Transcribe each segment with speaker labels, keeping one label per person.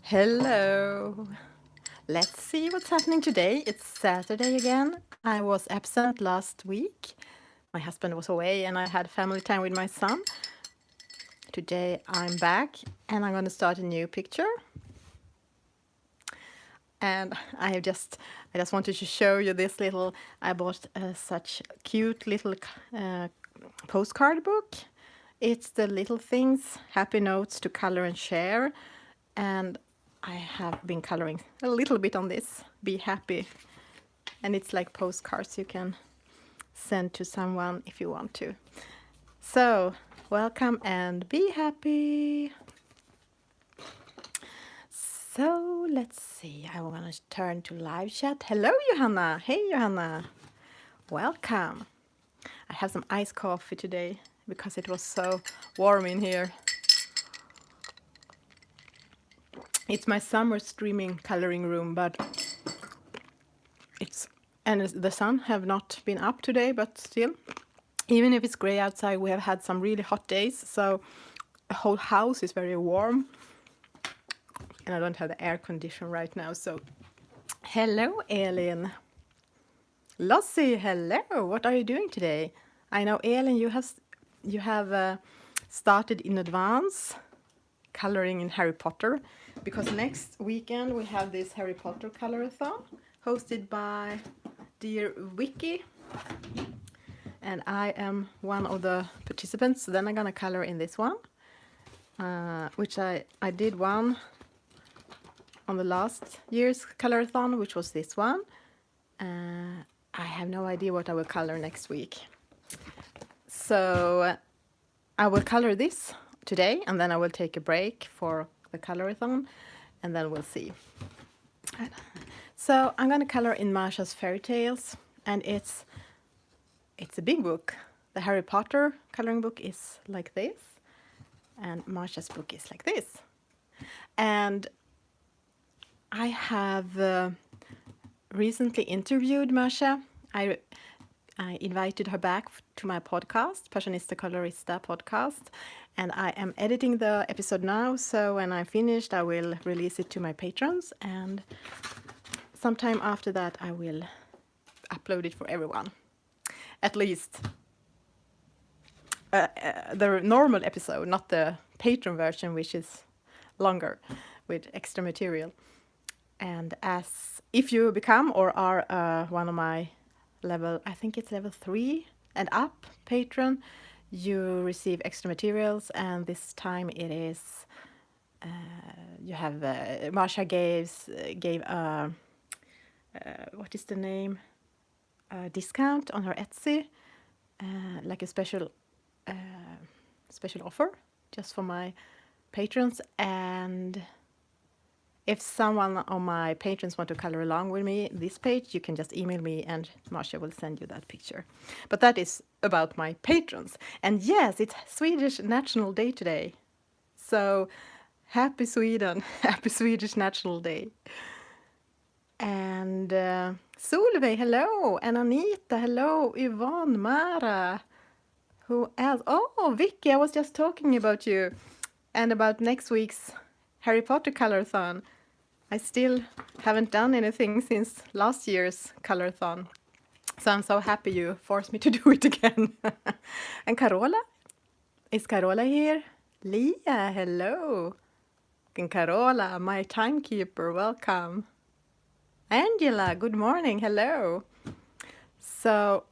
Speaker 1: Hello. Let's see what's happening today. It's Saturday again. I was absent last week. My husband was away and I had family time with my son. Today I'm back and I'm going to start a new picture. And I just wanted to show you this little, I bought such cute little postcard book. It's the little things, happy notes to color and share. And I have been coloring a little bit on this, Be Happy. And it's like postcards you can send to someone if you want to. So, welcome and be happy. So, let's see. I want to turn to live chat. Hello, Johanna. Hey, Johanna. Welcome. I have some iced coffee today because it was so warm in here. It's my summer streaming coloring room, but the sun have not been up today, but still, even if it's gray outside, we have had some really hot days, so the whole house is very warm. And I don't have the air condition right now, so hello, Elin. Lossie, hello. What are you doing today? I know, Elin, you have started in advance coloring in Harry Potter, because next weekend we have this Harry Potter colorathon hosted by dear Vicky, and I am one of the participants. So then I'm gonna color in this one, which I did one on the last year's colorathon, which was this one. I have no idea what I will color next week, so I will color this today, and then I will take a break for the colorathon, and then we'll see. So I'm gonna color in Masja's Fairy Tales, and it's a big book. The Harry Potter coloring book is like this, and Masja's book is like this. And I have recently interviewed Masja. I invited her back to my podcast, Passionista Colorista podcast, and I am editing the episode now, so when I'm finished I will release it to my patrons, and sometime after that I will upload it for everyone. At least the normal episode, not the patron version, which is longer with extra material. And as if you become or are one of my I think it's level 3 and up patron, you receive extra materials, and this time it is you have Masja gave what is the name, a discount on her Etsy, like a special offer just for my patrons. And if someone of my patrons want to color along with me this page, you can just email me and Masja will send you that picture. But that is about my patrons. And yes, it's Swedish National Day today. So happy Sweden, happy Swedish National Day. And Solveig, hello. And Anita, hello. Yvonne, Mara. Who else? Oh, Vicky, I was just talking about you and about next week's Harry Potter colorathon. I still haven't done anything since last year's colorathon, so I'm so happy you forced me to do it again. And Carola? Is Carola here? Leah, hello. And Carola, my timekeeper, welcome. Angela, good morning, hello. So,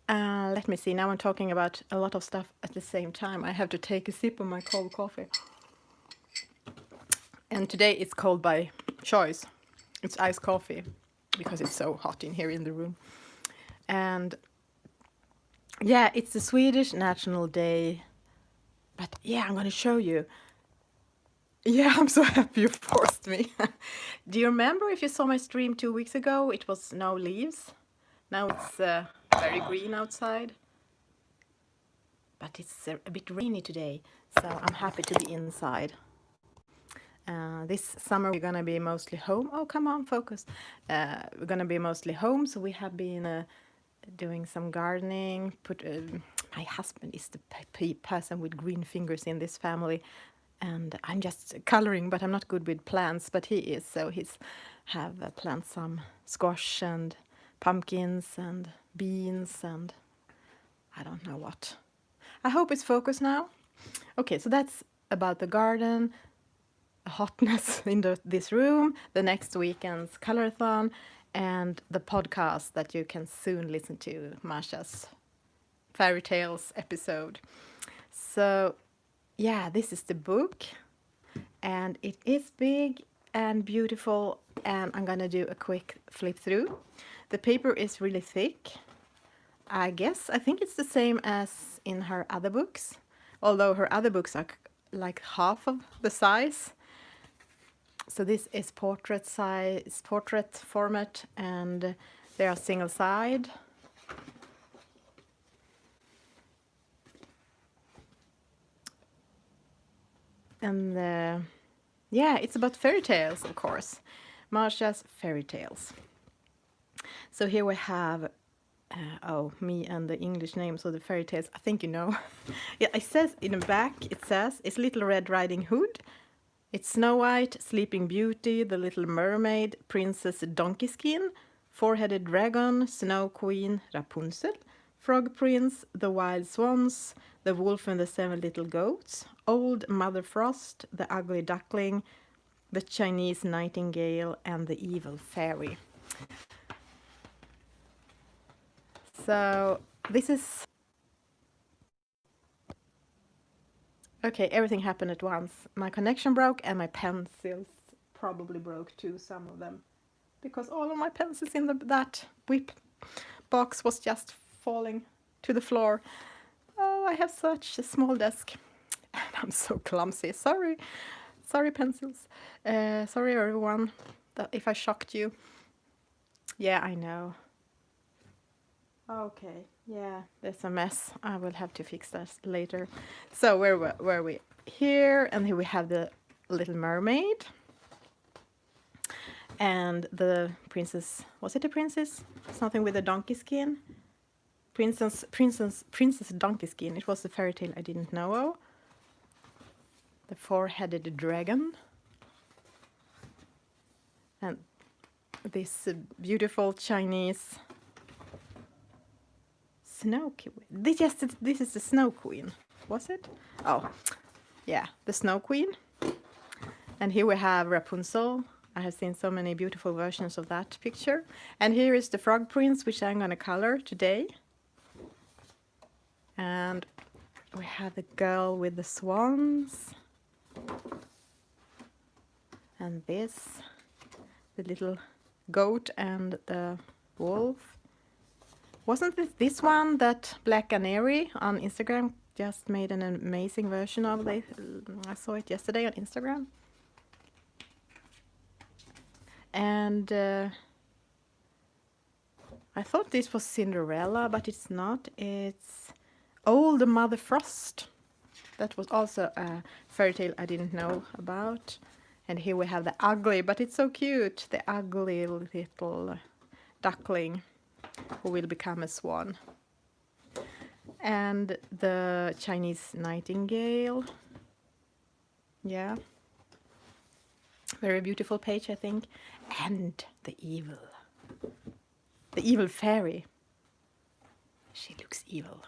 Speaker 1: let me see, now I'm talking about a lot of stuff at the same time. I have to take a sip of my cold coffee. And today it's cold by choice. It's iced coffee because it's so hot in here in the room. And yeah, it's the Swedish National Day. But yeah, I'm going to show you. Yeah, I'm so happy you forced me. Do you remember if you saw my stream 2 weeks ago? It was no leaves. Now it's very green outside. But it's a bit rainy today, so I'm happy to be inside. This summer we're gonna be mostly home. Oh, come on, focus. We're gonna be mostly home, so we have been doing some gardening. My husband is the person with green fingers in this family. and I'm just coloring, but I'm not good with plants, but he is, so he's have planted some squash and pumpkins and beans and I don't know what. I hope it's focused now. Okay, so that's about the garden, hotness in this room, the next weekend's colorathon, and the podcast that you can soon listen to, Masja's fairy tales episode. So yeah, this is the book, and it is big and beautiful, and I'm gonna do a quick flip through. The paper is really thick. I think it's the same as in her other books, although her other books are like half of the size. So this is portrait size, portrait format, and they are single side. And yeah, it's about fairy tales, of course. Masja's fairy tales. So here we have, me and the English names of the fairy tales. I think you know. Yeah, it says in the back, it says, it's Little Red Riding Hood. It's Snow White, Sleeping Beauty, the Little Mermaid, Princess Donkey Skin, Four-Headed Dragon, Snow Queen, Rapunzel, Frog Prince, The Wild Swans, The Wolf and the Seven Little Goats, Old Mother Frost, The Ugly Duckling, The Chinese Nightingale, and The Evil Fairy. So this is... Okay, everything happened at once. My connection broke and my pencils probably broke too, some of them. Because all of my pencils in that whip box was just falling to the floor. Oh, I have such a small desk. And I'm so clumsy. Sorry. Sorry, pencils. Sorry, everyone, if I shocked you. Yeah, I know. Okay, yeah, there's a mess. I will have to fix that later. So where were we? Here, and here we have the Little Mermaid. And the princess, was it a princess? Something with a donkey skin? Princess Donkey Skin. It was a fairy tale I didn't know of. The Four-Headed Dragon. And this beautiful Chinese Snow Queen. This is the Snow Queen, was it? Oh, yeah, the Snow Queen. And here we have Rapunzel. I have seen so many beautiful versions of that picture. And here is the Frog Prince, which I'm going to color today. And we have the girl with the swans. And this, the little goat and the wolf. Wasn't this one that Black Canary on Instagram just made an amazing version of? I saw it yesterday on Instagram. And I thought this was Cinderella, but it's not. It's Old Mother Frost. That was also a fairy tale I didn't know about. And here we have the ugly, but it's so cute, the ugly little duckling who will become a swan. And the Chinese Nightingale. Yeah. Very beautiful page, I think. And the evil fairy. She looks evil.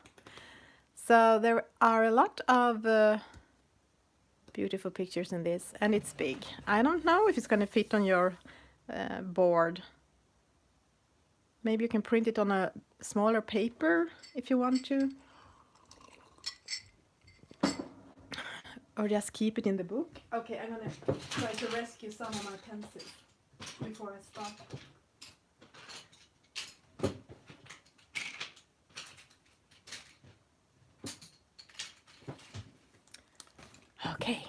Speaker 1: So there are a lot of beautiful pictures in this, and it's big. I don't know if it's going to fit on your board. Maybe you can print it on a smaller paper if you want to. Or just keep it in the book. Okay, I'm going to try to rescue some of my pencils before I start. Okay,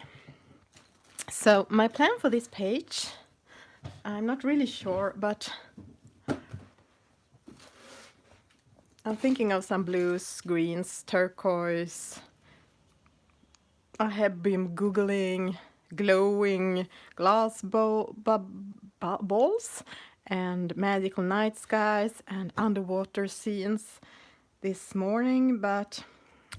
Speaker 1: so my plan for this page, I'm not really sure, but I'm thinking of some blues, greens, turquoise. I have been Googling glowing glass balls and magical night skies and underwater scenes this morning, but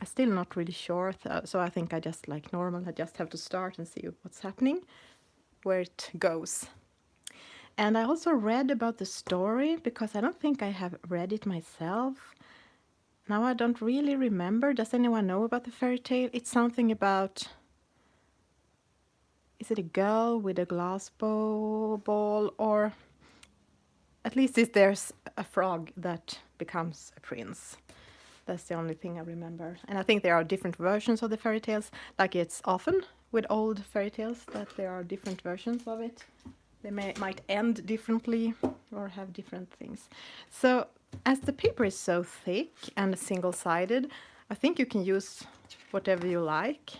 Speaker 1: I'm still not really sure, so I think I just like normal. I just have to start and see what's happening, where it goes. And I also read about the story because I don't think I have read it myself. Now I don't really remember. Does anyone know about the fairy tale? It's something about, is it a girl with a glass ball, or at least there's a frog that becomes a prince. That's the only thing I remember. And I think there are different versions of the fairy tales, like it's often with old fairy tales that there are different versions of it. They might end differently or have different things. So as the paper is so thick and single-sided, I think you can use whatever you like.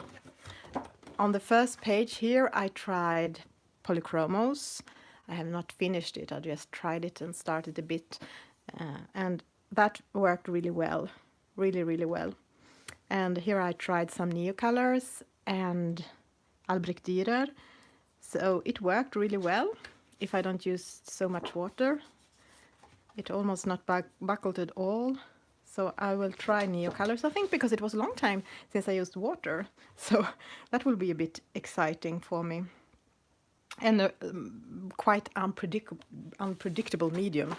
Speaker 1: On the first page here, I tried polychromos. I have not finished it. I just tried it and started a bit. And that worked really well. Really, really well. And here I tried some Neocolors and Albrecht Dürer. So it worked really well if I don't use so much water. It almost not buckled at all. So I will try Neocolors, I think, because it was a long time since I used water. So that will be a bit exciting for me. And a quite unpredictable medium.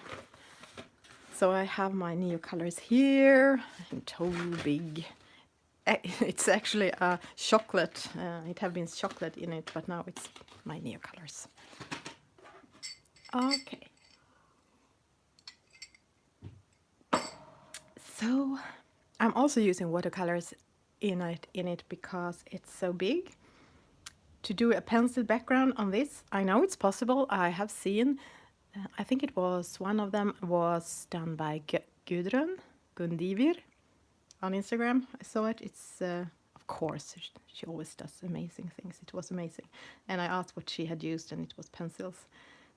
Speaker 1: So I have my Neocolors here, too big. It's actually a chocolate. It have been chocolate in it, but now it's my Neocolors. Okay. So I'm also using watercolors in it because it's so big. To do a pencil background on this, I know it's possible. I have seen, I think it was one of them was done by Gundivir on Instagram. I saw it. It's, of course, she always does amazing things. It was amazing. And I asked what she had used, and it was pencils.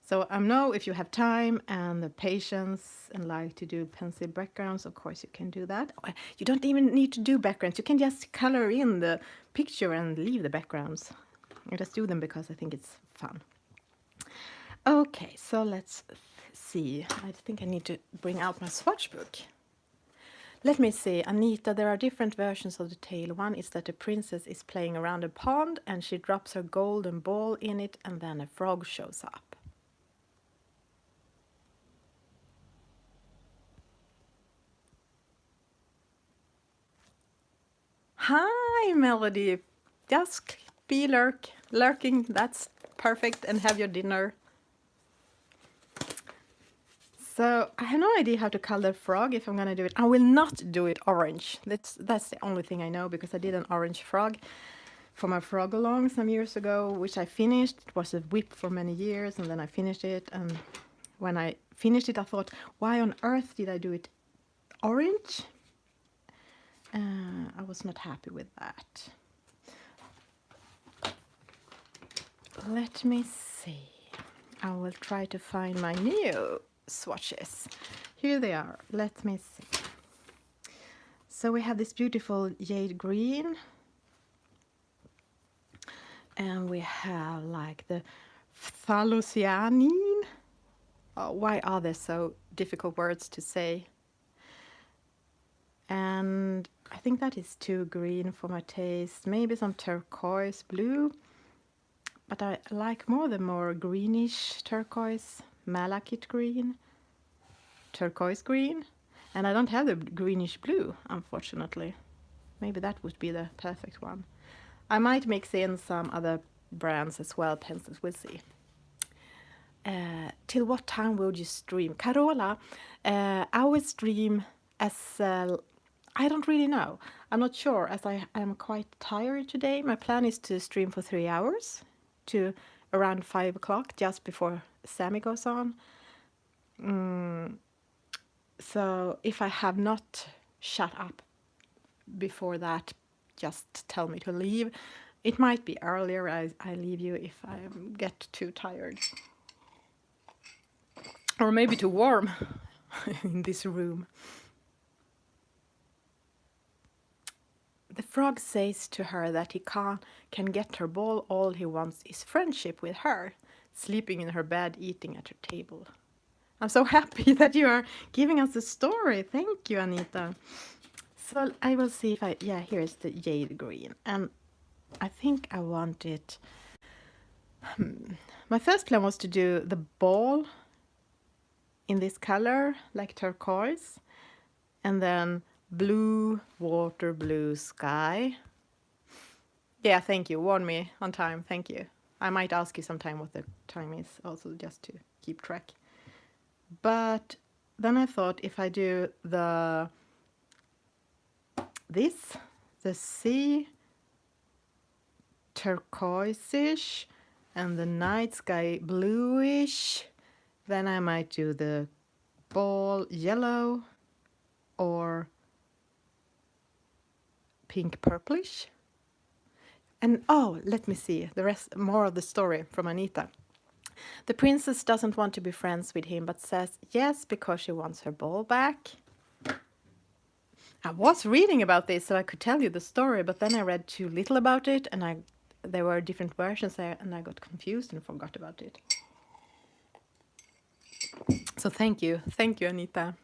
Speaker 1: So I know if you have time and the patience and like to do pencil backgrounds, of course you can do that. You don't even need to do backgrounds. You can just color in the picture and leave the backgrounds. I just do them because I think it's fun. Okay, so let's see. I think I need to bring out my swatch book. Let me see, Anita, there are different versions of the tale. One is that the princess is playing around a pond and she drops her golden ball in it and then a frog shows up. Hi, Melody. Just be lurking. That's perfect. And have your dinner. So I have no idea how to color frog if I'm gonna do it. I will not do it orange. That's the only thing I know because I did an orange frog for my frog along some years ago, which I finished. It was a whip for many years, and then I finished it. And when I finished it, I thought, why on earth did I do it orange? I was not happy with that. Let me see. I will try to find my new swatches. Here they are. Let me see. So we have this beautiful jade green. And we have like the phthalocyanine. Oh, why are there so difficult words to say? And I think that is too green for my taste. Maybe some turquoise blue. But I like the more greenish turquoise, malachite green, turquoise green. And I don't have the greenish blue, unfortunately. Maybe that would be the perfect one. I might mix in some other brands as well, pencils, we'll see. Till what time will you stream? Carola, I will stream as... I don't really know. I'm not sure, as I am quite tired today. My plan is to stream for 3 hours to around 5 o'clock, just before Sammy goes on. So if I have not shut up before that, just tell me to leave. It might be earlier. I leave you if I get too tired. Or maybe too warm in this room. The frog says to her that he can get her ball. All he wants is friendship with her, sleeping in her bed, eating at her table. I'm so happy that you are giving us a story. Thank you, Anita. So I will see if I, yeah, here is the jade green. And I think I want it, my first plan was to do the ball in this color, like turquoise, and then blue, water, blue, sky. Yeah, thank you. Warn me on time. Thank you. I might ask you sometime what the time is, also just to keep track. But then I thought if I do the sea turquoise-ish and the night sky bluish, then I might do the ball yellow or pink purplish. And oh, let me see the rest, more of the story from Anita. The princess doesn't want to be friends with him, but says yes because she wants her ball back. I was reading about this so I could tell you the story, but then I read too little about it, and there were different versions there, and I got confused and forgot about it. So thank you, Anita.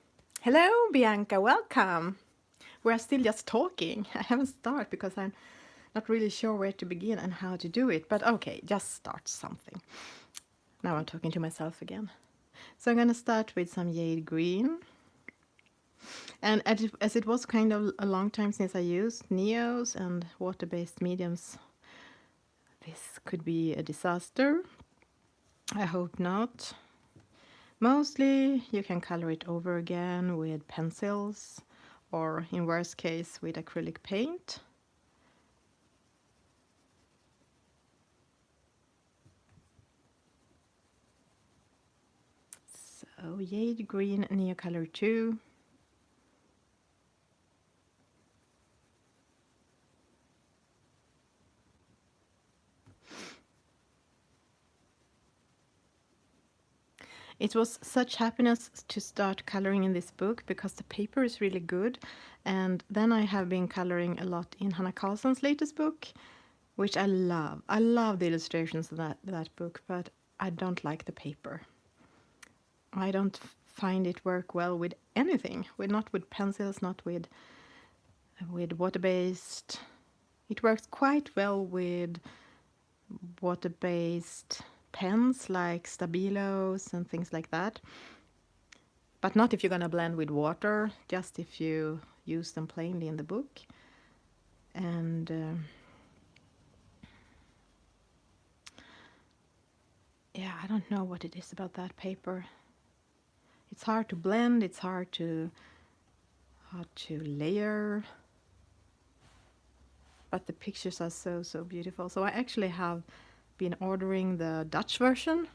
Speaker 1: Hello, Bianca, welcome. We're still just talking. I haven't started because I'm not really sure where to begin and how to do it, but okay, just start something. Now I'm talking to myself again. So I'm going to start with some jade green. And as it was kind of a long time since I used neos and water-based mediums, this could be a disaster. I hope not. Mostly you can color it over again with pencils or in worst case with acrylic paint. So jade green Neocolor 2. It was such happiness to start coloring in this book because the paper is really good, and then I have been coloring a lot in Hannah Carlson's latest book, which I love. I love the illustrations of that book, but I don't like the paper. I don't find it work well with anything, not with pencils, not with water-based. It works quite well with water-based pens like Stabilos and things like that, but not if you're gonna blend with water, just if you use them plainly in the book. And yeah, I don't know what it is about that paper. It's hard to blend, it's hard to layer, but the pictures are so beautiful. So I actually have been ordering the Dutch version.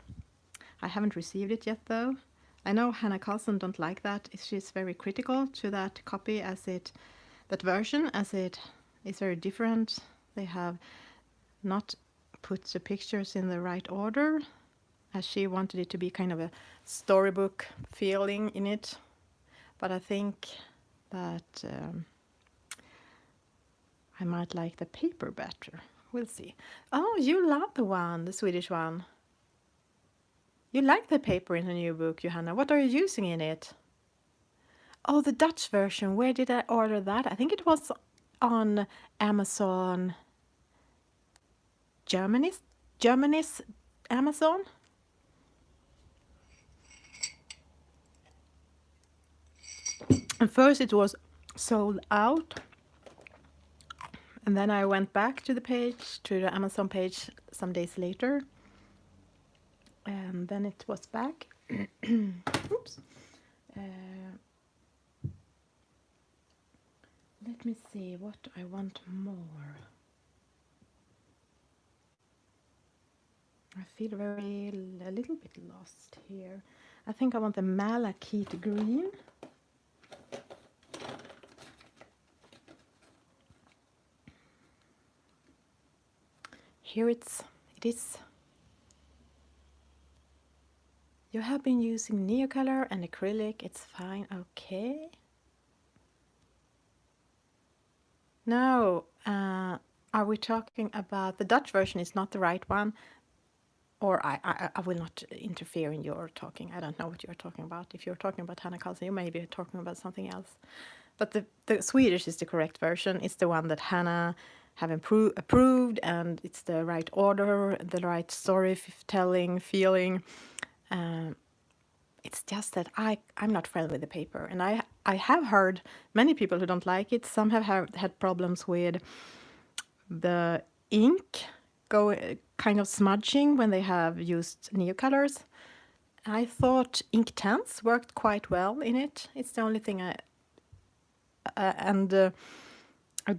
Speaker 1: I haven't received it yet though. I know Hannah Carlson don't like that. She's very critical to that copy that version, as it is very different. They have not put the pictures in the right order, as she wanted it to be kind of a storybook feeling in it. But I think that I might like the paper better. We'll see. Oh, you love the Swedish one. You like the paper in the new book, Johanna. What are you using in it? Oh, the Dutch version. Where did I order that? I think it was on Amazon. Germany's Amazon. And first it was sold out. And then I went back to the Amazon page some days later. And then it was back. Oops. Let me see, what do I want more? I feel a little bit lost here. I think I want the Malachite green. Here it is. You have been using Neocolor and acrylic, it's fine, okay. No, are we talking about the Dutch version is not the right one? Or I will not interfere in your talking. I don't know what you're talking about. If you're talking about Hannah Carlson, you may be talking about something else. But the Swedish is the correct version. It's the one that Hannah have approved, and it's the right order, the right storytelling, feeling. Um, it's just that I'm not friendly with the paper, and I have heard many people who don't like it. Some have had problems with the ink kind of smudging when they have used Neocolors. I thought Inktense worked quite well in it. It's the only thing I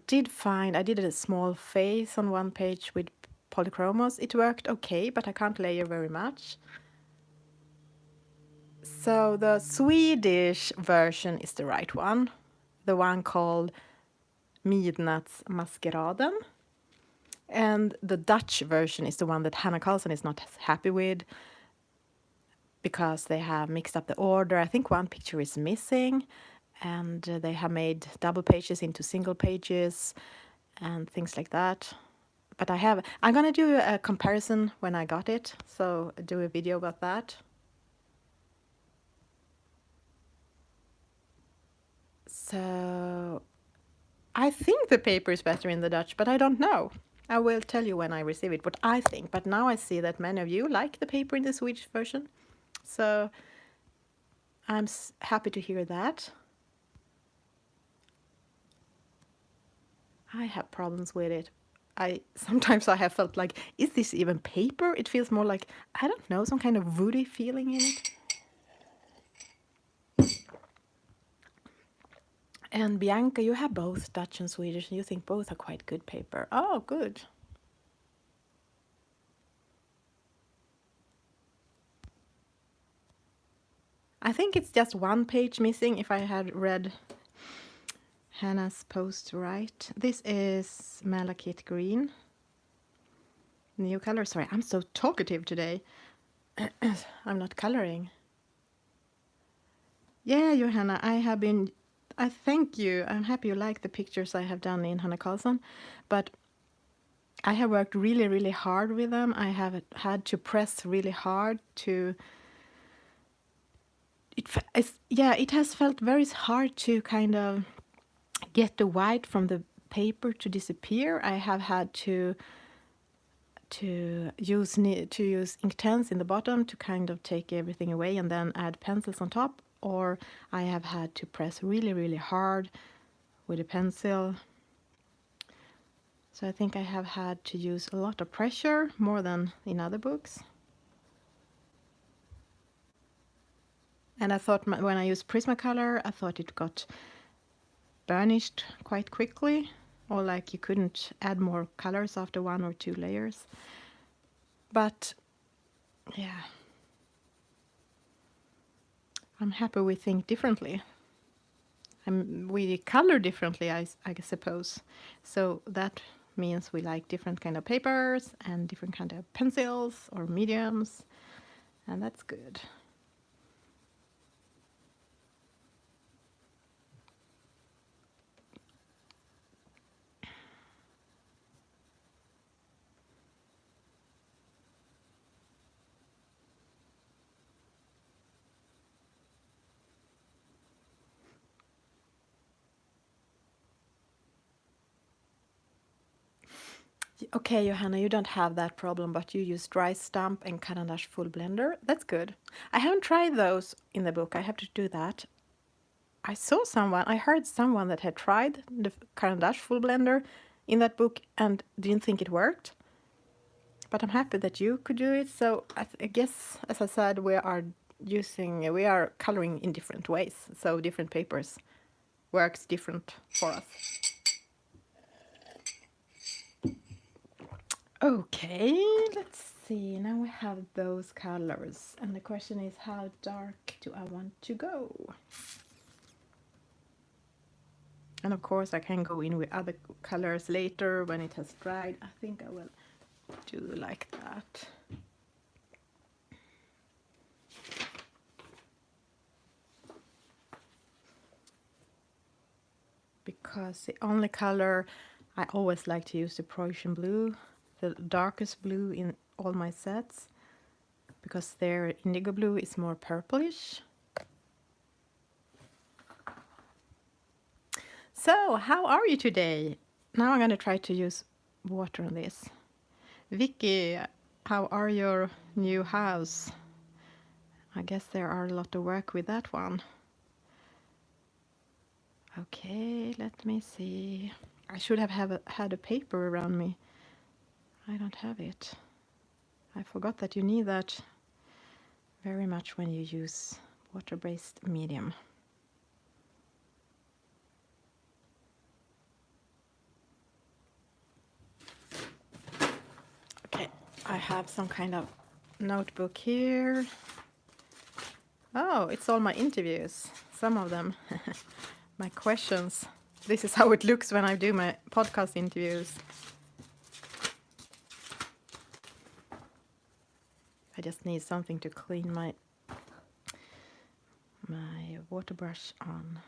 Speaker 1: did a small face on one page with polychromos. It worked okay, but I can't layer very much. So the Swedish version is the right one, the one called Midnattsmaskeraden. And the Dutch version is the one that Hannah Carlson is not happy with because they have mixed up the order. I think one picture is missing, and they have made double pages into single pages and things like that. But I'm gonna do a comparison when I got it, so do a video about that. So I think the paper is better in the Dutch, but I don't know. I will tell you when I receive it what I think. But now I see that many of you like the paper in the Swedish version, so I'm happy to hear that. I have problems with it. Sometimes I have felt like, is this even paper? It feels more like, I don't know, some kind of woody feeling in it. And Bianca, you have both Dutch and Swedish, and you think both are quite good paper. Oh, good. I think it's just one page missing if I had read Hannah's post right. This is Malachite Green. New color. Sorry, I'm so talkative today. I'm not coloring. Yeah, Johanna, I thank you. I'm happy you like the pictures I have done in Hannah Carlson, but I have worked really, really hard with them. I have had to press really hard to. It has felt very hard to kind of get the white from the paper to disappear. I have had to use Inktense in the bottom to kind of take everything away and then add pencils on top, or I have had to press really, really hard with a pencil. So I think I have had to use a lot of pressure, more than in other books. And I thought when I used Prismacolor, I thought it got burnished quite quickly, or like you couldn't add more colors after 1 or 2 layers. But yeah, I'm happy we think differently. We color differently, I suppose. So that means we like different kind of papers and different kind of pencils or mediums, and that's good. Okay, Johanna, you don't have that problem, but you use dry stamp and Caran d'Ache full blender. That's good. I haven't tried those in the book. I have to do that. I heard someone that had tried the Caran d'Ache full blender in that book and didn't think it worked. But I'm happy that you could do it. So I guess, as I said, we are coloring in different ways. So different papers works different for us. Okay, let's see. Now we have those colors. And the question is, how dark do I want to go? And of course, I can go in with other colors later when it has dried. I think I will do like that. Because the only color I always like to use the Prussian blue, the darkest blue in all my sets, because their indigo blue is more purplish. So, how are you today? Now I'm going to try to use water on this. Vicky, how are your new house? I guess there are a lot of work with that one. Okay, let me see. I should have had a paper around me. I don't have it. I forgot that you need that very much when you use water-based medium. Okay, I have some kind of notebook here. Oh, it's all my interviews, some of them. My questions. This is how it looks when I do my podcast interviews. I just need something to clean my water brush on.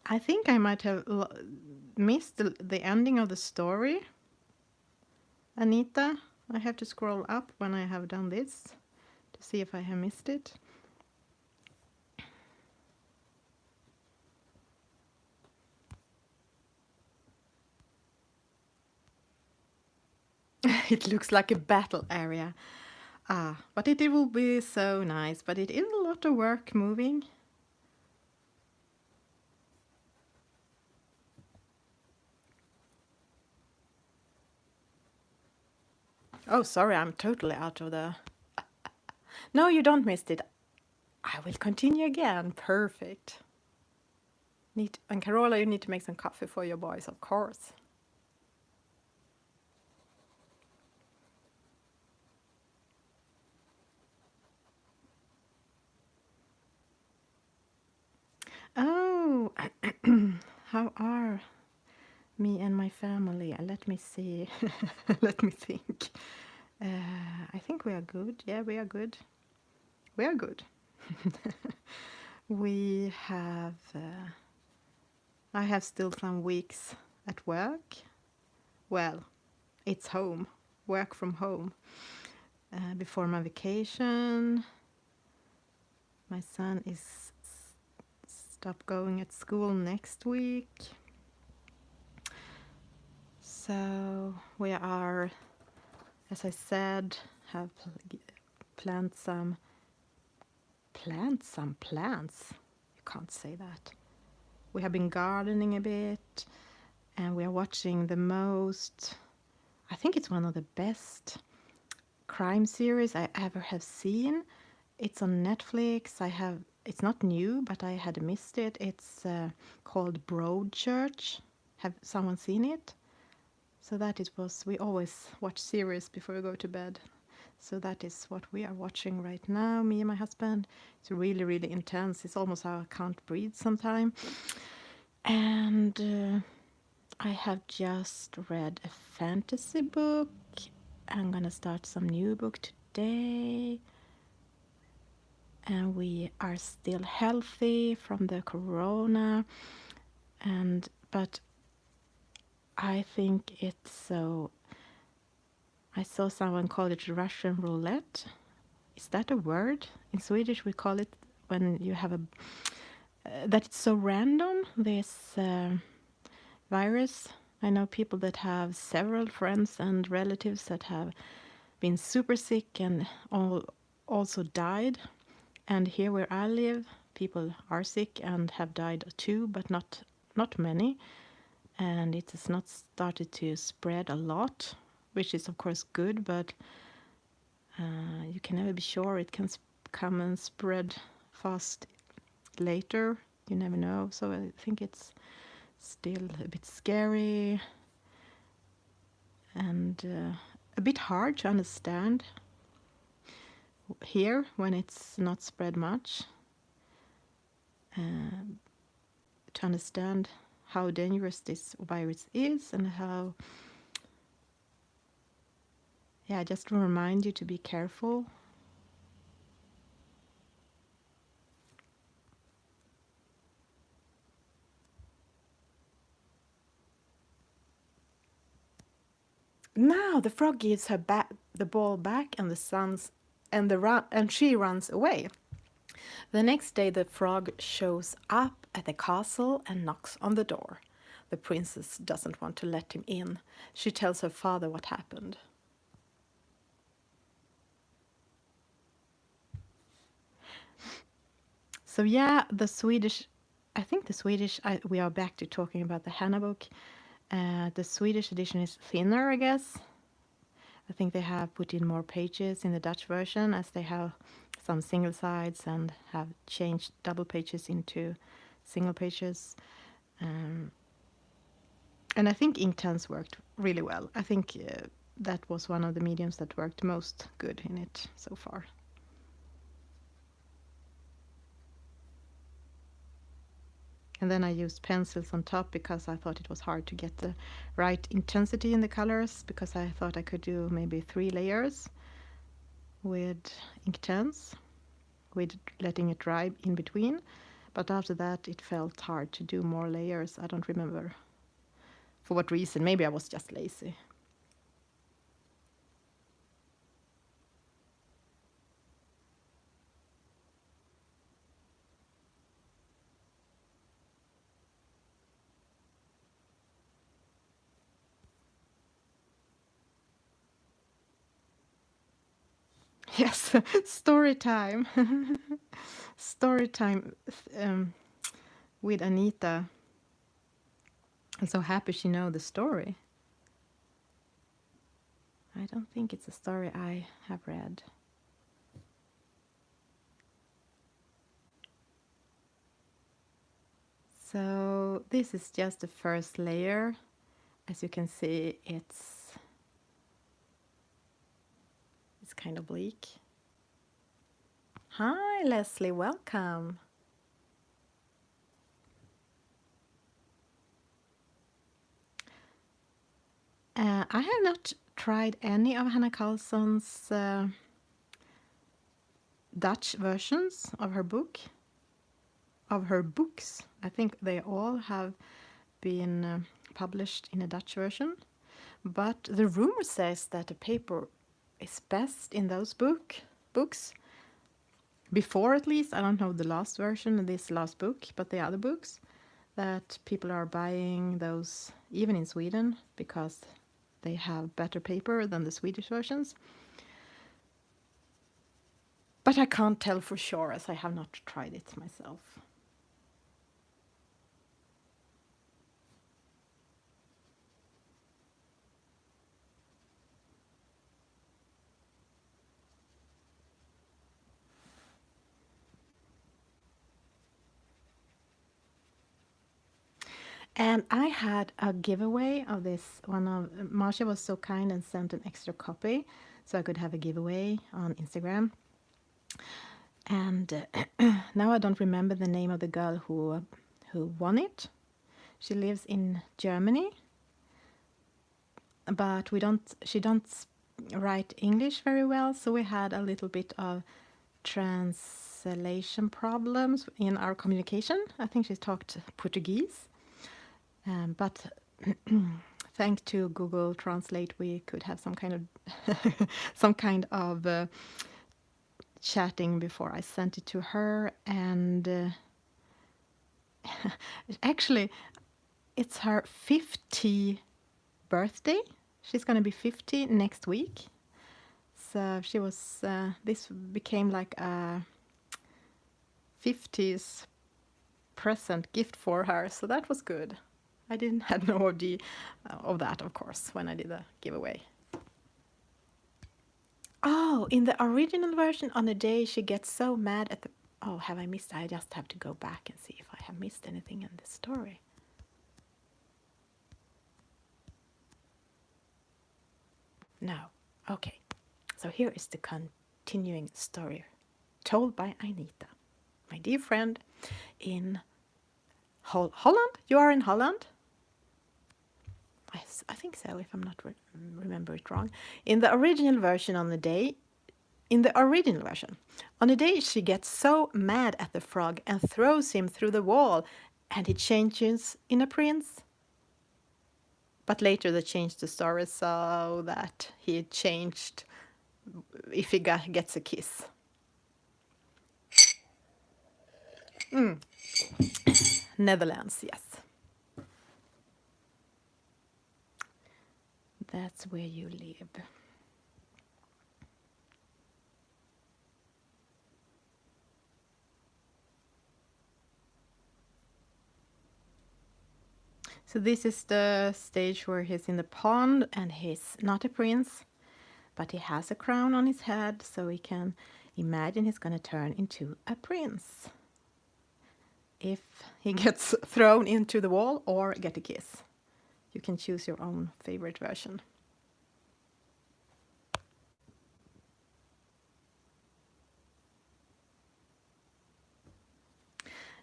Speaker 1: I think I might have missed the ending of the story. Anita, I have to scroll up when I have done this to see if I have missed it. It looks like a battle area. But it will be so nice, but it is a lot of work moving. Oh, sorry, I'm totally out of the... No, you don't miss it. I will continue again. Perfect. And Carola, you need to make some coffee for your boys, of course. Oh, how are me and my family? Let me see. Let me think. I think we are good. Yeah, we are good. We are good. We have... I have still some weeks at work. Well, it's home. Work from home. Before my vacation. My son is stop going at school next week. So we are, as I said, have planted some plants. You can't say that. We have been gardening a bit, and we are watching the most, I think it's one of the best crime series I ever have seen. It's on Netflix. It's not new, but I had missed it. It's called Broadchurch. Have someone seen it? So that it was, we always watch series before we go to bed. So that is what we are watching right now, me and my husband. It's really, really intense. It's almost how I can't breathe sometimes. And I have just read a fantasy book. I'm gonna start some new book today. And we are still healthy from the corona. But I think it's so... I saw someone call it Russian roulette. Is that a word? In Swedish we call it when you have that it's so random, this virus. I know people that have several friends and relatives that have been super sick and also died. And here where I live, people are sick and have died too, but not many. And it has not started to spread a lot, which is of course good, but you can never be sure. It can come and spread fast later. You never know. So I think it's still a bit scary and a bit hard to understand here when it's not spread much. To understand how dangerous this virus is and how... Yeah, just to remind you to be careful. Now the frog gives her the ball back, and and she runs away. The next day the frog shows up at the castle and knocks on the door. The princess doesn't want to let him in. She tells her father what happened. So yeah, we are back to talking about the Hannah book. The Swedish edition is thinner, I guess. I think they have put in more pages in the Dutch version, as they have some single sides and have changed double pages into single pages. And I think Inktense worked really well. I think that was one of the mediums that worked most good in it so far. And then I used pencils on top because I thought it was hard to get the right intensity in the colors, because I thought I could do maybe 3 layers with Inktense, with letting it dry in between. But after that it felt hard to do more layers. I don't remember for what reason. Maybe I was just lazy. Yes, story time. Story time with Anita. I'm so happy she knows the story. I don't think it's a story I have read. So this is just the first layer. As you can see, it's kind of bleak. Hi, Leslie, welcome. I have not tried any of Hannah Carlson's Dutch versions of her books. I think they all have been published in a Dutch version. But the rumor says that the paper is best in those books. Before, at least, I don't know the last version of this last book, but the other books, that people are buying those even in Sweden because they have better paper than the Swedish versions. But I can't tell for sure, as I have not tried it myself. And I had a giveaway of this one. Of Masja was so kind and sent an extra copy, so I could have a giveaway on Instagram. And now I don't remember the name of the girl who won it. She lives in Germany, but she don't write English very well, so we had a little bit of translation problems in our communication. I think she talked Portuguese. But thanks to Google Translate, we could have some kind of chatting before I sent it to her. And actually, it's her 50th birthday. She's going to be 50 next week. So she was. This became like a 50th present gift for her. So that was good. I didn't have no idea of that, of course, when I did the giveaway. Oh, in the original version, on the day she gets so mad at the... Oh, have I missed? I just have to go back and see if I have missed anything in the story. No. Okay. So here is the continuing story told by Anita, my dear friend in Holland. You are in Holland? I think so, if I'm not remember it wrong. In the original version, on the day she gets so mad at the frog and throws him through the wall, and he changes in a prince. But later they changed the story so that he changed if he gets a kiss. Netherlands, yes. That's where you live. So this is the stage where he's in the pond and he's not a prince, but he has a crown on his head, so we can imagine he's going to turn into a prince if he gets thrown into the wall or get a kiss. You can choose your own favorite version.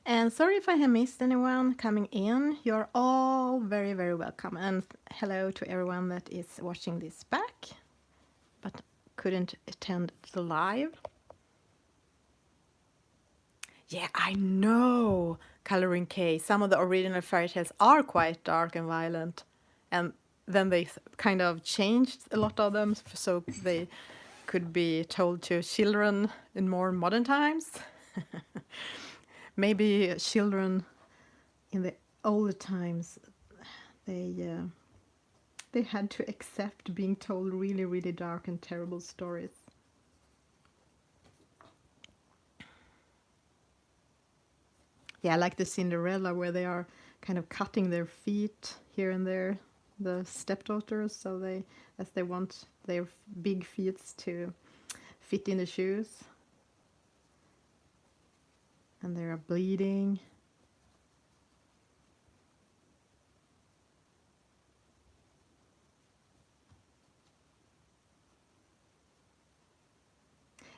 Speaker 1: And sorry if I have missed anyone coming in. You're all very, very welcome. And hello to everyone that is watching this back, but couldn't attend the live. Yeah, I know, Coloring K. Some of the original fairy tales are quite dark and violent. And then they kind of changed a lot of them so they could be told to children in more modern times. Maybe children in the older times, they had to accept being told really, really dark and terrible stories. Yeah, like the Cinderella, where they are kind of cutting their feet here and there, the stepdaughters, so they want their big feet to fit in the shoes. And they are bleeding.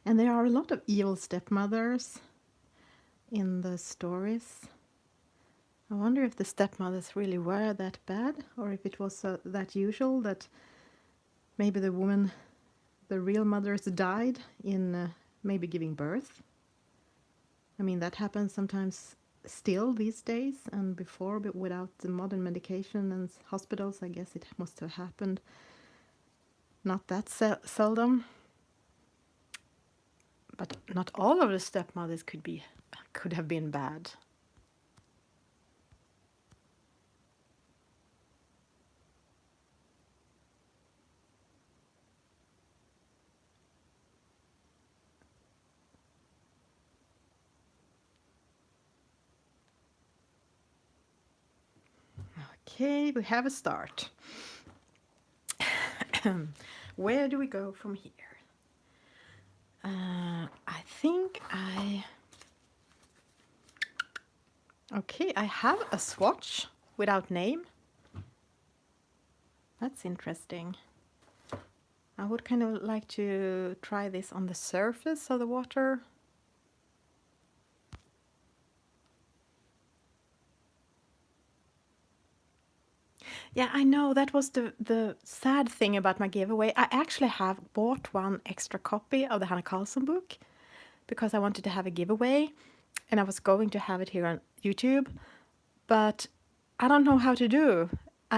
Speaker 1: And there are a lot of evil stepmothers in the stories. I wonder if the stepmothers really were that bad, or if it was that usual that maybe the real mothers died in maybe giving birth. I mean, that happens sometimes still these days, and before, but without the modern medication and hospitals, I guess it must have happened not that seldom. But not all of the stepmothers could have been bad. Okay, we have a start. Where do we go from here? I think okay, I have a swatch without name. That's interesting. I would kind of like to try this on the surface of the water. Yeah, I know, that was the sad thing about my giveaway. I actually have bought one extra copy of the Hannah Carlson book because I wanted to have a giveaway, and I was going to have it here on YouTube, but I don't know how to do.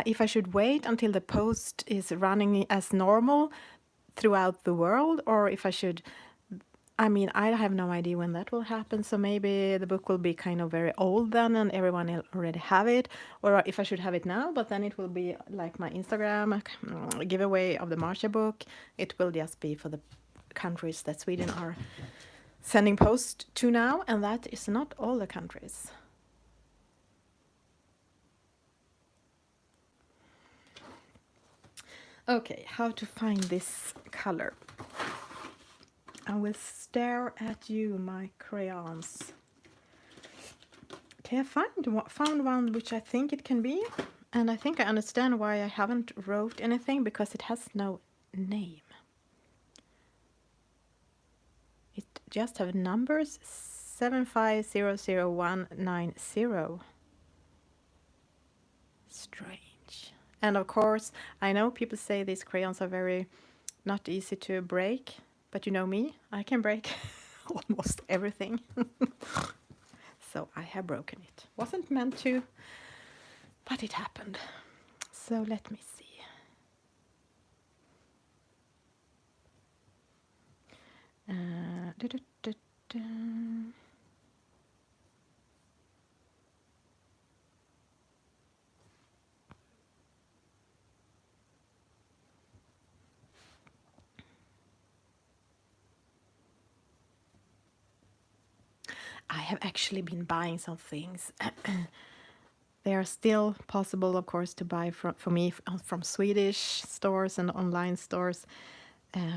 Speaker 1: If I should wait until the post is running as normal throughout the world, or if I should... I mean, I have no idea when that will happen, so maybe the book will be kind of very old then and everyone will already have it, or if I should have it now, but then it will be like my Instagram giveaway of the Masja book. It will just be for the countries that Sweden are sending post to now, and that is not all the countries. Okay, how to find this color? I will stare at you, my crayons. Okay, I found one which I think it can be, and I think I understand why I haven't wrote anything, because it has no name. It just have numbers 7500190. Strange. And of course, I know people say these crayons are very not easy to break. But you know me, I can break almost everything. So I have broken it. Wasn't meant to, but it happened. So let me see. Du- du- du- du. I have actually been buying some things. They are still possible, of course, to buy for me from Swedish stores and online stores,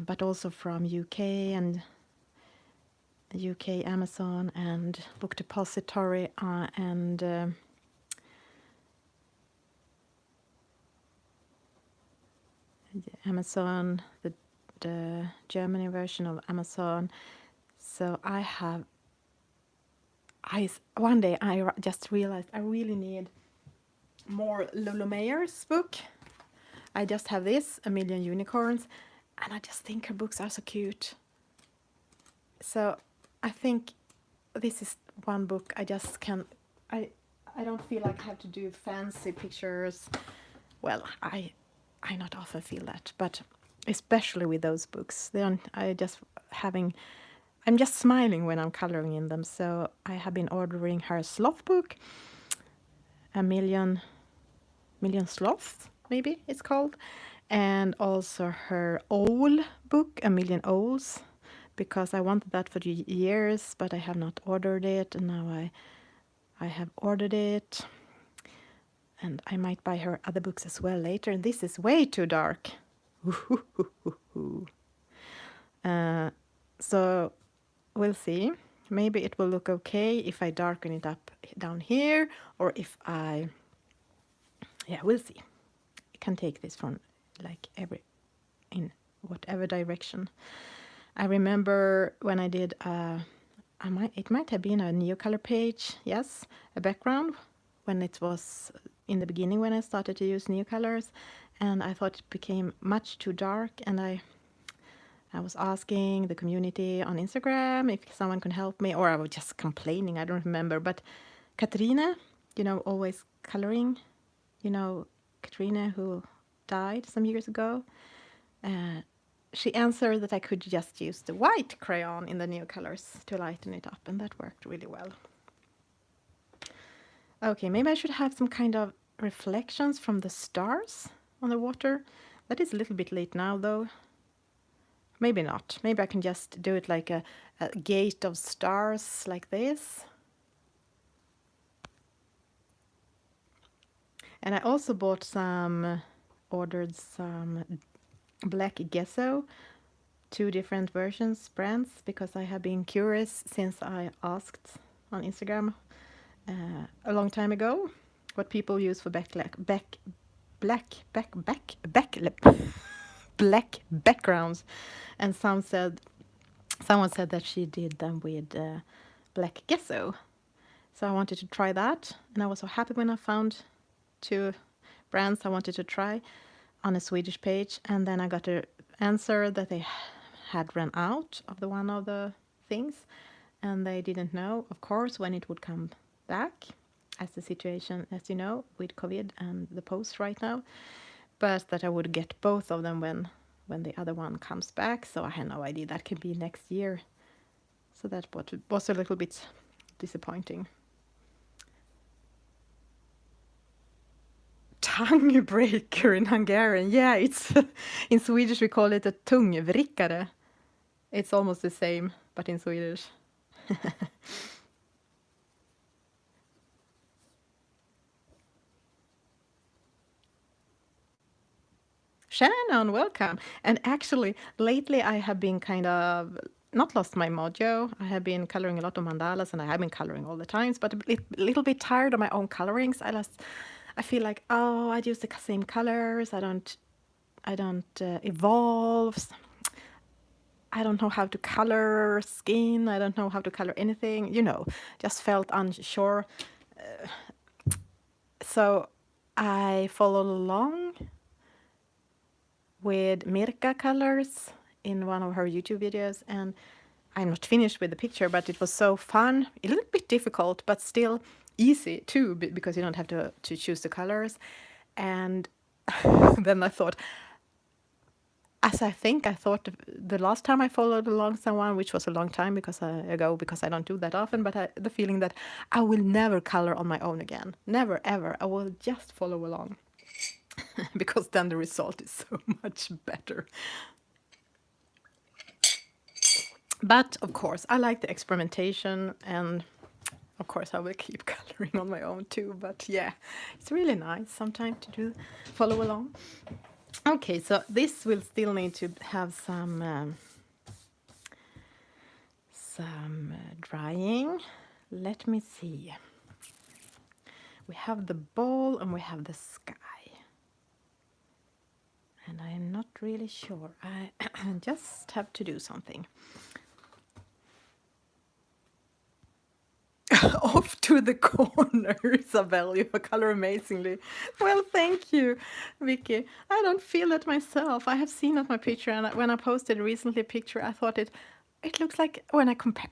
Speaker 1: but also from UK Amazon and Book Depository and Amazon, the Germany version of Amazon. So one day I just realized I really need more Little Mermaid's book. I just have this, A Million Unicorns, and I just think her books are so cute. So I think this is one book I just can. I don't feel like I have to do fancy pictures. Well, I not often feel that, but especially with those books, I'm just smiling when I'm coloring in them. So I have been ordering her sloth book, A Million Sloths, maybe it's called, and also her owl book, A Million Owls, because I wanted that for years, but I have not ordered it, and now I have ordered it. And I might buy her other books as well later. And this is way too dark. So we'll see. Maybe it will look okay if I darken it up down here, or if we'll see. I can take this from like in whatever direction. I remember when I did it might have been a Neocolor page, yes, a background, when it was in the beginning when I started to use Neocolors, and I thought it became much too dark, and I was asking the community on Instagram if someone could help me, or I was just complaining, I don't remember, but Katrina, always coloring, Katrina who died some years ago, she answered that I could just use the white crayon in the Neocolors to lighten it up, and that worked really well. Okay, maybe I should have some kind of reflections from the stars on the water. That is a little bit late now, though. Maybe not. Maybe I can just do it like a gate of stars like this. And I also ordered some black gesso, 2 different brands, because I have been curious since I asked on Instagram a long time ago what people use for black backgrounds, and someone said that she did them with black gesso. So I wanted to try that, and I was so happy when I found 2 brands I wanted to try on a Swedish page, and then I got an answer that they had run out of one of the things, and they didn't know, of course, when it would come back, as the situation, as you know, with COVID and the post right now, but that I would get both of them when the other one comes back. So I had no idea. That could be next year. So that was a little bit disappointing. Tongue breaker in Hungarian. Yeah, it's in Swedish we call it a tungvrickare. It's almost the same, but in Swedish. Shannon, welcome. And actually, lately I have been kind of not lost my mojo. I have been coloring a lot of mandalas, and I have been coloring all the times, but a little bit tired of my own colorings. I feel like, I use the same colors. I don't evolve. I don't know how to color skin. I don't know how to color anything. Just felt unsure. So I followed along with Mirka colors in one of her YouTube videos, and I'm not finished with the picture, but it was so fun. A little bit difficult, but still easy too, because you don't have to choose the colors. And then I thought, as I think I thought the last time I followed along someone, which was a long time ago, because I don't do that often, but the feeling that I will never color on my own again. Never, ever. I will just follow along. Because then the result is so much better. But of course, I like the experimentation, and of course I will keep coloring on my own too. But yeah, it's really nice sometimes to follow along. Okay, so this will still need to have some drying. Let me see. We have the ball and we have the sky. And I'm not really sure. I just have to do something. Off to the corner, Isabel. You color amazingly. Well, thank you, Vicky. I don't feel that myself. I have seen at my picture, and when I posted recently a picture, I thought it looks like when I compare,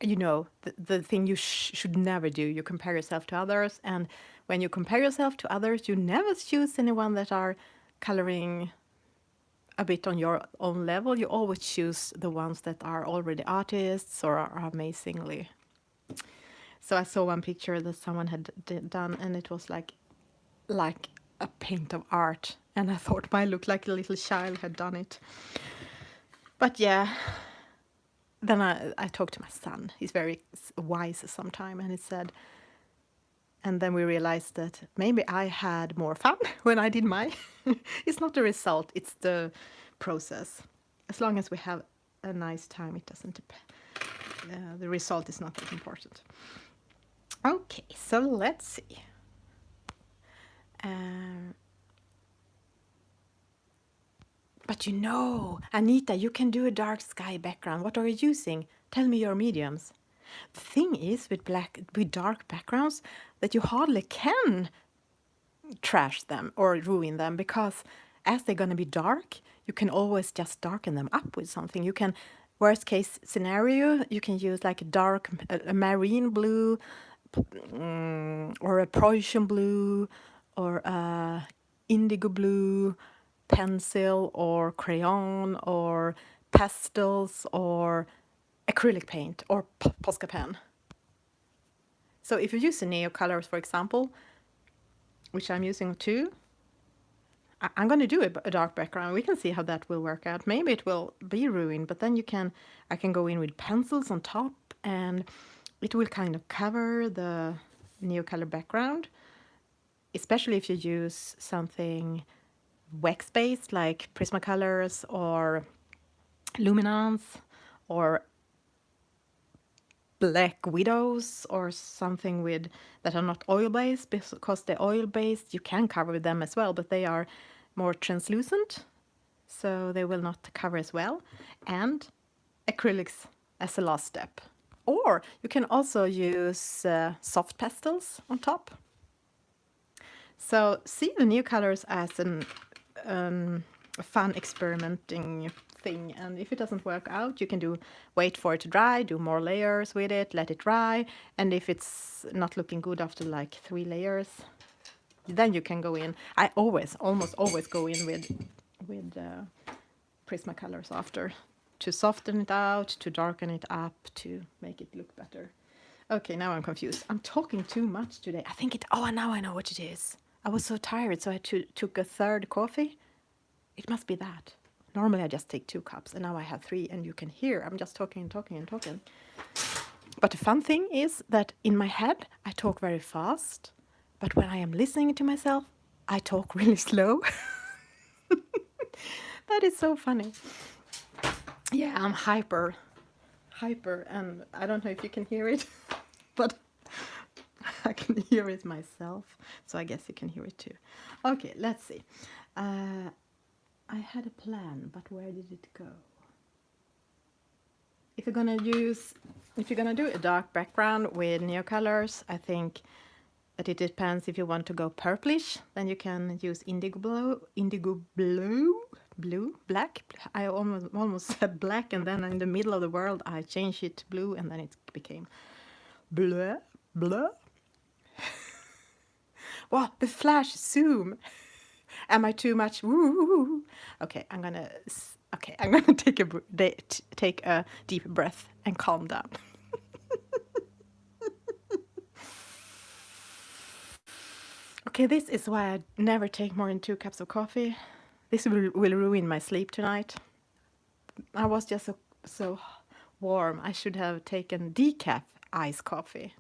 Speaker 1: the thing you should never do. You compare yourself to others, and when you compare yourself to others, you never choose anyone that are coloring a bit on your own level. You always choose the ones that are already artists or are amazingly. So I saw one picture that someone had done, and it was like a paint of art, and I thought mine looked like a little child had done it. But yeah, then I talked to my son. He's very wise sometimes, and he said, and then we realized that maybe I had more fun when I did mine. It's not the result, it's the process. As long as we have a nice time, it doesn't depend. The result is not that important. Okay, so let's see. But Anita, you can do a dark sky background. What are you using? Tell me your mediums. The thing is with dark backgrounds that you hardly can trash them or ruin them, because as they're going to be dark, you can always just darken them up with something. You can, worst case scenario, you can use like a marine blue, or a Prussian blue, or a indigo blue pencil, or crayon, or pastels, or acrylic paint, or Posca pen. So if you use the Neo colors, for example, which I'm using too, I'm going to do a dark background. We can see how that will work out. Maybe it will be ruined, but then I can go in with pencils on top, and it will kind of cover the Neo color background, especially if you use something wax-based like Prismacolors or Luminance or Black Widows, or something that are not oil-based, because the oil-based you can cover with them as well, but they are more translucent, so they will not cover as well. And acrylics as a last step. Or you can also use soft pastels on top. So see the new colors as a fun experimenting thing, and if it doesn't work out, you can wait for it to dry, do more layers with it, let it dry, and if it's not looking good after like 3 layers, then you can go in. I almost always go in with Prismacolors after, to soften it out, to darken it up, to make it look better. Okay, now I'm confused. I'm talking too much today. Now I know what it is. I was so tired, so I took a third coffee. It must be that. Normally I just take 2 cups, and now I have 3, and you can hear I'm just talking and talking and talking. But the fun thing is that in my head I talk very fast, but when I am listening to myself, I talk really slow. That is so funny. Yeah, I'm hyper, and I don't know if you can hear it, but I can hear it myself, so I guess you can hear it too. Okay, let's see. I had a plan, but where did it go? If you're gonna do a dark background with Neo colors, I think that it depends. If you want to go purplish, then you can use indigo blue, black. I almost said black, and then in the middle of the world I changed it to blue, and then it became blue. Wow, the flash zoom. Am I too much? Woo. Okay, I'm gonna take a deep breath and calm down. Okay, this is why I never take more than 2 cups of coffee. This will ruin my sleep tonight. I was just so warm. I should have taken decaf iced coffee.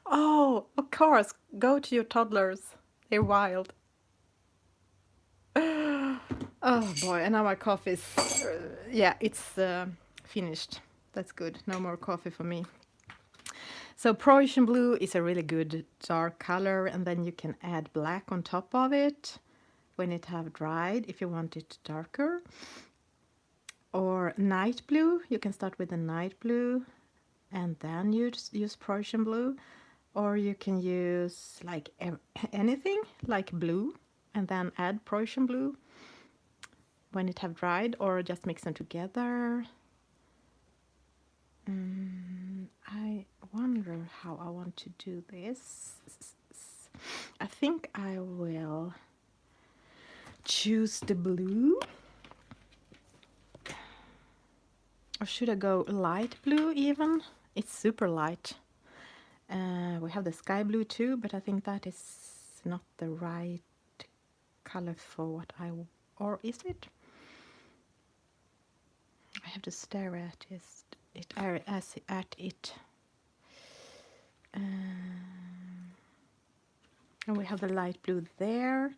Speaker 1: Oh, of course. Go to your toddlers. They're wild. Oh boy, and now my coffee is, yeah, it's finished. That's good. No more coffee for me. So Prussian blue is a really good dark color, and then you can add black on top of it when it have dried if you want it darker. Or night blue, you can start with the night blue and then use Prussian blue, or you can use like anything like blue and then add Prussian blue when it have dried, or just mix them together. I wonder how I want to do this. I think I will choose the blue. Or should I go light blue even? It's super light. We have the sky blue too, but I think that is not the right color for what or is it? I have to stare at it. And we have the light blue there.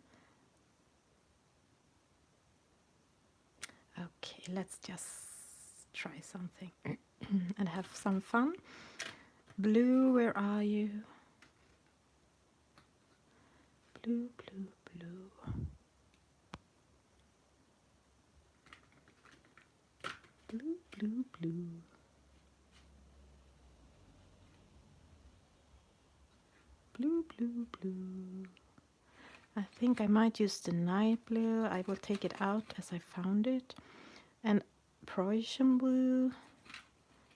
Speaker 1: Okay, let's just try something and have some fun. Blue, where are you? Blue, blue, blue. Blue, blue, blue. Blue, blue, blue. I think I might use the night blue. I will take it out as I found it. And Prussian blue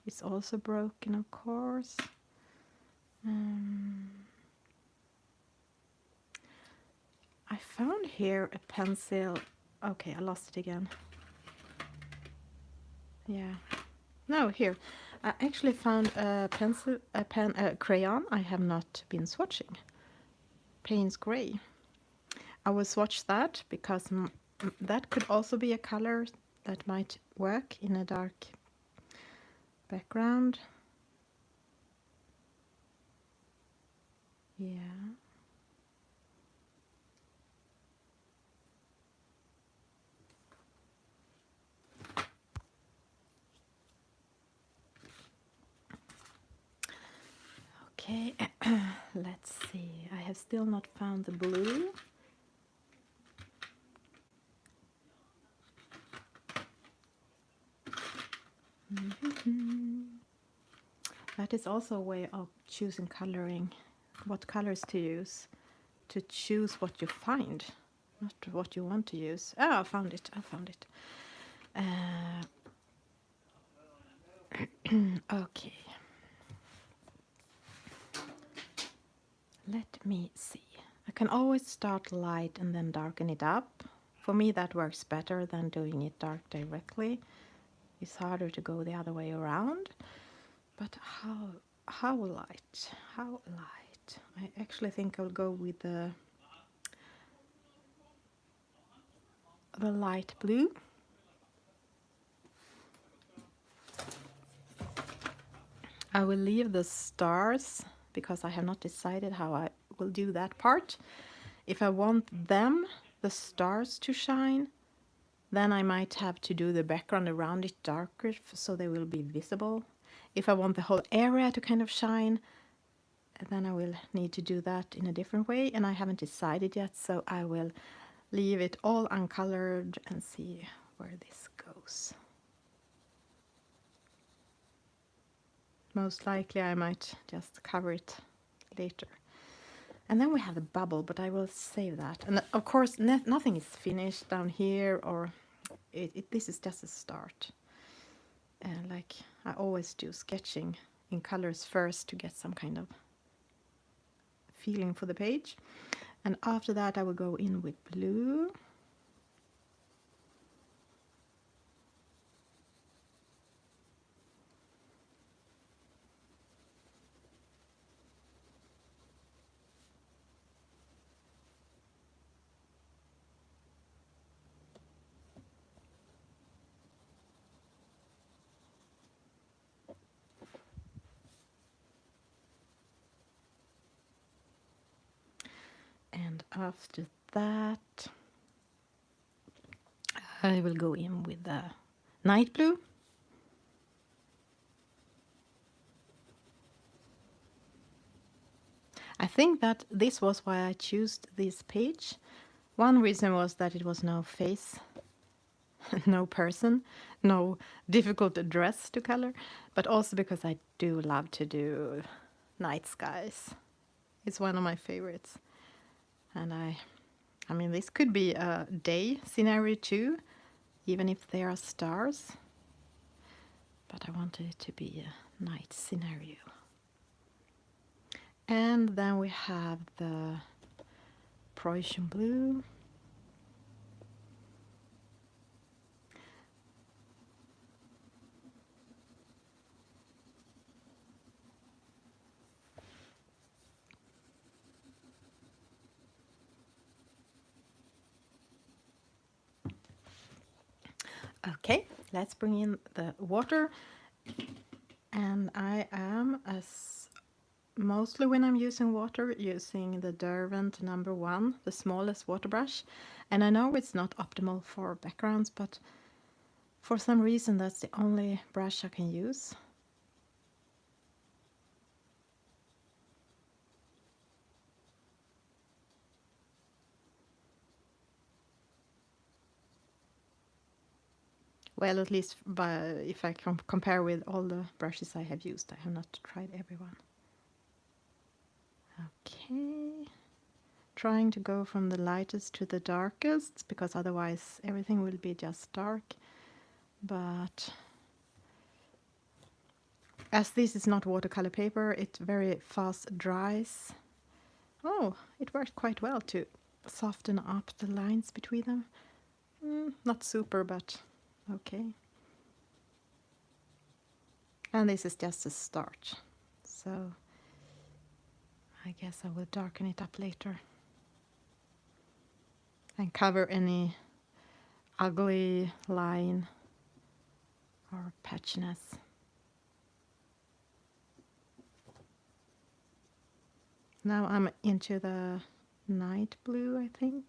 Speaker 1: is also broken, of course. I found here a pencil. Okay, I lost it again. Yeah. No, here. I actually found a crayon I have not been swatching. Payne's Gray. I will swatch that because that could also be a color that might work in a dark background. Yeah. Okay, let's see. I have still not found the blue. That is also a way of choosing coloring, what colors to use, to choose what you find, not what you want to use. Oh, I found it. Okay. Let me see. I can always start light and then darken it up. For me, that works better than doing it dark directly. It's harder to go the other way around. But how light? How light? I actually think I'll go with the light blue. I will leave the stars because I have not decided how I will do that part. If I want them, the stars, to shine, then I might have to do the background around it darker so they will be visible. If I want the whole area to kind of shine, then I will need to do that in a different way, and I haven't decided yet, so I will leave it all uncolored and see where this goes. Most likely I might just cover it later. And then we have the bubble, but I will save that. And of course, nothing is finished down here, or this is just a start. Like I always do sketching in colors first to get some kind of feeling for the page. And after that I will go in with blue. And after that I will go in with the night blue. I think that this was why I chose this page. One reason was that it was no face, no person, no difficult dress to color, but also because I do love to do night skies. It's one of my favorites. And I mean, this could be a day scenario too, even if there are stars. But I wanted it to be a night scenario. And then we have the Prussian blue. Okay, let's bring in the water. And I am, as mostly when I'm using water, using the Derwent number 1, the smallest water brush. And I know it's not optimal for backgrounds, but for some reason that's the only brush I can use. Well, at least if I compare with all the brushes I have used. I have not tried everyone. Okay. Trying to go from the lightest to the darkest, because otherwise everything will be just dark. But as this is not watercolor paper, it very fast dries. Oh, it worked quite well to soften up the lines between them. Not super, but okay. And this is just a start. So I guess I will darken it up later. And cover any ugly line or patchiness. Now I'm into the night blue, I think.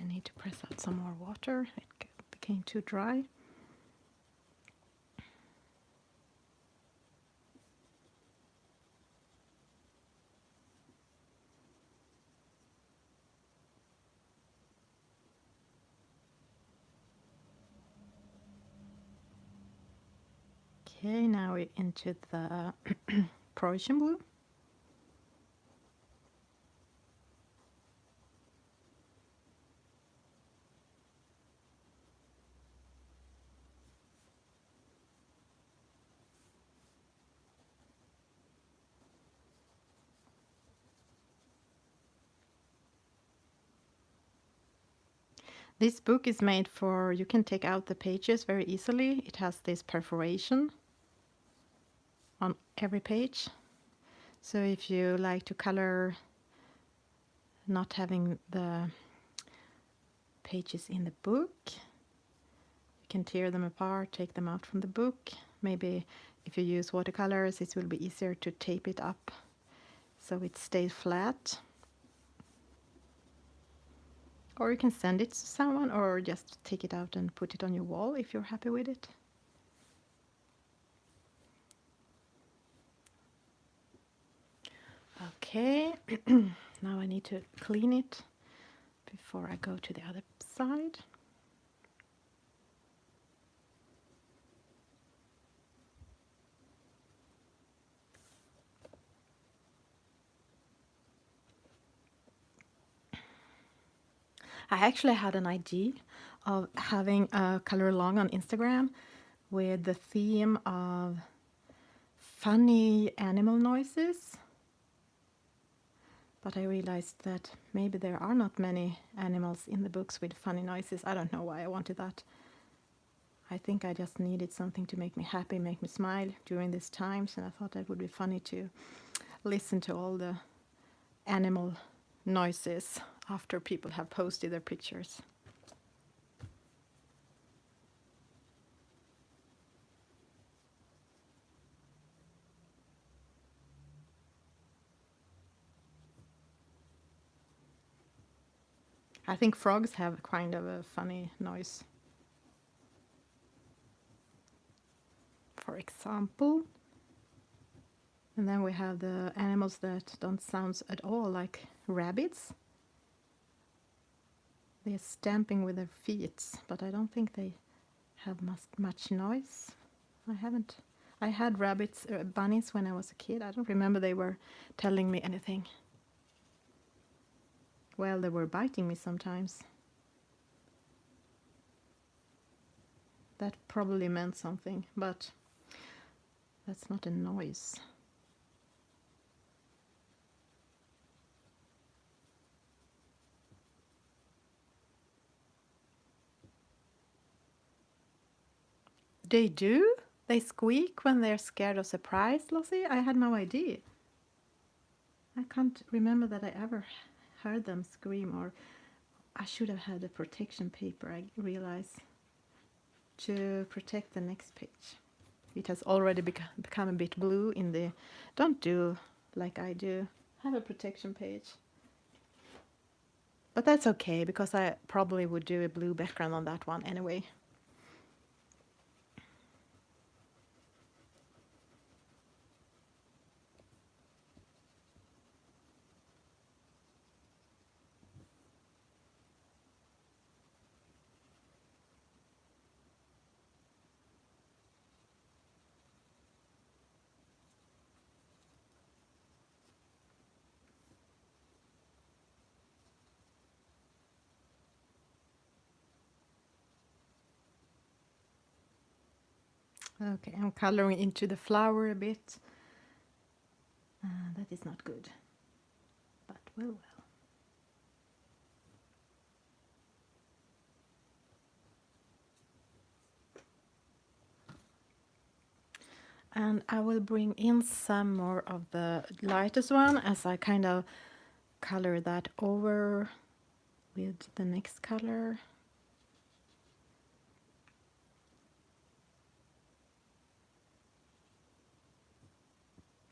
Speaker 1: I need to press out some more water. It became too dry. Okay, now we're into the Prussian blue. This book is made for, you can take out the pages very easily. It has this perforation on every page. So if you like to color not having the pages in the book, you can tear them apart, take them out from the book. Maybe if you use watercolors, it will be easier to tape it up so it stays flat. Or you can send it to someone, or just take it out and put it on your wall if you're happy with it. Okay, now I need to clean it before I go to the other side. I actually had an idea of having a color along on Instagram with the theme of funny animal noises. But I realized that maybe there are not many animals in the books with funny noises. I don't know why I wanted that. I think I just needed something to make me happy, make me smile during these times, and I thought it would be funny to listen to all the animal noises after people have posted their pictures. I think frogs have kind of a funny noise. For example. And then we have the animals that don't sound at all like rabbits. They're stamping with their feet, but I don't think they have much noise. I had rabbits, bunnies when I was a kid. I don't remember they were telling me anything. Well, they were biting me sometimes. That probably meant something, but that's not a noise. They do? They squeak when they're scared or surprised, Lossie? I had no idea. I can't remember that I ever heard them scream, or I should have had a protection paper, I realize, to protect the next page. It has already become a bit blue in the... Don't do like I do. Have a protection page. But that's okay, because I probably would do a blue background on that one anyway. Okay, I'm coloring into the flower a bit. That is not good, but well. And I will bring in some more of the lightest one as I kind of color that over with the next color.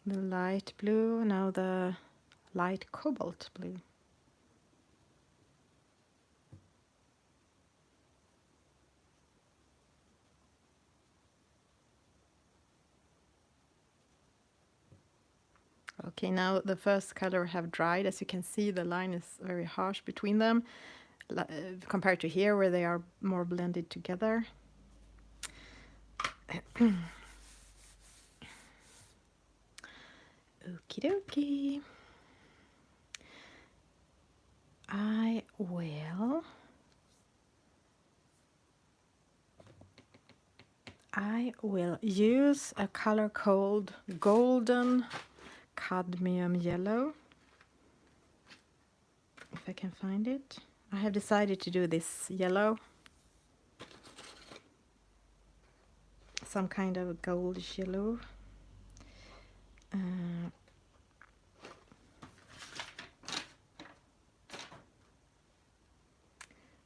Speaker 1: The light blue, now the light cobalt blue. Okay, now the first color have dried. As you can see, the line is very harsh between them compared to here where they are more blended together. Okie dokie. I will use a color called Golden Cadmium Yellow, if I can find it. I have decided to do this yellow, some kind of goldish yellow.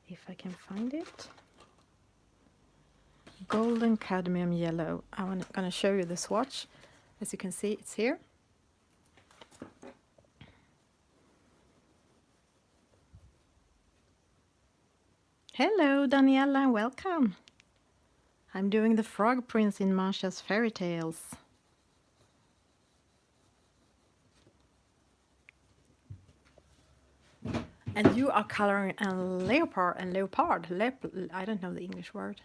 Speaker 1: If I can find it. Golden Cadmium Yellow. I'm going to show you the swatch. As you can see, it's here. Hello, Daniela, and welcome. I'm doing the Frog Prince in Masja's Fairy Tales. And you are coloring a leopard. I don't know the English word.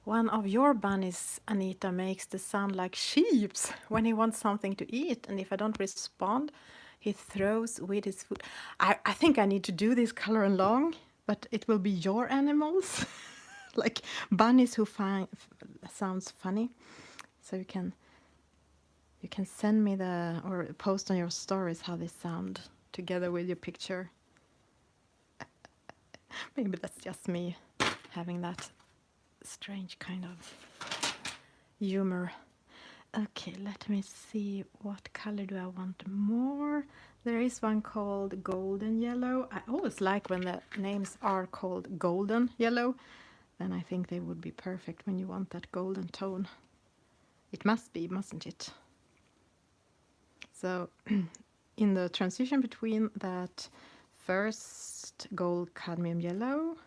Speaker 1: One of your bunnies, Anita, makes the sound like sheeps when he wants something to eat, and if I don't respond, he throws with his foot. I think I need to do this color along, but it will be your animals. like bunnies who find sounds funny. So you can send me or post on your stories how they sound together with your picture. Maybe that's just me having that strange kind of humor. Okay, let me see, what color do I want more? There is one called golden yellow. I always like when the names are called golden yellow. Then I think they would be perfect when you want that golden tone. It must be, mustn't it? So in the transition between that first gold cadmium yellow,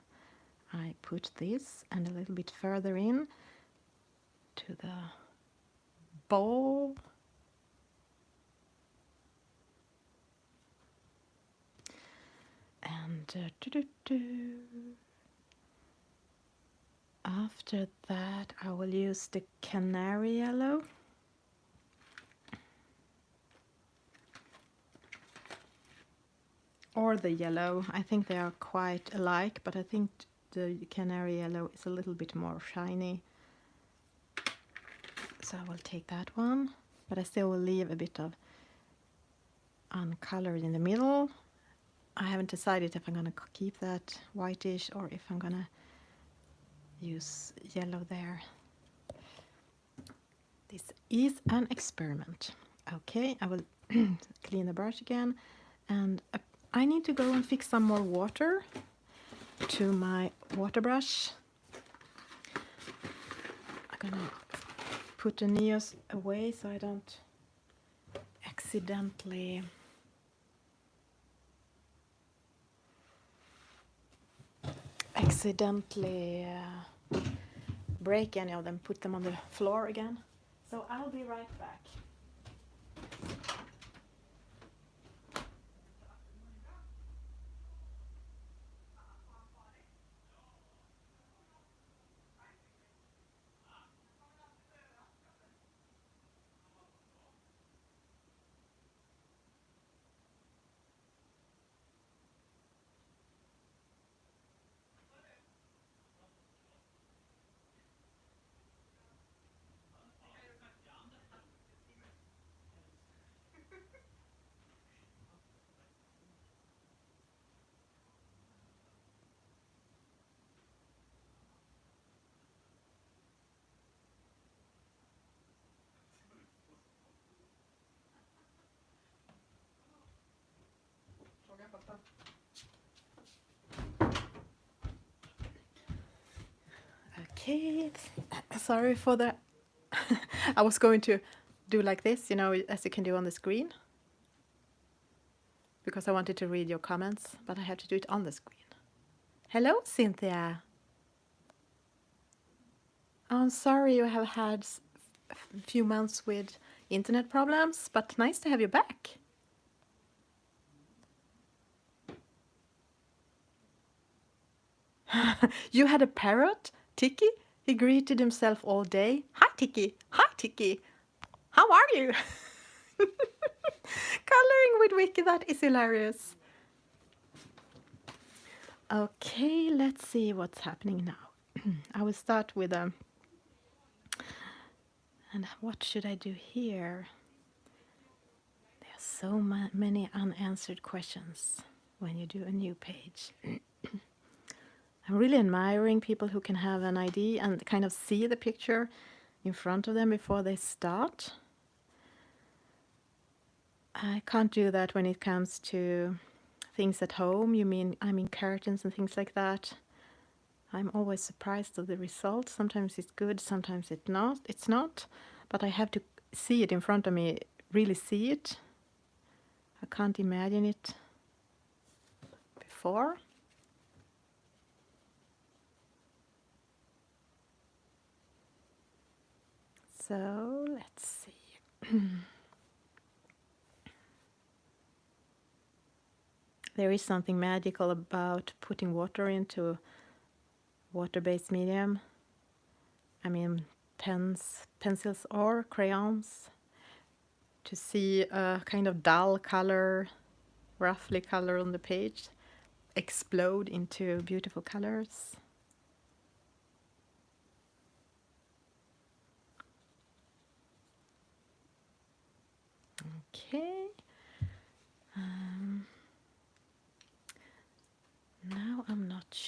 Speaker 1: I put this, and a little bit further in to the bowl. And after that I will use the canary yellow. Or the yellow. I think they are quite alike, but I think the canary yellow is a little bit more shiny. So I will take that one, but I still will leave a bit of uncolored in the middle. I haven't decided if I'm going to keep that whitish or if I'm going to use yellow there. This is an experiment. Okay, I will clean the brush again, and I need to go and fix some more water to my water brush. I'm gonna put the neos away so I don't accidentally break any of them, put them on the floor again. So I'll be right back. Okay, sorry for the I was going to do like this, you know, as you can do on the screen, because I wanted to read your comments, but I have to do it on the screen. Hello, Cynthia. I'm sorry you have had a few months with internet problems, but nice to have you back. You had a parrot, Tiki? He greeted himself all day. Hi, Tiki. Hi, Tiki. How are you? Coloring with Wiki, that is hilarious. Okay, let's see what's happening now. I will start with and what should I do here? There are so many unanswered questions when you do a new page. I'm really admiring people who can have an idea and kind of see the picture in front of them before they start. I can't do that when it comes to things at home. I mean curtains and things like that. I'm always surprised of the result. Sometimes it's good, sometimes it's not. But I have to see it in front of me, really see it. I can't imagine it before. So let's see. There is something magical about putting water into water-based medium. I mean pencils or crayons, to see a kind of dull color, roughly color on the page explode into beautiful colors.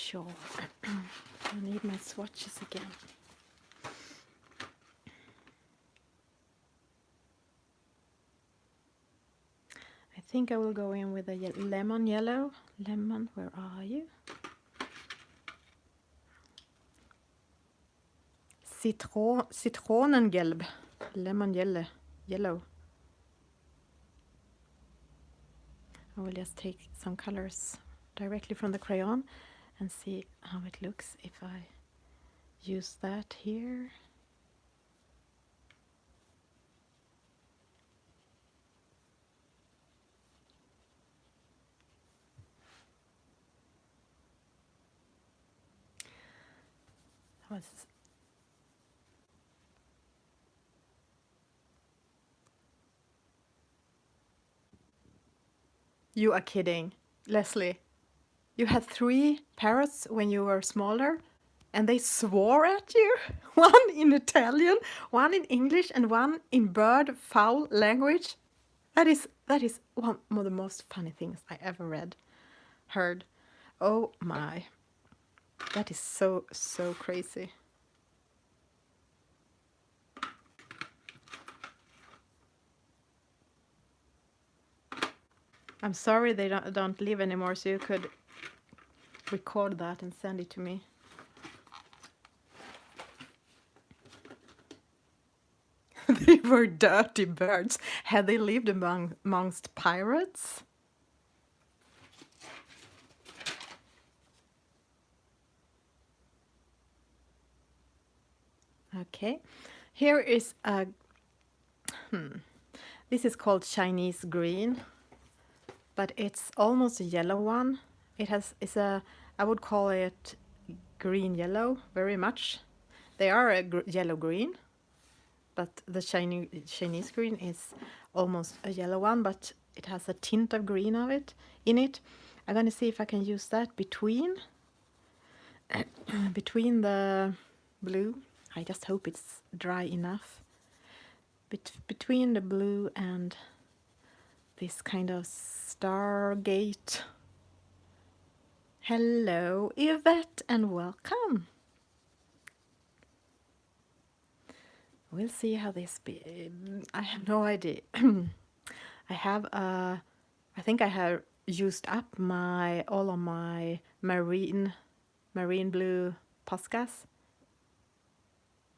Speaker 1: sure. I need my swatches again. I think I will go in with a lemon yellow. Lemon, where are you? Zitronengelb. Lemon yellow. I will just take some colors directly from the crayon and see how it looks if I use that here. You are kidding, Leslie. You had 3 parrots when you were smaller, and they swore at you? One in Italian, one in English, and one in bird fowl language? That is one of the most funny things I ever heard. Oh my. That is so crazy. I'm sorry they don't live anymore, so you could record that and send it to me. They were dirty birds. Had they lived amongst pirates? Okay, here is a... This is called Chinese green, but it's almost a yellow one. It's a, I would call it green yellow very much. They are a yellow green, but the Chinese green is almost a yellow one, but it has a tint of green in it. I'm gonna see if I can use that between the blue. I just hope it's dry enough. Between the blue and this kind of Stargate. Hello, Yvette, and welcome. We'll see how this be. I have no idea. I think I have used up all of my marine blue Poscas.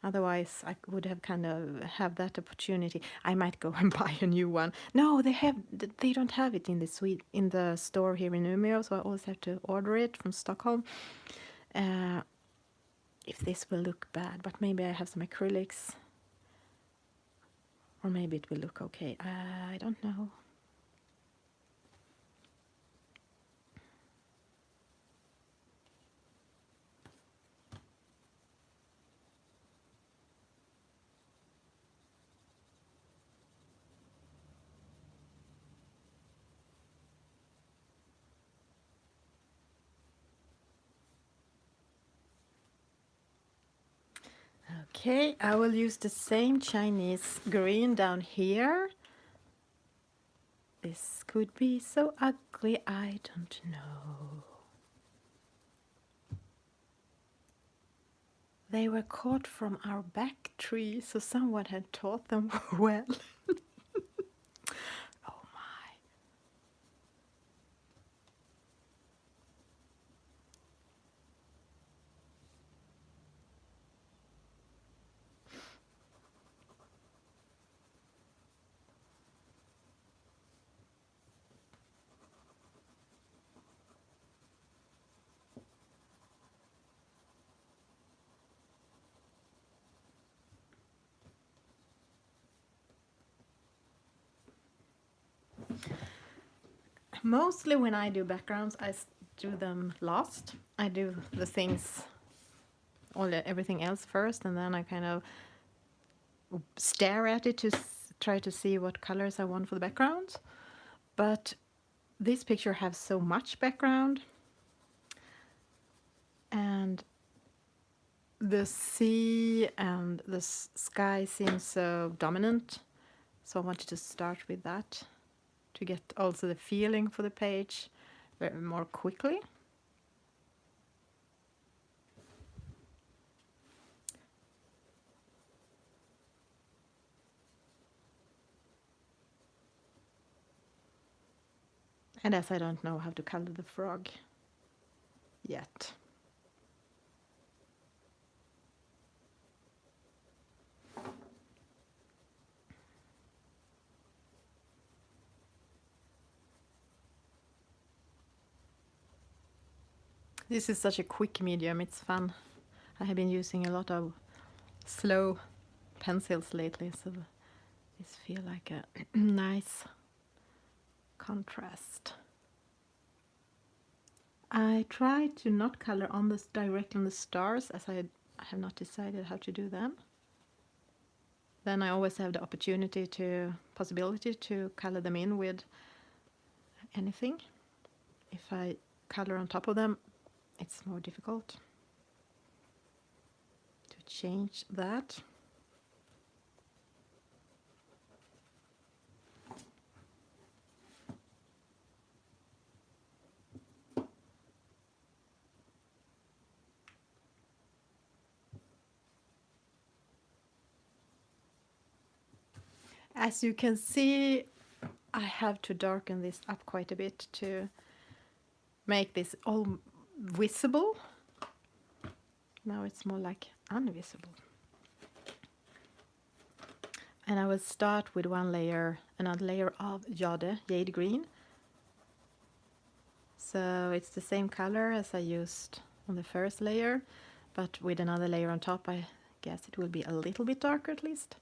Speaker 1: Otherwise, I would have kind of have that opportunity. I might go and buy a new one. No, they don't have it in the store here in Umeå, so I always have to order it from Stockholm. If this will look bad, but maybe I have some acrylics. Or maybe it will look okay. I don't know. Okay, I will use the same Chinese green down here. This could be so ugly, I don't know. They were caught from our back tree, so someone had taught them well. Oh my. Mostly when I do backgrounds, I do them last. I do the things, everything else first, and then I kind of stare at it to try to see what colors I want for the background. But this picture has so much background, and the sea and the sky seem so dominant, so I wanted to start with that to get also the feeling for the page more quickly. And as I don't know how to color the frog yet. This is such a quick medium, it's fun. I have been using a lot of slow pencils lately, so this feels like a nice contrast. I try to not color on this directly on the stars, as I have not decided how to do them. Then I always have the possibility to color them in with anything. If I color on top of them, it's more difficult to change that. As you can see, I have to darken this up quite a bit to make this all visible. Now it's more like invisible. And I will start with another layer of jade green. So it's the same color as I used on the first layer, but with another layer on top. I guess it will be a little bit darker at least.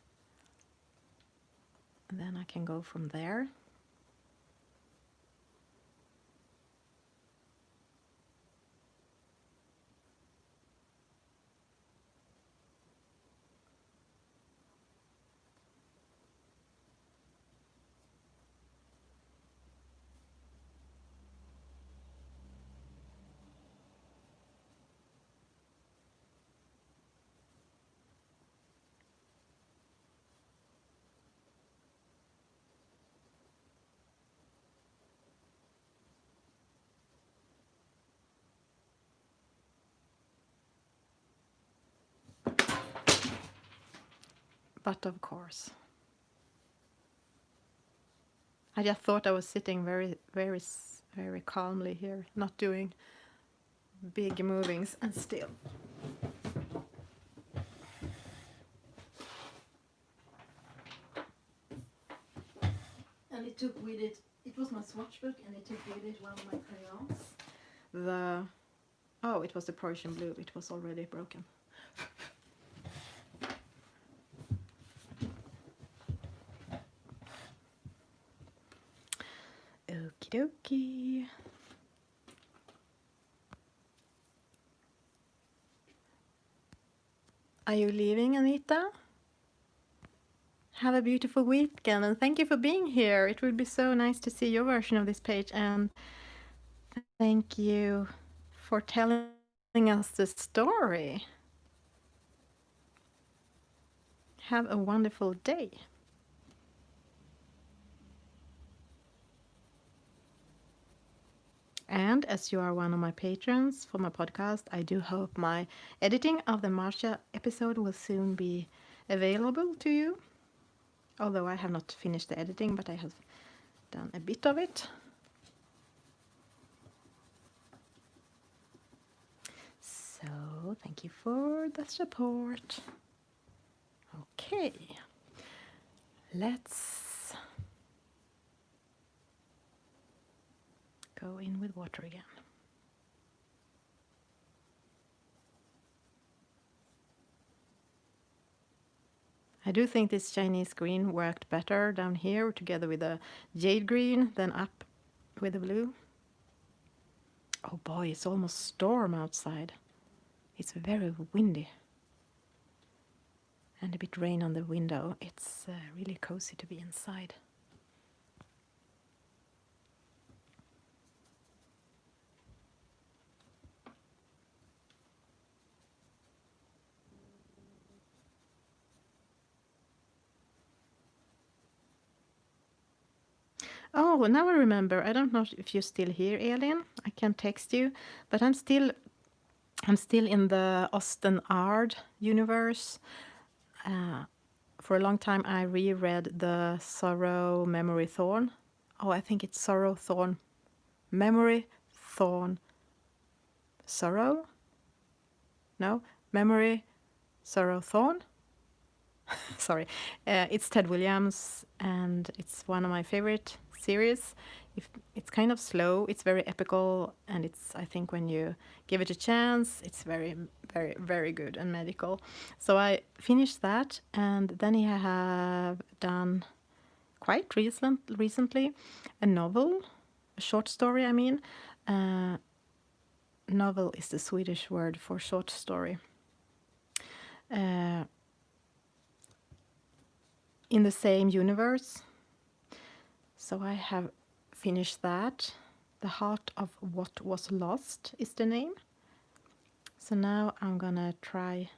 Speaker 1: And then I can go from there. But of course, I just thought I was sitting very, very, very calmly here, not doing big movings, and still. And it took with it, it was my swatch book, and it took with it one of my crayons. Oh, it was the Prussian blue, it was already broken. Okie dokie. Are you leaving, Anita? Have a beautiful weekend, and thank you for being here. It would be so nice to see your version of this page, and thank you for telling us the story. Have a wonderful day. And as you are one of my patrons for my podcast, I do hope my editing of the Masja episode will soon be available to you. Although I have not finished the editing, but I have done a bit of it. So thank you for the support. Okay, let's go in with water again. I do think this Chinese green worked better down here together with the jade green than up with the blue. Oh boy, it's almost storm outside. It's very windy. And a bit rain on the window. It's really cozy to be inside. Oh, now I remember. I don't know if you're still here, Elin. I can text you, but I'm still in the Austen Ard universe. For a long time, I reread the Sorrow Memory Thorn. Oh, I think it's Sorrow Thorn Memory, Thorn, Sorrow. No, Memory, Sorrow, Thorn. Sorry, it's Ted Williams, and it's one of my favorite series. If it's kind of slow, it's very epical, and it's, I think when you give it a chance, it's very, very, very good and magical. So I finished that, and then he have done quite recently a novel, a short story. I mean, novel is the Swedish word for short story. In the same universe. So I have finished that. The Heart of What Was Lost is the name. So now I'm gonna try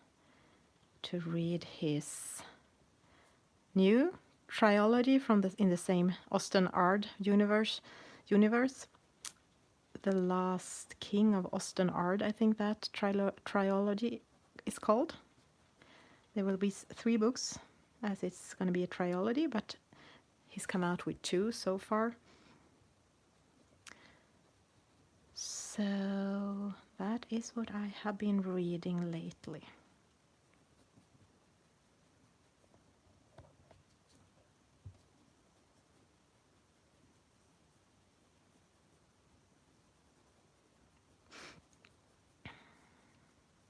Speaker 1: to read his new trilogy from in the same Osten Ard universe. The Last King of Osten Ard, I think that trilogy is called. There will be 3 books, as it's going to be a trilogy, but he's come out with 2 so far. So that is what I have been reading lately.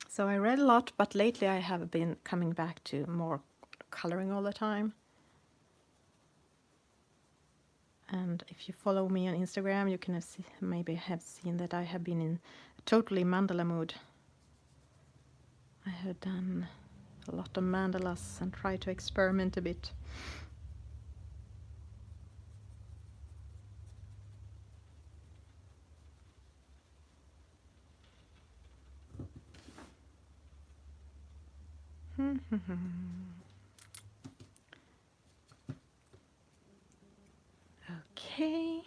Speaker 1: So I read a lot, but lately I have been coming back to more coloring all the time. And if you follow me on Instagram, you can maybe have seen that I have been in a totally mandala mood. I have done a lot of mandalas and tried to experiment a bit. Okay.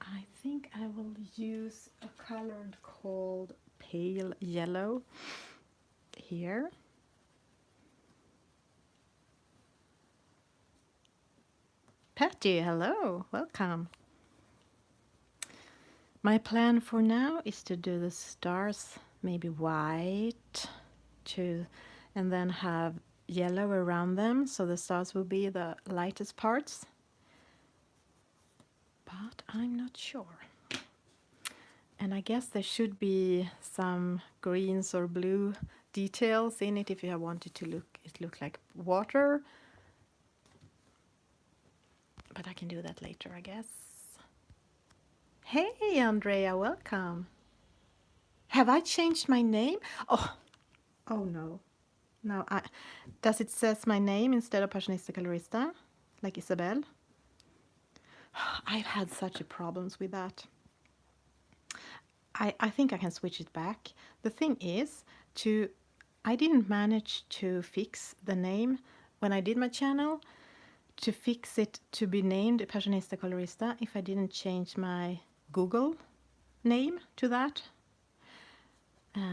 Speaker 1: I think I will use a color called Pale Yellow here. Patty, hello, welcome. My plan for now is to do the stars maybe white and then have yellow around them, so the stars will be the lightest parts. But I'm not sure. And I guess there should be some greens or blue details in it if you wanted to look like water. But I can do that later, I guess. Hey, Andrea, welcome. Have I changed my name? Oh no. No, does it says my name instead of Passionista Colorista, like Isabel? I've had such a problems with that. I think I can switch it back. The thing is, I didn't manage to fix the name when I did my channel, to fix it to be named Passionista Colorista if I didn't change my Google name to that.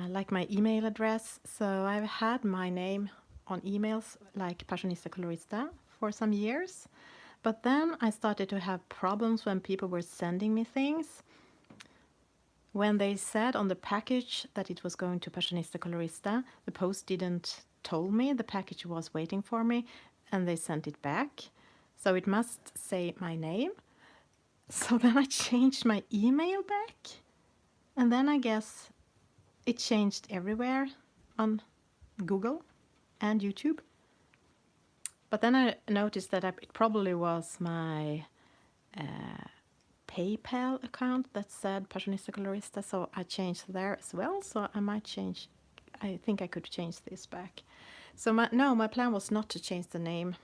Speaker 1: Like my email address. So I've had my name on emails like Passionista Colorista for some years. But then I started to have problems when people were sending me things. When they said on the package that it was going to Passionista Colorista, the post didn't tell me the package was waiting for me, and they sent it back. So it must say my name. So then I changed my email back, and then I guess it changed everywhere on Google and YouTube. But then I noticed that it probably was my PayPal account that said Passionista Colorista, so I changed there as well. So I might change, I think I could change this back. So my plan was not to change the name.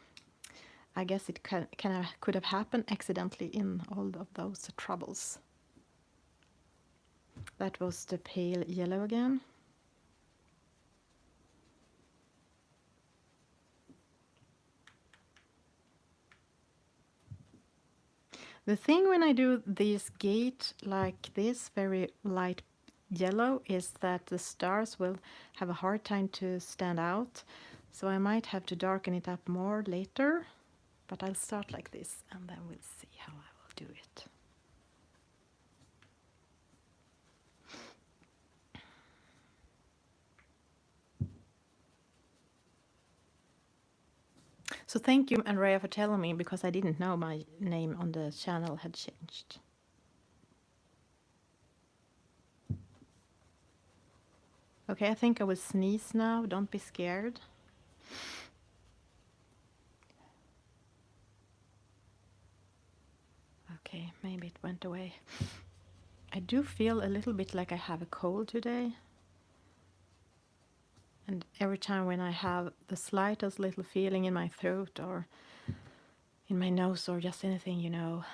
Speaker 1: I guess it could have happened accidentally in all of those troubles. That was the Pale Yellow again. The thing when I do this gate like this, very light yellow, is that the stars will have a hard time to stand out. So I might have to darken it up more later, but I'll start like this and then we'll see how I will do it. So thank you, Andrea, for telling me, because I didn't know my name on the channel had changed. Okay, I think I will sneeze now. Don't be scared. Okay, maybe it went away. I do feel a little bit like I have a cold today. And every time when I have the slightest little feeling in my throat or in my nose or just anything, you know,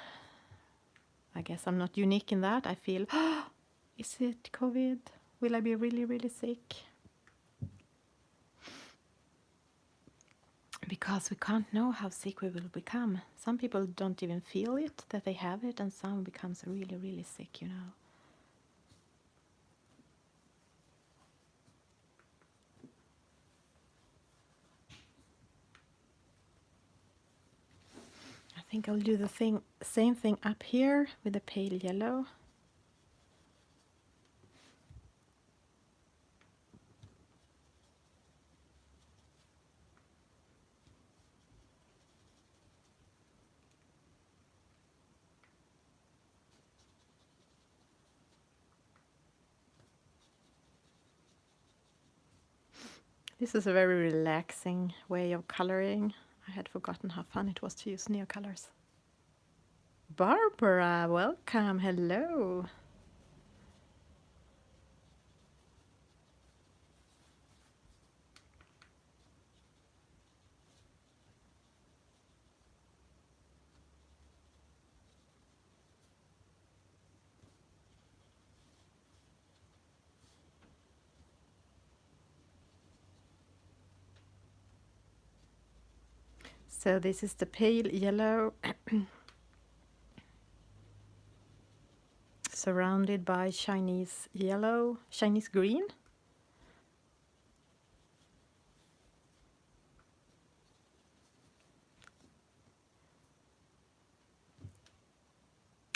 Speaker 1: I guess I'm not unique in that. I feel, is it COVID? Will I be really, really sick? Because we can't know how sick we will become. Some people don't even feel it, that they have it, and some becomes really, really sick, you know. I think I'll do the same thing up here with the pale yellow. This is a very relaxing way of coloring. I had forgotten how fun it was to use neocolors. Barbara, welcome, hello. So this is the pale yellow surrounded by Chinese yellow, Chinese green.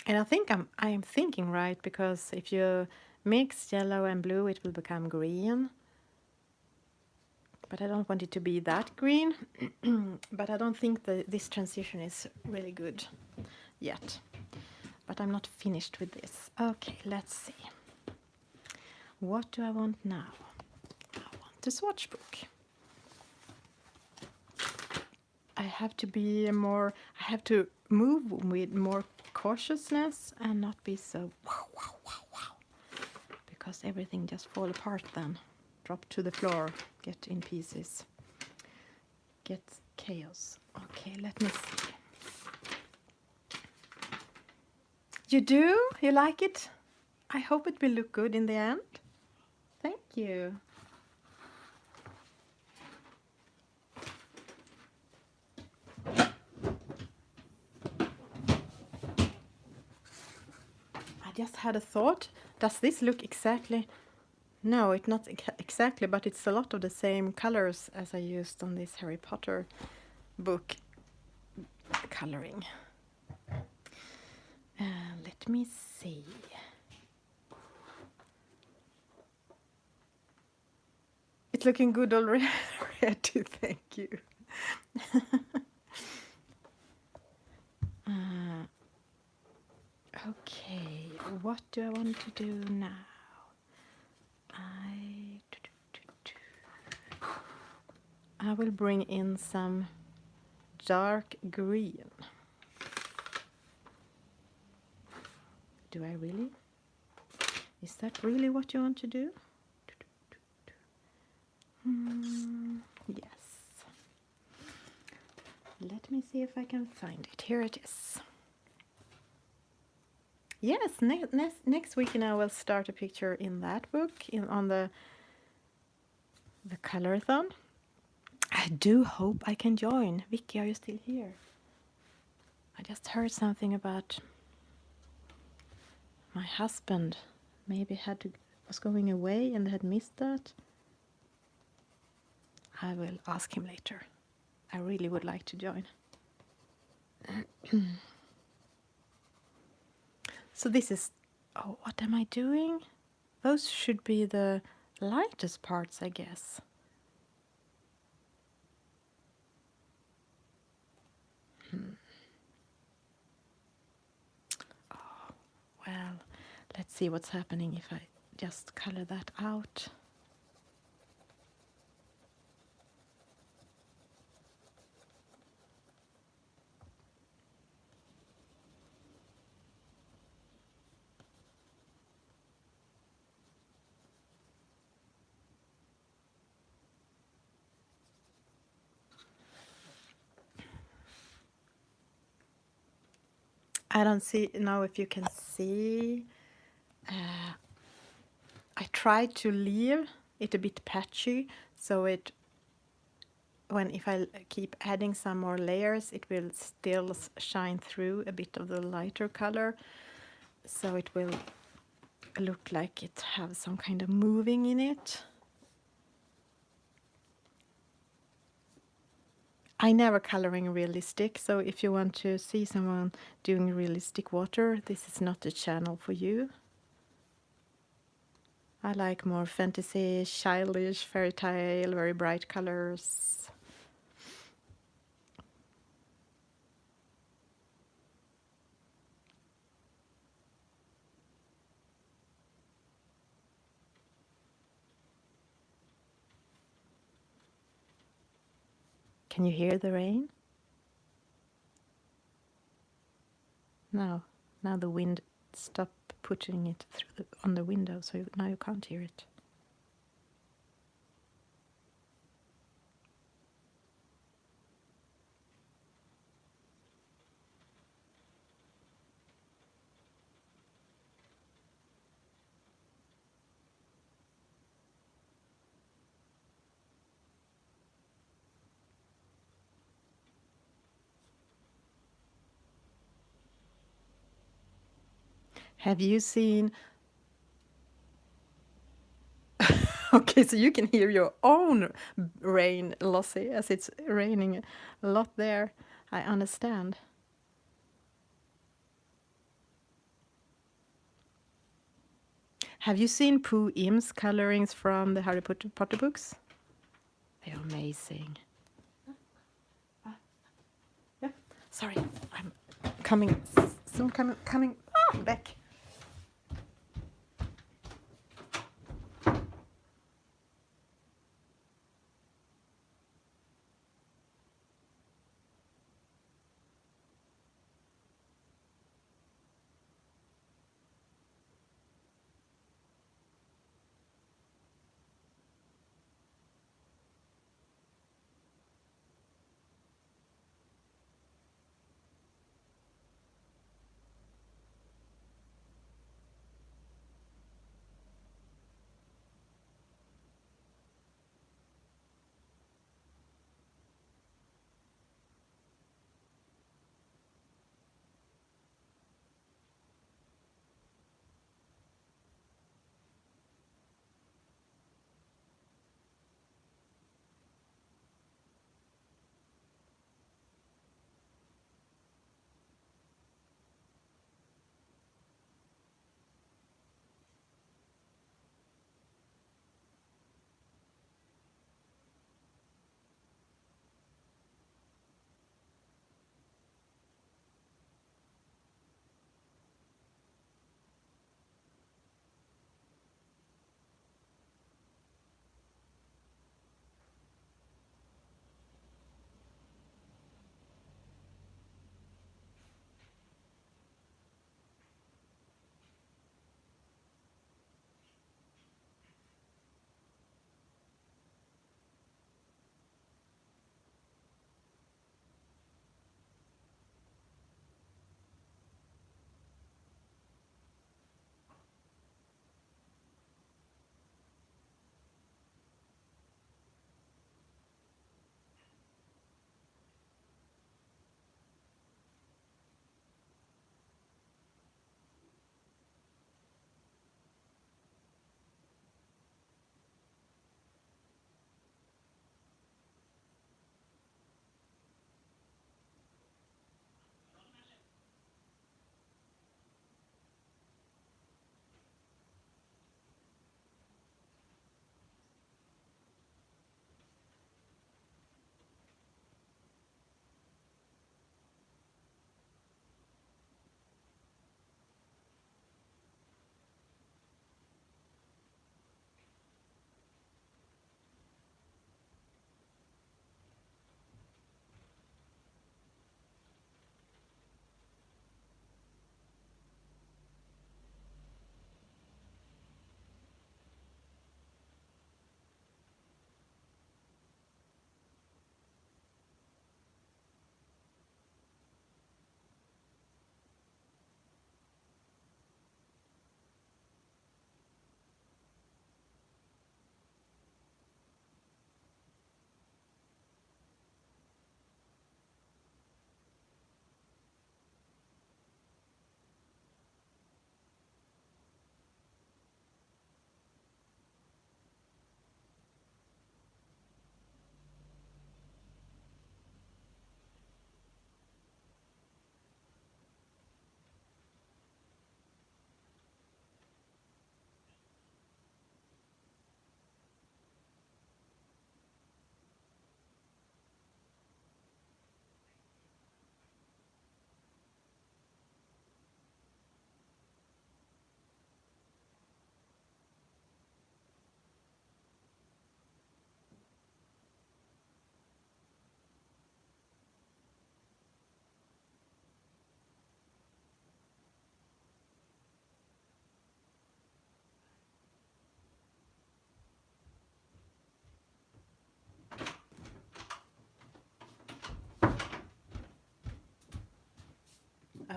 Speaker 1: And I think I'm thinking right, because if you mix yellow and blue it will become green. But I don't want it to be that green. But I don't think this transition is really good yet. But I'm not finished with this. Okay, let's see. What do I want now? I want the swatch book. I have to be more, I have to move with more cautiousness and not be so wow, wow, wow, wow. Because everything just fall apart then. Drop to the floor, get in pieces. Get chaos. Okay, let me see. You do? You like it? I hope it will look good in the end. Thank you. I just had a thought. Does this look exactly? No, it's not exactly, but it's a lot of the same colors as I used on this Harry Potter book coloring. Let me see. It's looking good already, thank you. Okay, what do I want to do now? I will bring in some dark green. Do I really? Is that really what you want to do? Yes. Let me see if I can find it. Here it is. Yes, next week I will start a picture in that book on the colorathon. I do hope I can join. Vicky, are you still here? I just heard something about my husband. Maybe was going away and had missed that. I will ask him later. I really would like to join. So this is, oh, what am I doing? Those should be the lightest parts, I guess. Oh, well, let's see what's happening if I just color that out. I don't know if you can see. I tried to leave it a bit patchy, so if I keep adding some more layers, it will still shine through a bit of the lighter color, so it will look like it has some kind of moving in it. I never coloring realistic, so if you want to see someone doing realistic water, this is not a channel for you. I like more fantasy, childish, fairy tale, very bright colors. Can you hear the rain? No. Now the wind stopped putting it through on the window, so now you can't hear it. Have you seen... Okay, so you can hear your own rain, Lossie, as it's raining a lot there. I understand. Have you seen Pooh Im's colorings from the Harry Potter books? They're amazing. Yeah. Sorry, I'm coming soon. Coming back.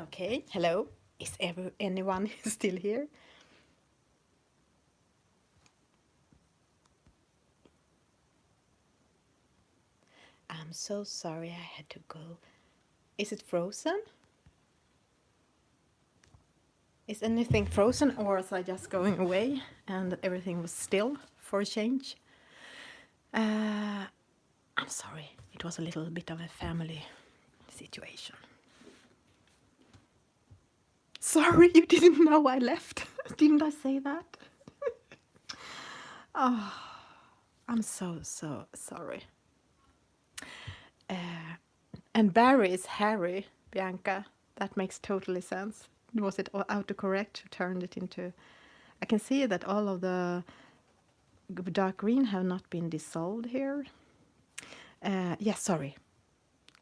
Speaker 1: Okay, hello. Is anyone still here? I'm so sorry I had to go. Is it frozen? Is anything frozen, or was I just going away and everything was still for a change? I'm sorry. It was a little bit of a family situation. Sorry, you didn't know I left. Didn't I say that? Oh, I'm so sorry. And Barry is Harry, Bianca. That makes totally sense. Was it autocorrect who turned it into... I can see that all of the dark green have not been dissolved here. Yes, sorry.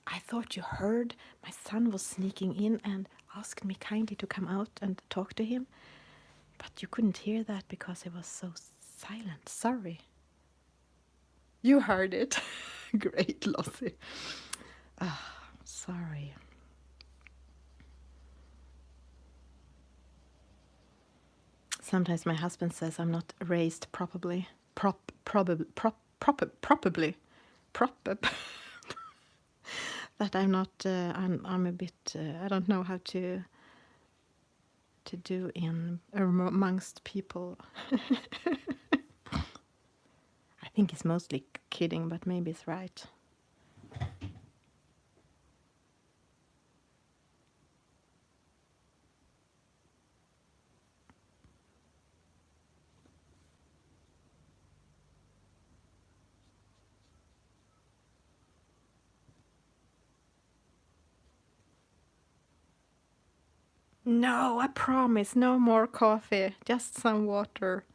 Speaker 1: I thought you heard my son was sneaking in and asked me kindly to come out and talk to him. But you couldn't hear that because he was so silent. Sorry. You heard it. Great, Lossie. Sorry. Sometimes my husband says I'm not raised properly. Probably. That I'm not. I'm a bit. I don't know how to do in amongst people. I think he's mostly kidding, but maybe it's right. No, I promise, no more coffee, just some water.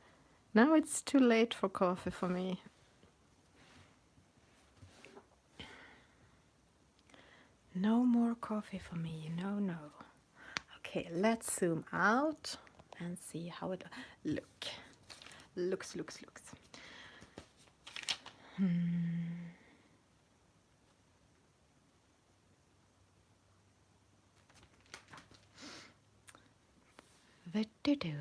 Speaker 1: Now it's too late for coffee for me. No more coffee for me, no. Okay, let's zoom out and see how it looks. Do.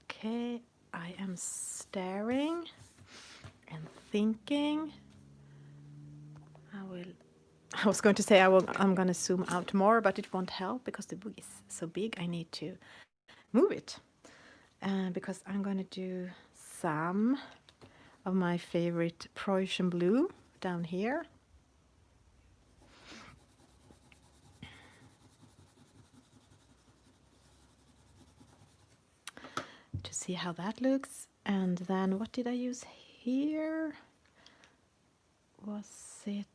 Speaker 1: Okay, I am staring and thinking. I was going to say I'm going to zoom out more, but it won't help because the book is so big. I need to move it. Because I'm going to do some of my favorite Prussian blue down here. To see how that looks. And then what did I use here? Was it...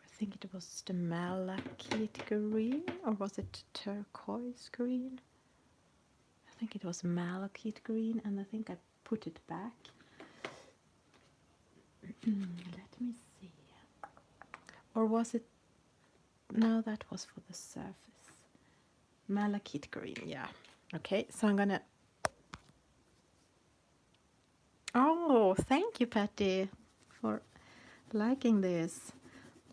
Speaker 1: I think it was the malachite green, or was it turquoise green? I think it was malachite green, and I think I put it back. Let me see. Or was it... No, that was for the surface. Malachite green, yeah. Okay, so I'm gonna... Oh, thank you, Patty, for liking this.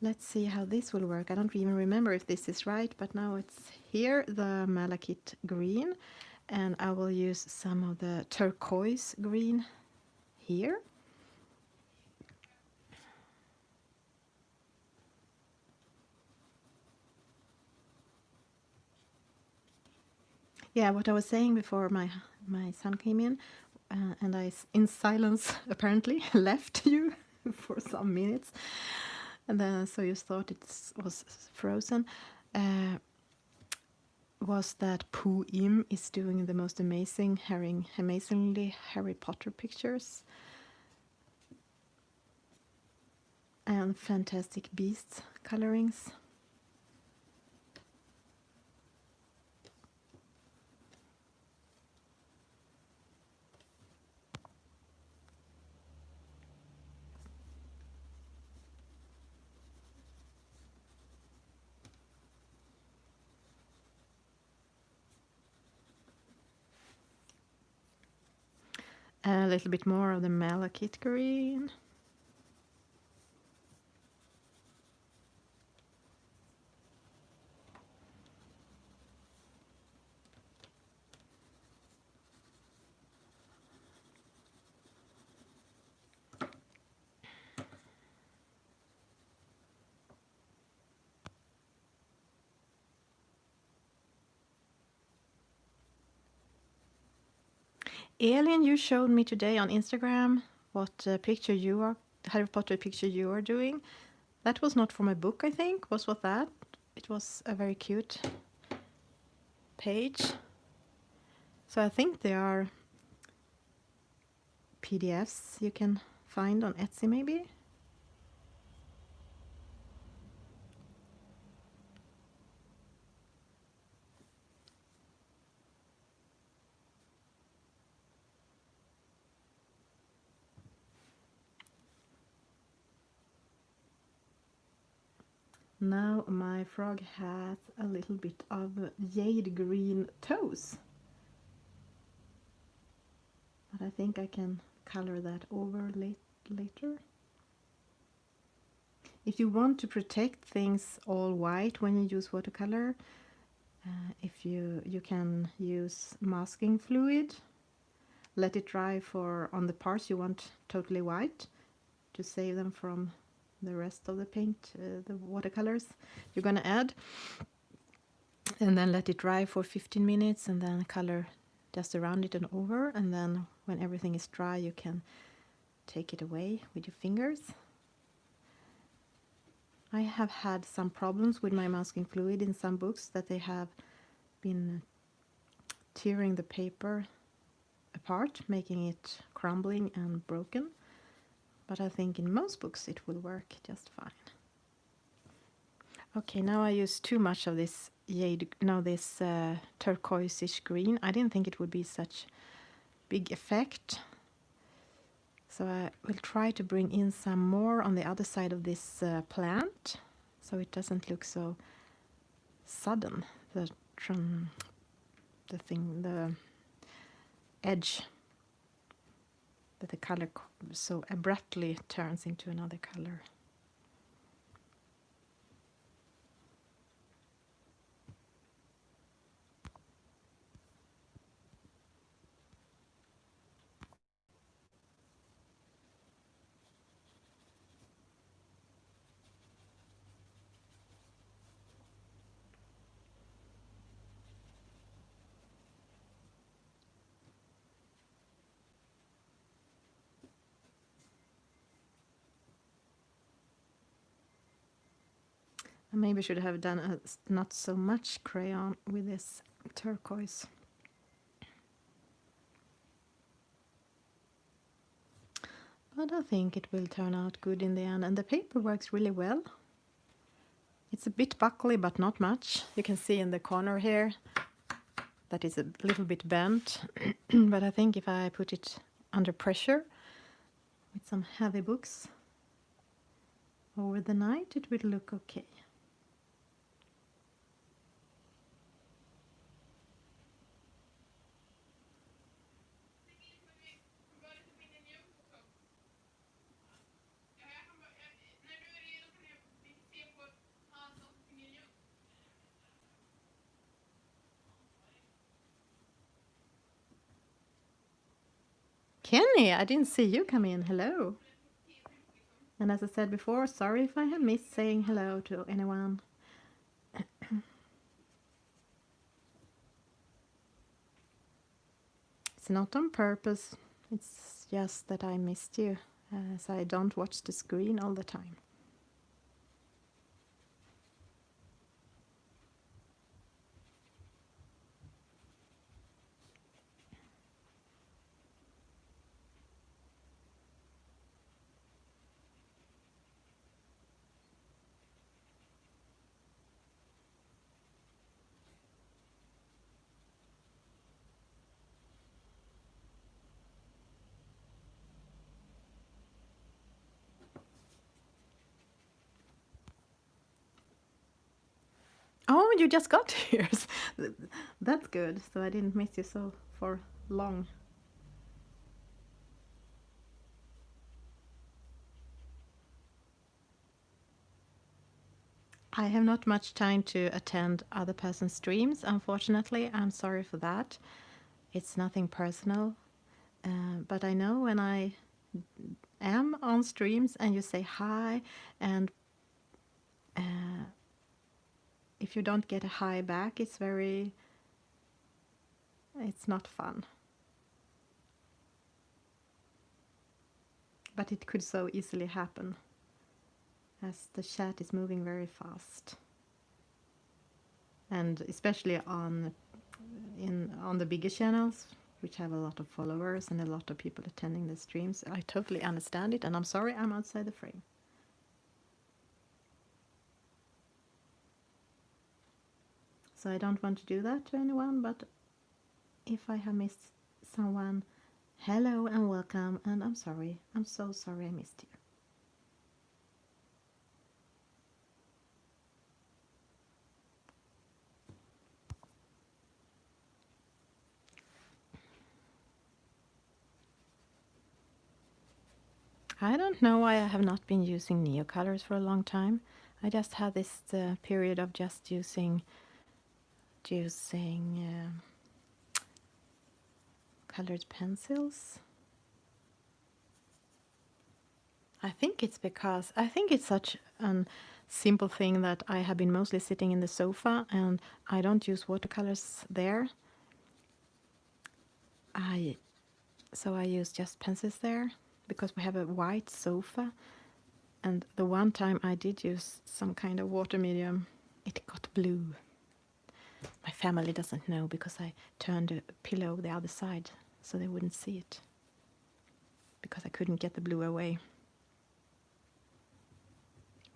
Speaker 1: Let's see how this will work. I don't even remember if this is right, but now it's here, the malachite green, and I will use some of the turquoise green here. Yeah, what I was saying before my son came in, and I, in silence, apparently left you for some minutes, and then so you thought it was frozen. Was that Pooh Im is doing the most amazingly Harry Potter pictures and Fantastic Beasts colorings. A little bit more of the malachite green. Elin, you showed me today on Instagram what picture you are, Harry Potter picture you are doing. That was not from a book, I think. Was that? It was a very cute page. So I think they are PDFs you can find on Etsy maybe. Now my frog has a little bit of jade green toes. But I think I can color that over later. If you want to protect things all white when you use watercolor, if you can use masking fluid, let it dry on the parts you want totally white to save them from the rest of the paint, the watercolors you're gonna add, and then let it dry for 15 minutes and then color just around it and over, and then when everything is dry you can take it away with your fingers. I have had some problems with my masking fluid in some books, that they have been tearing the paper apart, making it crumbling and broken. But I think in most books it will work just fine. Okay, now I use too much of this this turquoise-ish green. I didn't think it would be such big effect. So I will try to bring in some more on the other side of this plant, so it doesn't look so sudden, the edge, that the color so abruptly turns into another color. I maybe should have done not so much crayon with this turquoise. But I think it will turn out good in the end, and the paper works really well. It's a bit buckly, but not much. You can see in the corner here that it's a little bit bent, but I think if I put it under pressure with some heavy books over the night, it will look okay. Kenny, I didn't see you come in. Hello. And as I said before, sorry if I have missed saying hello to anyone. It's not on purpose. It's just that I missed you, as I don't watch the screen all the time. Oh, you just got here. That's good. So I didn't miss you so for long. I have not much time to attend other person's streams, unfortunately. I'm sorry for that. It's nothing personal. But I know when I am on streams and you say hi, and if you don't get a hi back, it's not fun. but it could so easily happen as the chat is moving very fast. And especially on the bigger channels, which have a lot of followers and a lot of people attending the streams, I totally understand it, and I'm sorry I'm outside the frame. So I don't want to do that to anyone, but if I have missed someone, hello and welcome, and I'm sorry. I'm so sorry I missed you. I don't know why I have not been using Neo colors for a long time. I just had this period of just using colored pencils. I think it's because it's such a simple thing that I have been mostly sitting in the sofa and I don't use watercolors there. So I use just pencils there because we have a white sofa, and the one time I did use some kind of water medium, it got blue. My family doesn't know because I turned the pillow the other side so they wouldn't see it because I couldn't get the blue away.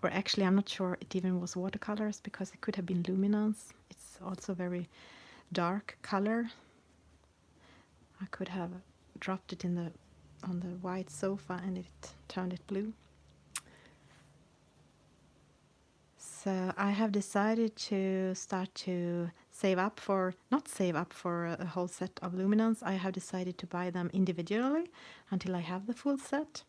Speaker 1: Or actually, I'm not sure it even was watercolors because it could have been luminance. It's also very dark color. I could have dropped it on the white sofa and it turned it blue. So I have decided to start to not save up for a whole set of luminance. I have decided to buy them individually until I have the full set,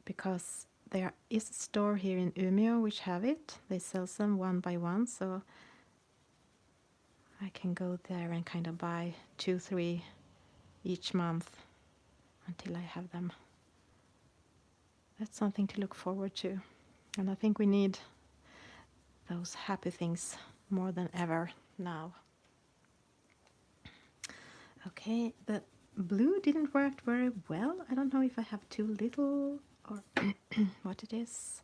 Speaker 1: because there is a store here in Umeå which have it. They sell them one by one, so I can go there and kind of buy 2-3 each month until I have them. That's something to look forward to, and I think we need those happy things more than ever now. Okay, the blue didn't work very well. I don't know if I have too little or what it is.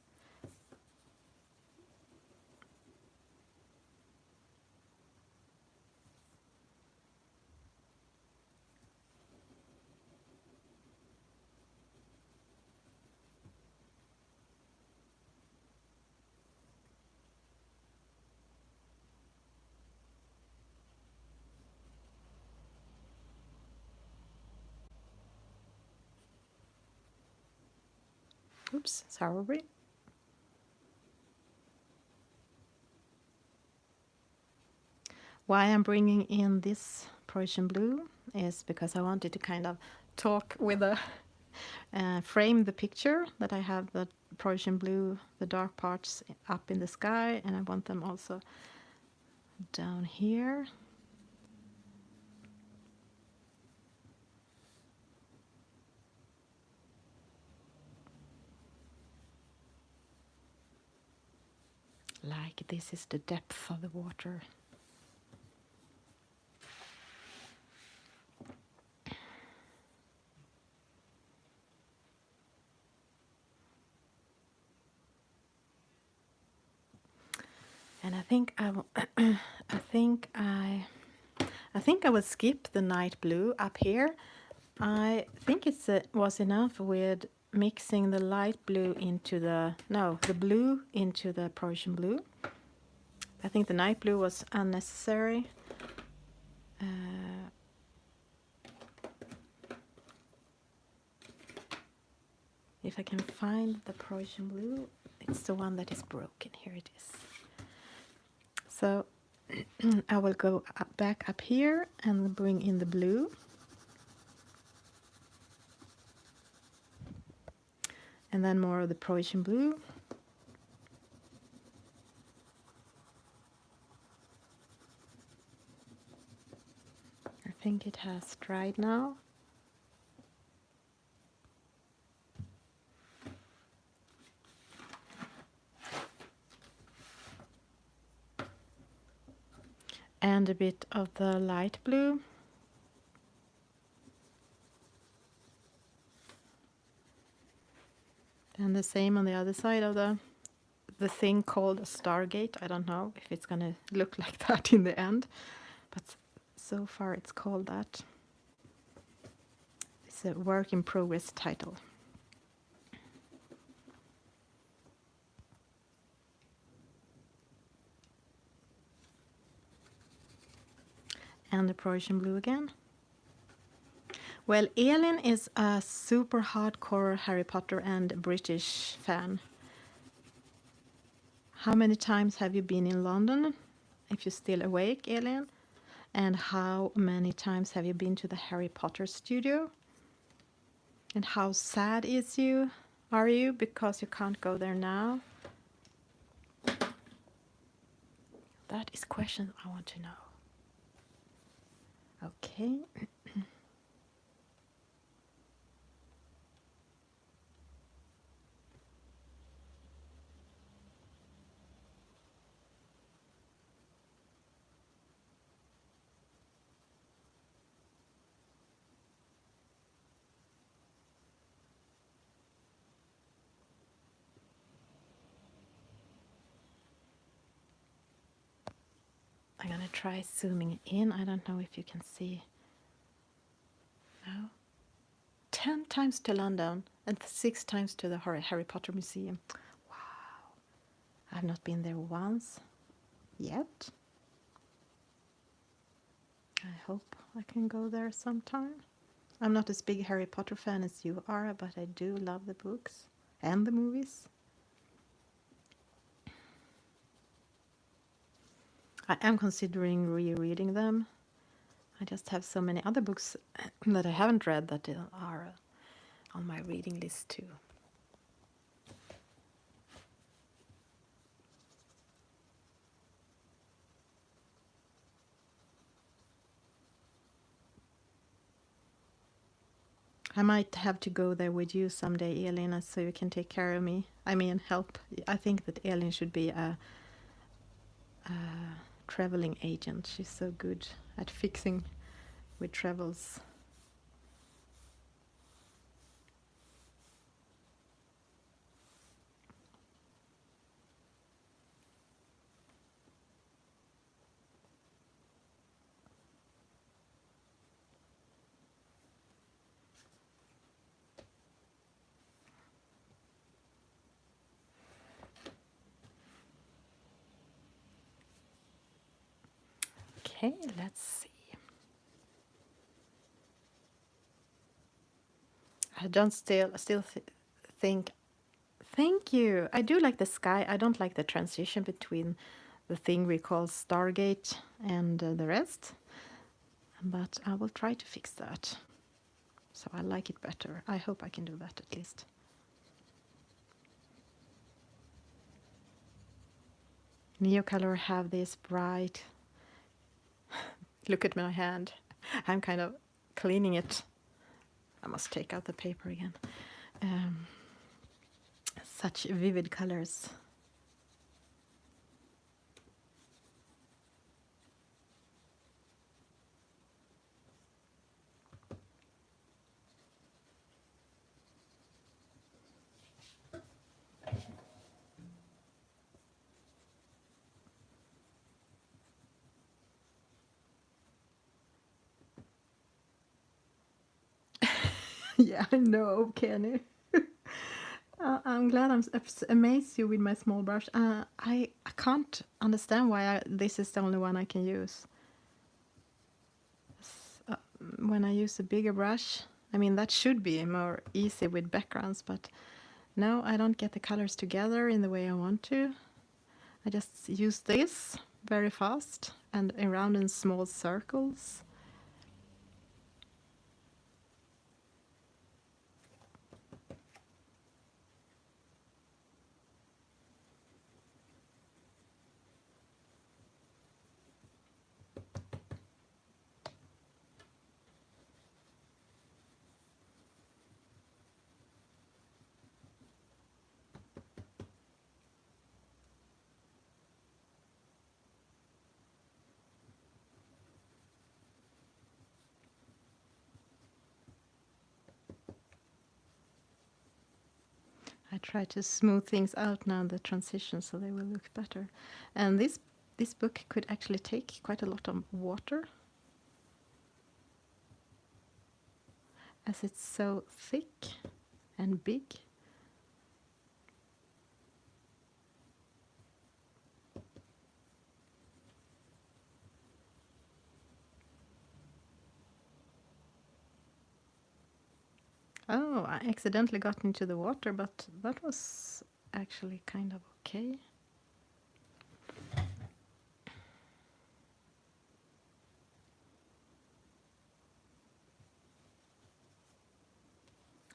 Speaker 1: Oops, sorry. Why I'm bringing in this Prussian blue is because I wanted to kind of talk with frame the picture that I have the Prussian blue, the dark parts up in the sky, and I want them also down here. Like this is the depth of the water. And I think I will skip the night blue up here. I think it was enough with mixing the light blue into the blue into the Prussian blue. I think the night blue was unnecessary. If I can find the Prussian blue, it's the one that is broken. Here it is. So I will go back up here and bring in the blue. And then more of the Prussian blue. I think it has dried now. And a bit of the light blue. And the same on the other side of the thing called a Stargate. I don't know if it's gonna look like that in the end, but so far it's called that. It's a work in progress title. And the Prussian blue again. Well, Elin is a super hardcore Harry Potter and British fan. How many times have you been in London? If you're still awake, Elin. And how many times have you been to the Harry Potter studio? And how sad are you because you can't go there now? That is questions I want to know. Okay. I'm gonna try zooming in. I don't know if you can see. No. 10 times to London and 6 times to the Harry Potter Museum. Wow. I've not been there once yet. I hope I can go there sometime. I'm not as big Harry Potter fan as you are, but I do love the books and the movies. I am considering rereading them. I just have so many other books that I haven't read that are on my reading list too. I might have to go there with you someday, Elena, so you can take care of me. I mean, help. I think that Elin should be a traveling agent. She's so good at fixing with travels. Okay, let's see. I don't still think. Thank you. I do like the sky. I don't like the transition between the thing we call Stargate and the rest. But I will try to fix that. So I like it better. I hope I can do that at least. Neocolor have this bright. Look at my hand. I'm kind of cleaning it. I must take out the paper again. Such vivid colors. Yeah, I know, Kenny. I'm glad I'm amazed you with my small brush. I can't understand why this is the only one I can use. When I use a bigger brush, I mean, that should be more easy with backgrounds, but no, I don't get the colors together in the way I want to. I just use this very fast and around in small circles. I try to smooth things out now, the transition, so they will look better. And this book could actually take quite a lot of water, as it's so thick and big. Oh, I accidentally got into the water, but that was actually kind of okay.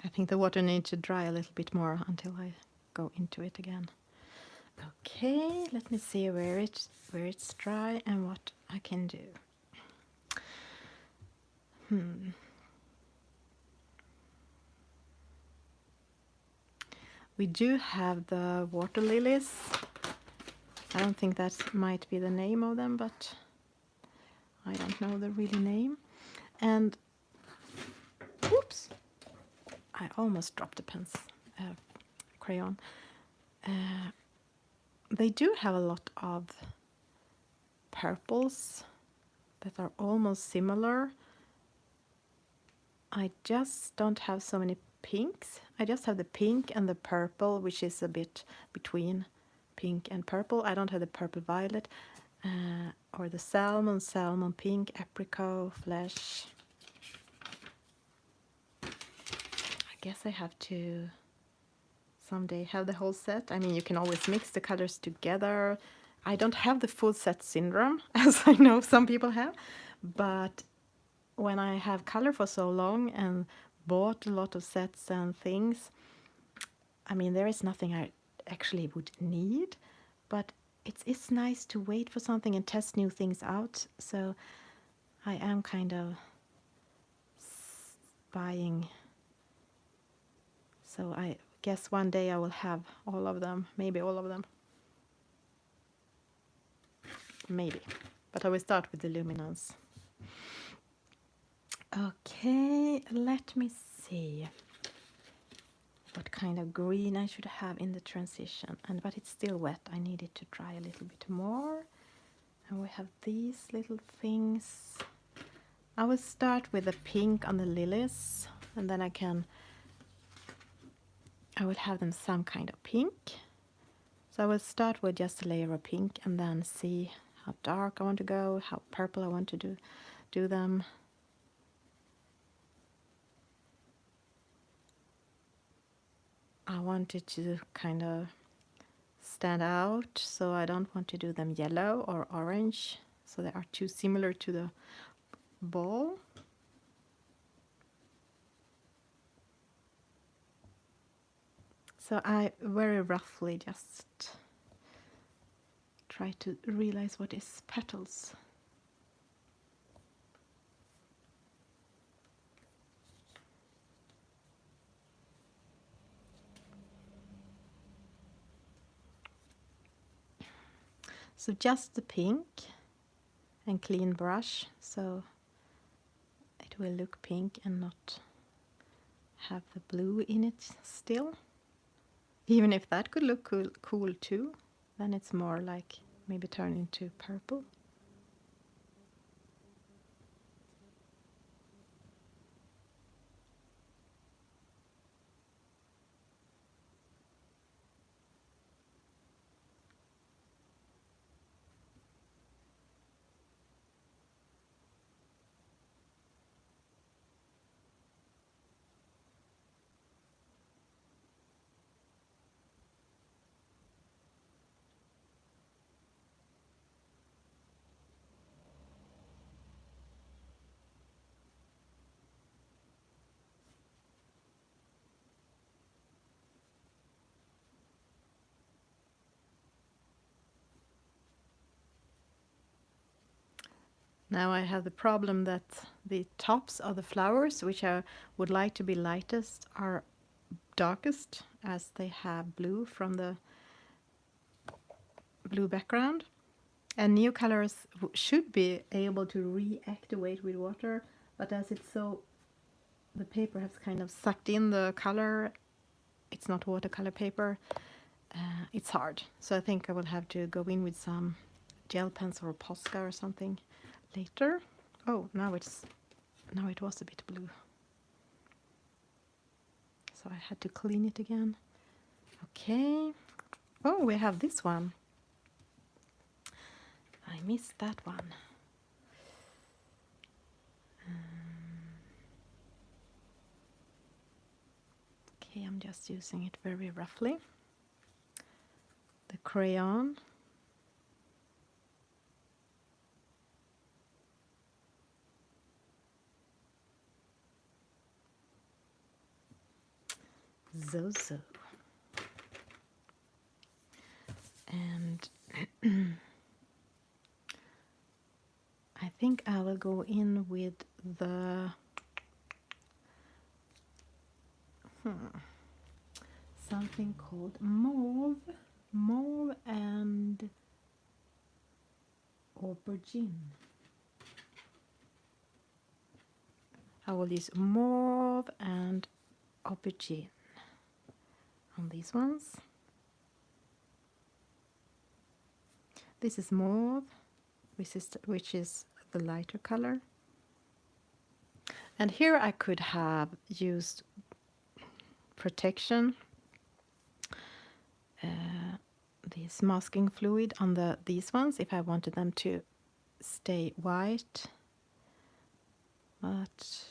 Speaker 1: I think the water needs to dry a little bit more until I go into it again. Okay, let me see where it's dry and what I can do. We do have the water lilies. I don't think that might be the name of them, but I don't know the really name. And oops, I almost dropped the crayon. They do have a lot of purples that are almost similar. I just don't have so many pinks. I just have the pink and the purple, which is a bit between pink and purple. I don't have the purple violet or the salmon pink, apricot, flesh. I guess I have to someday have the whole set. I mean, you can always mix the colors together. I don't have the full set syndrome, as I know some people have, but when I have color for so long and bought a lot of sets and things, I mean, there is nothing I actually would need, but it's nice to wait for something and test new things out. So I am kind of buying. So I guess one day I will have all of them, maybe all of them. Maybe. But I will start with the luminance. Okay, let me see what kind of green I should have in the transition. But it's still wet. I need it to dry a little bit more. And we have these little things. I will start with the pink on the lilies, and then I will have them some kind of pink. So I will start with just a layer of pink and then see how dark I want to go, how purple I want to do them. I want it to kind of stand out, so I don't want to do them yellow or orange, so they are too similar to the ball. So I very roughly just try to realize what is petals. So just the pink and clean brush, so it will look pink and not have the blue in it still. Even if that could look cool too, then it's more like maybe turn into purple. Now I have the problem that the tops of the flowers, which I would like to be lightest, are darkest as they have blue from the blue background. And new colors should be able to reactivate with water, but as it's so, the paper has kind of sucked in the color, it's not watercolor paper, it's hard. So I think I will have to go in with some gel pens or Posca or something later. Oh, now it was a bit blue. So I had to clean it again. Okay. Oh, we have this one. I missed that one. Okay, I'm just using it very roughly. The crayon. So. And I think I will go in with the something called mauve and aubergine. I will use mauve and aubergine on these ones. This is mauve, which is the lighter color. And here I could have used protection, this masking fluid on these ones if I wanted them to stay white. But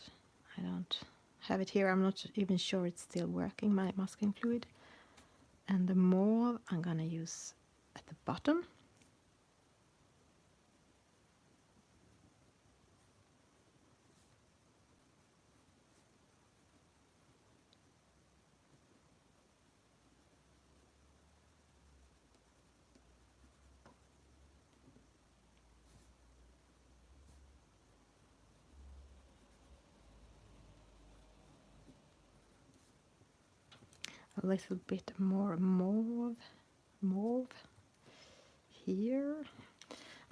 Speaker 1: I don't have it here. I'm not even sure it's still working, my masking fluid. And the mauve I'm gonna use at the bottom. A little bit more mauve here.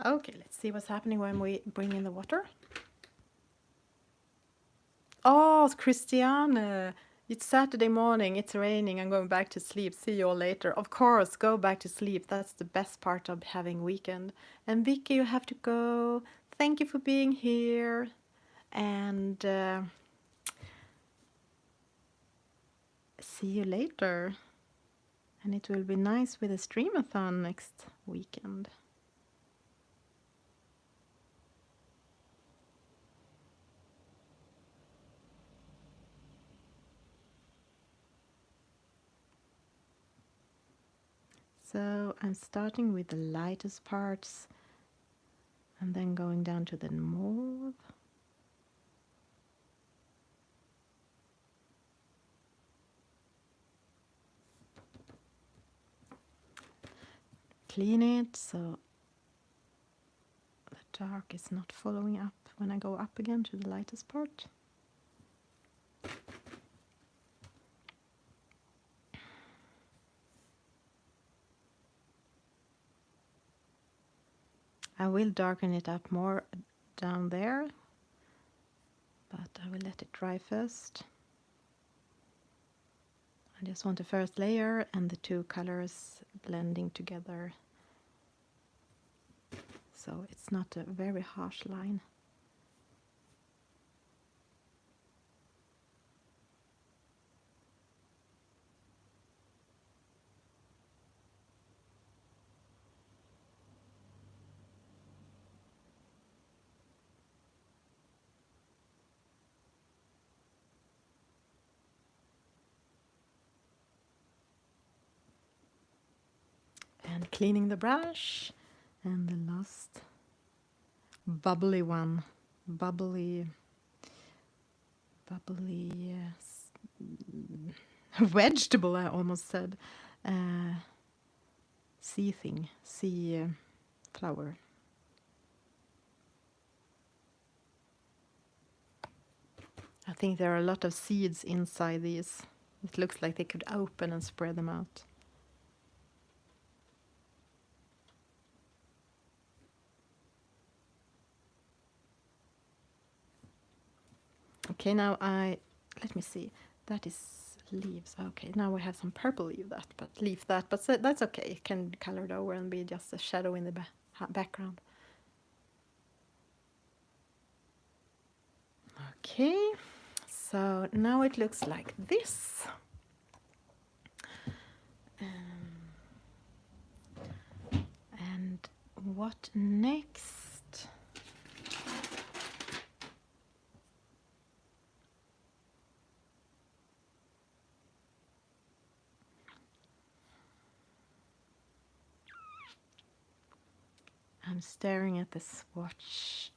Speaker 1: Okay, let's see what's happening when we bring in the water. Oh, it's Christiane. It's Saturday morning, it's raining, I'm going back to sleep. See you all later. Of course, go back to sleep. That's the best part of having weekend. And Vicky, you have to go. Thank you for being here. And see you later. And it will be nice with a streamathon next weekend. So I'm starting with the lightest parts and then going down to the mauve. Clean it so the dark is not following up when I go up again to the lightest part. I will darken it up more down there, but I will let it dry first. I just want the first layer and the two colors blending together, so it's not a very harsh line. And cleaning the brush, and the last bubbly one, bubbly vegetable, I almost said, sea flower. I think there are a lot of seeds inside these. It looks like they could open and spread them out. Okay, now let me see. That is Leaves. Okay, now we have some purple leaf that, but that's okay. It can color it over and be just a shadow in the background. Okay, so now it looks like this. And what next? I'm staring at the swatch.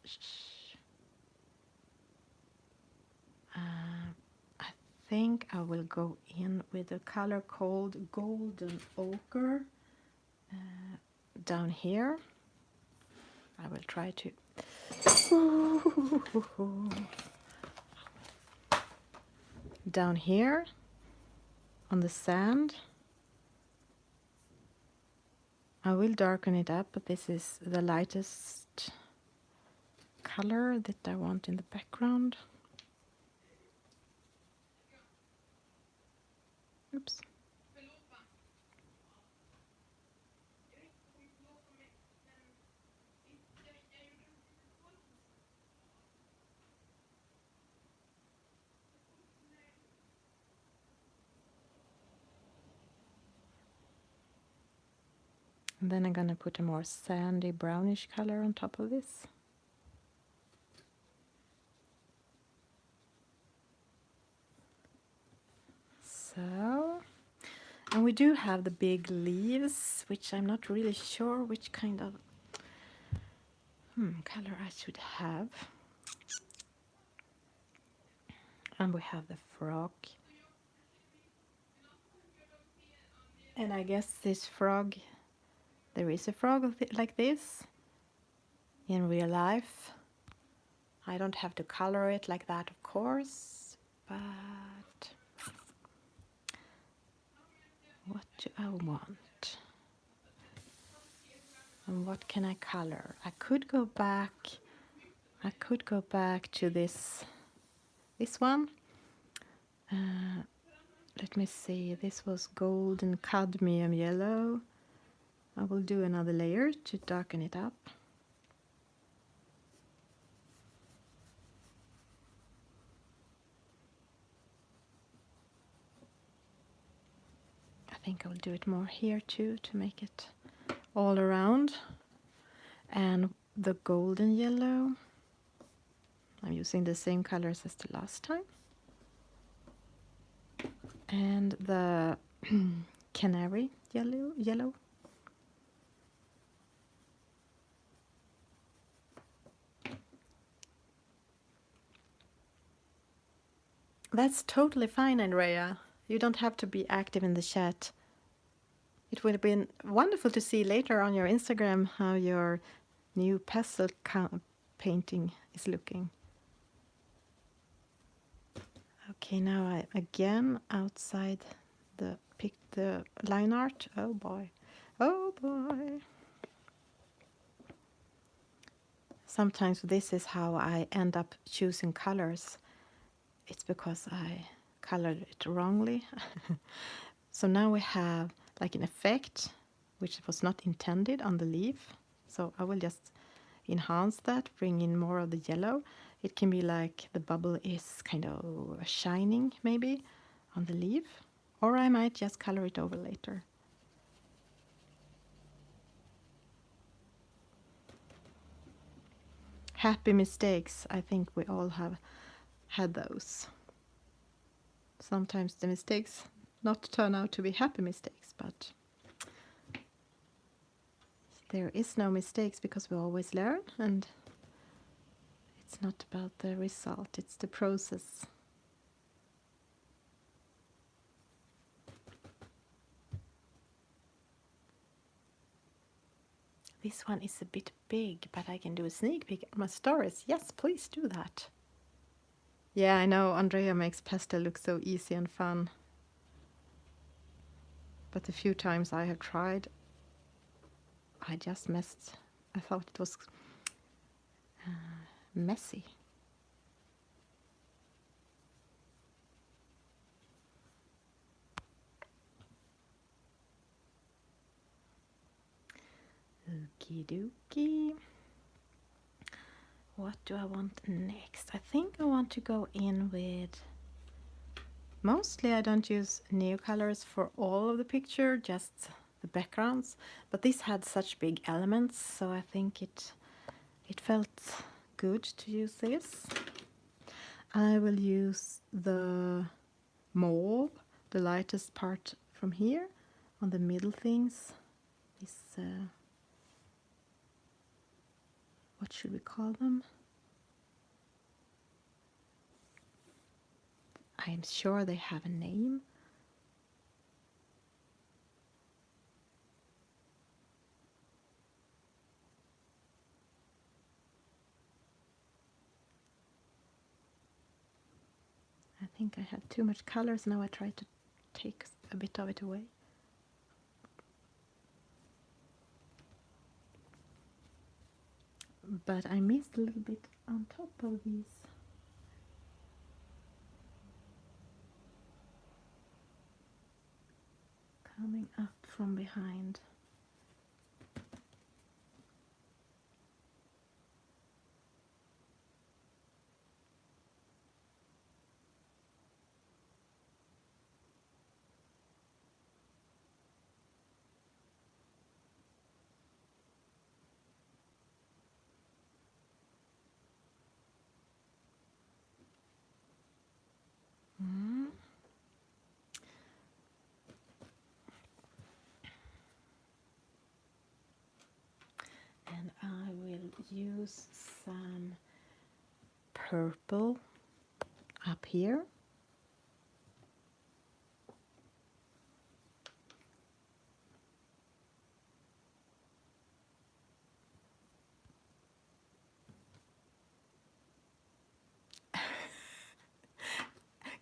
Speaker 1: I think I will go in with a color called Golden Ochre down here. I will try to. Down here on the sand. I will darken it up, but this is the lightest color that I want in the background. Oops. And then I'm gonna put a more sandy brownish color on top of this. So, and we do have the big leaves, which I'm not really sure which kind of color I should have. And we have the frog. And I guess this frog, there is a frog like this in real life. I don't have to color it like that, of course, but what do I want? And what can I color? I could go back to this one. Let me see, this was golden cadmium yellow. I will do another layer to darken it up. I think I will do it more here too to make it all around. And the golden yellow, I'm using the same colors as the last time. And the canary yellow. That's totally fine, Andrea. You don't have to be active in the chat. It would have been wonderful to see later on your Instagram how your new pastel painting is looking. Okay, now I again outside pick the line art. Oh boy. Oh boy. Sometimes this is how I end up choosing colors. It's because I colored it wrongly. So now we have like an effect which was not intended on the leaf. So I will just enhance that, bring in more of the yellow. It can be like the bubble is kind of shining maybe on the leaf, or I might just color it over later. Happy mistakes, I think we all have had those. Sometimes the mistakes not turn out to be happy mistakes, but there is no mistakes because we always learn, and it's not about the result, it's the process. This one is a bit big, but I can do a sneak peek at my stories. Yes, please do that. Yeah, I know Andrea makes pastel look so easy and fun. But the few times I have tried, I just messed. I thought it was messy. Okie dokie. What do I want next? I think I want to go in with... Mostly I don't use new colors for all of the picture, just the backgrounds. But this had such big elements, so I think it felt good to use this. I will use the mauve, the lightest part from here, on the middle things. This, what should we call them? I am sure they have a name. I think I had too much colors, now I try to take a bit of it away. But I missed a little bit on top of these. Coming up from behind. And I will use some purple up here.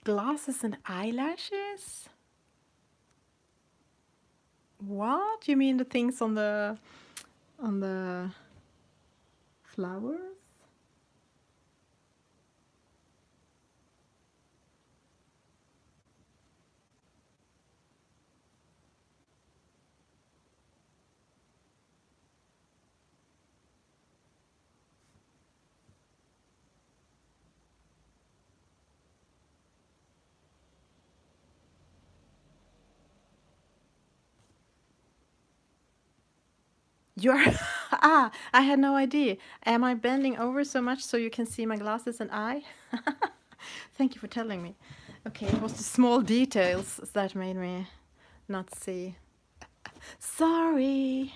Speaker 1: Glasses and eyelashes? What? You mean the things on the flowers? You're I had no idea. Am I bending over so much so you can see my glasses and eye? Thank you for telling me. Okay, it was the small details that made me not see. Sorry.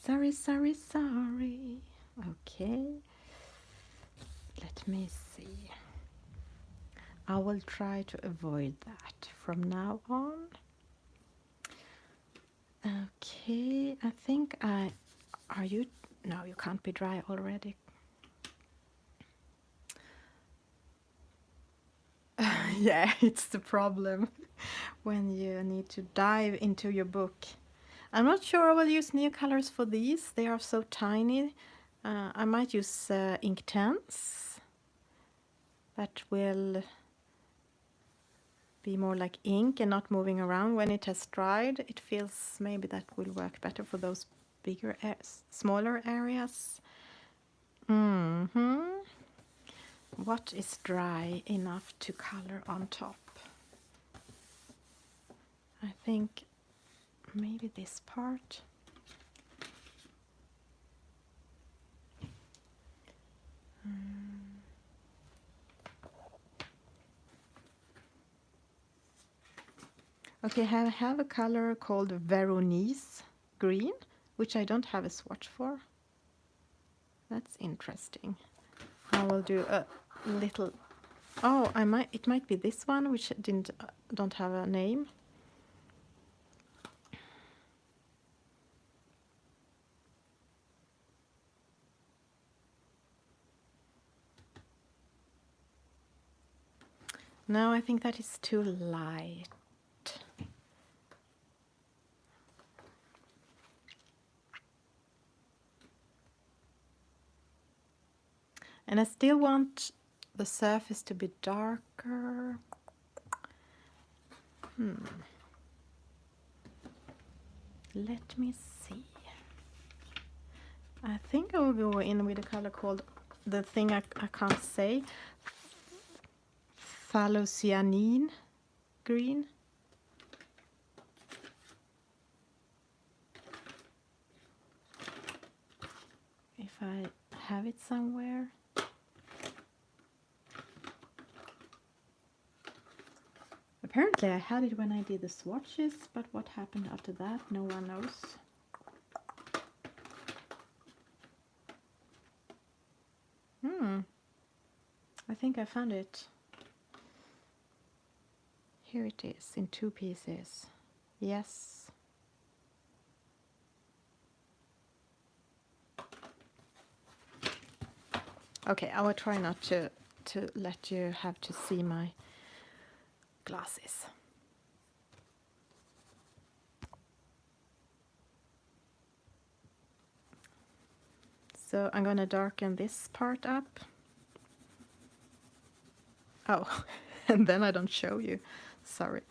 Speaker 1: Sorry, sorry, sorry. Okay. Let me see. I will try to avoid that from now on. Okay, I think are you... No, you can't be dry already. Yeah, it's the problem when you need to dive into your book. I'm not sure I will use new colors for these. They are so tiny. I might use Inktense. That will be more like ink and not moving around when it has dried. It feels maybe that will work better for those bigger, smaller areas. What is dry enough to color on top? I think maybe this part. Okay, I have a color called Veronese green, which I don't have a swatch for. That's interesting. I will do a little... Oh, it might be this one, which don't have a name. No, I think that is too light. And I still want the surface to be darker. Let me see. I think I will go in with a color called, the thing I can't say, phalocyanine green. If I have it somewhere. Apparently I had it when I did the swatches, but what happened after that, no one knows. I think I found it. Here it is in 2 pieces. Yes. Okay, I will try not to let you have to see my glasses. So I'm gonna darken this part up. Oh, and then I don't show you. Sorry.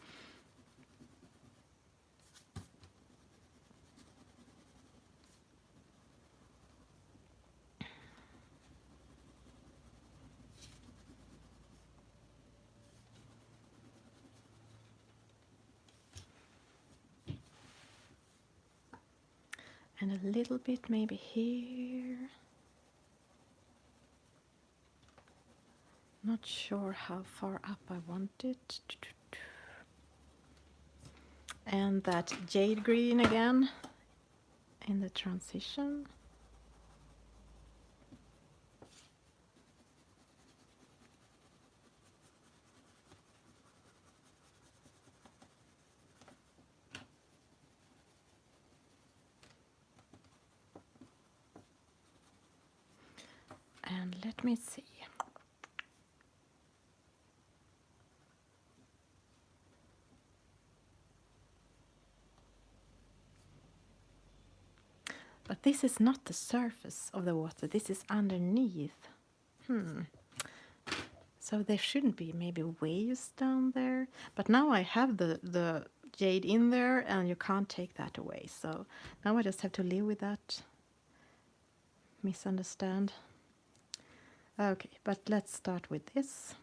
Speaker 1: And a little bit maybe here. Not sure how far up I want it. And that jade green again in the transition. And let me see. But this is not the surface of the water, this is underneath. So there shouldn't be maybe waves down there. But now I have the jade in there and you can't take that away. So now I just have to live with that misunderstand. Okay, but let's start with this.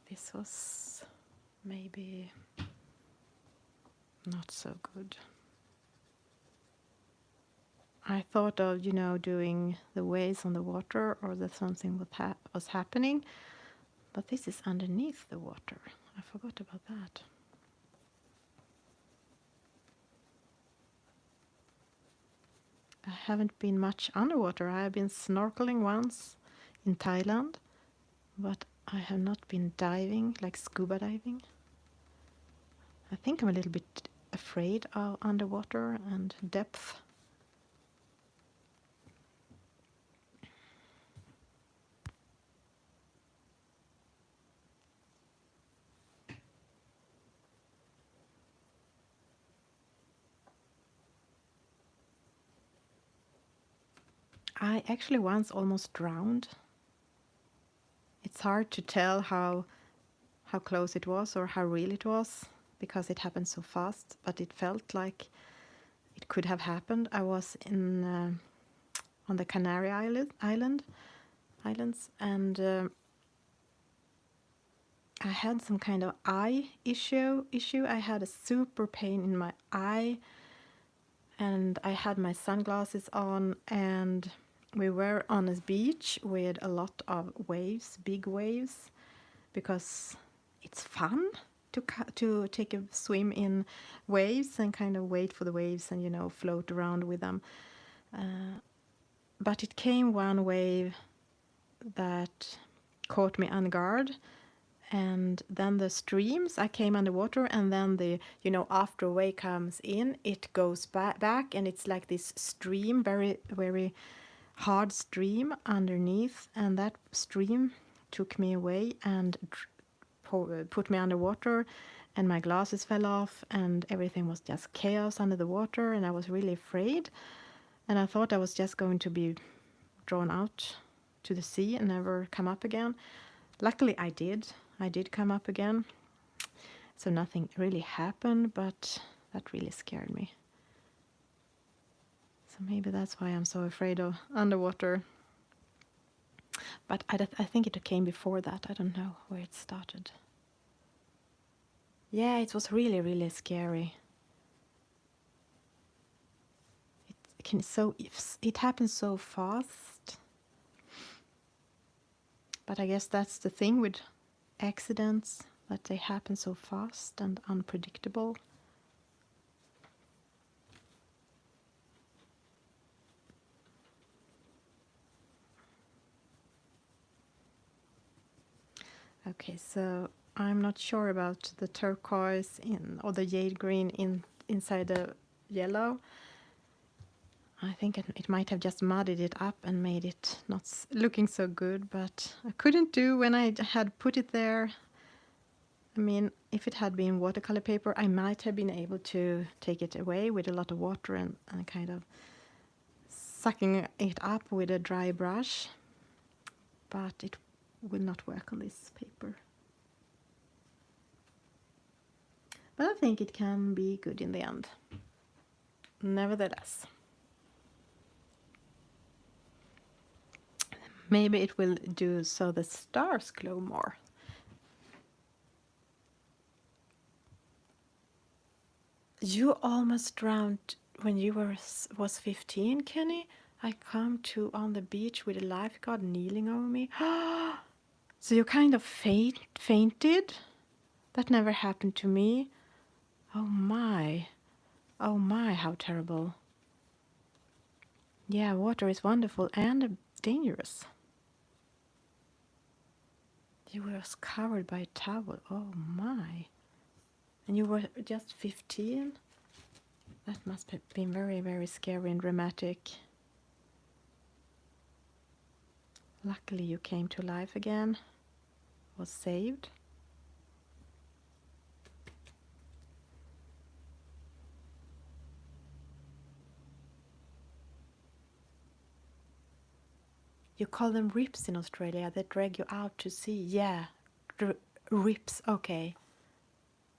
Speaker 1: This was maybe not so good. I thought of, doing the waves on the water or that something was happening, but this is underneath the water. I forgot about that. I haven't been much underwater. I have been snorkeling once in Thailand, but I have not been diving, like scuba diving. I think I'm a little bit afraid of underwater and depth. I actually once almost drowned. It's hard to tell how close it was or how real it was because it happened so fast, but it felt like it could have happened. I was in on the Canary Islands, and I had some kind of eye issue. I had a super pain in my eye, and I had my sunglasses on, and we were on a beach with a lot of waves, big waves, because it's fun to take a swim in waves and kind of wait for the waves and float around with them. But it came one wave that caught me on guard, and then the streams, I came underwater, and then the after a wave comes in, it goes back, and it's like this stream, very very hard stream underneath, and that stream took me away and put me underwater, and my glasses fell off, and everything was just chaos under the water, and I was really afraid. And I thought I was just going to be drawn out to the sea and never come up again. Luckily I did. I did come up again. So nothing really happened, but that really scared me. So maybe that's why I'm so afraid of underwater. But I think it came before that. I don't know where it started. Yeah, it was really, really scary. It happens so fast. But I guess that's the thing with accidents, that they happen so fast and unpredictable. Okay, so I'm not sure about the turquoise or the jade green inside the yellow. I think it might have just muddied it up and made it not looking so good, but I couldn't do when I had put it there. I mean, if it had been watercolor paper, I might have been able to take it away with a lot of water and kind of sucking it up with a dry brush, but it will not work on this paper. But I think it can be good in the end, nevertheless. Maybe it will do so the stars glow more. You almost drowned when you was 15, Kenny. I come to on the beach with a lifeguard kneeling over me. So you kind of fainted? That never happened to me. Oh my. Oh my, how terrible. Yeah, water is wonderful and dangerous. You were covered by a towel. Oh my. And you were just 15? That must have been very, very scary and dramatic. Luckily you came to life again. Was saved. You call them rips in Australia. They drag you out to sea. Yeah, rips. Okay.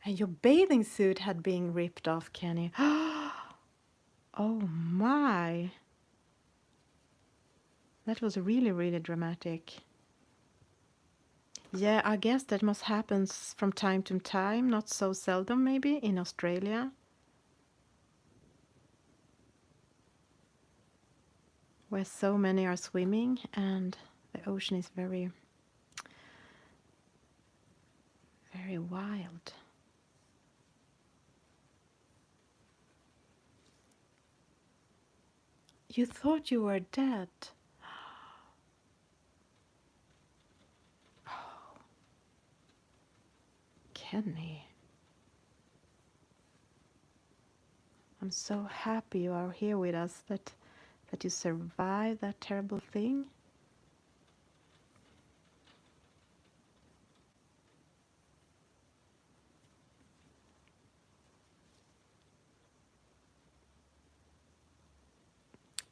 Speaker 1: And your bathing suit had been ripped off, Kenny. Oh my. That was really, really dramatic. Yeah, I guess that must happen from time to time, not so seldom maybe, in Australia. Where so many are swimming and the ocean is very, very wild. You thought you were dead. Kenny. I'm so happy you are here with us, that you survived that terrible thing.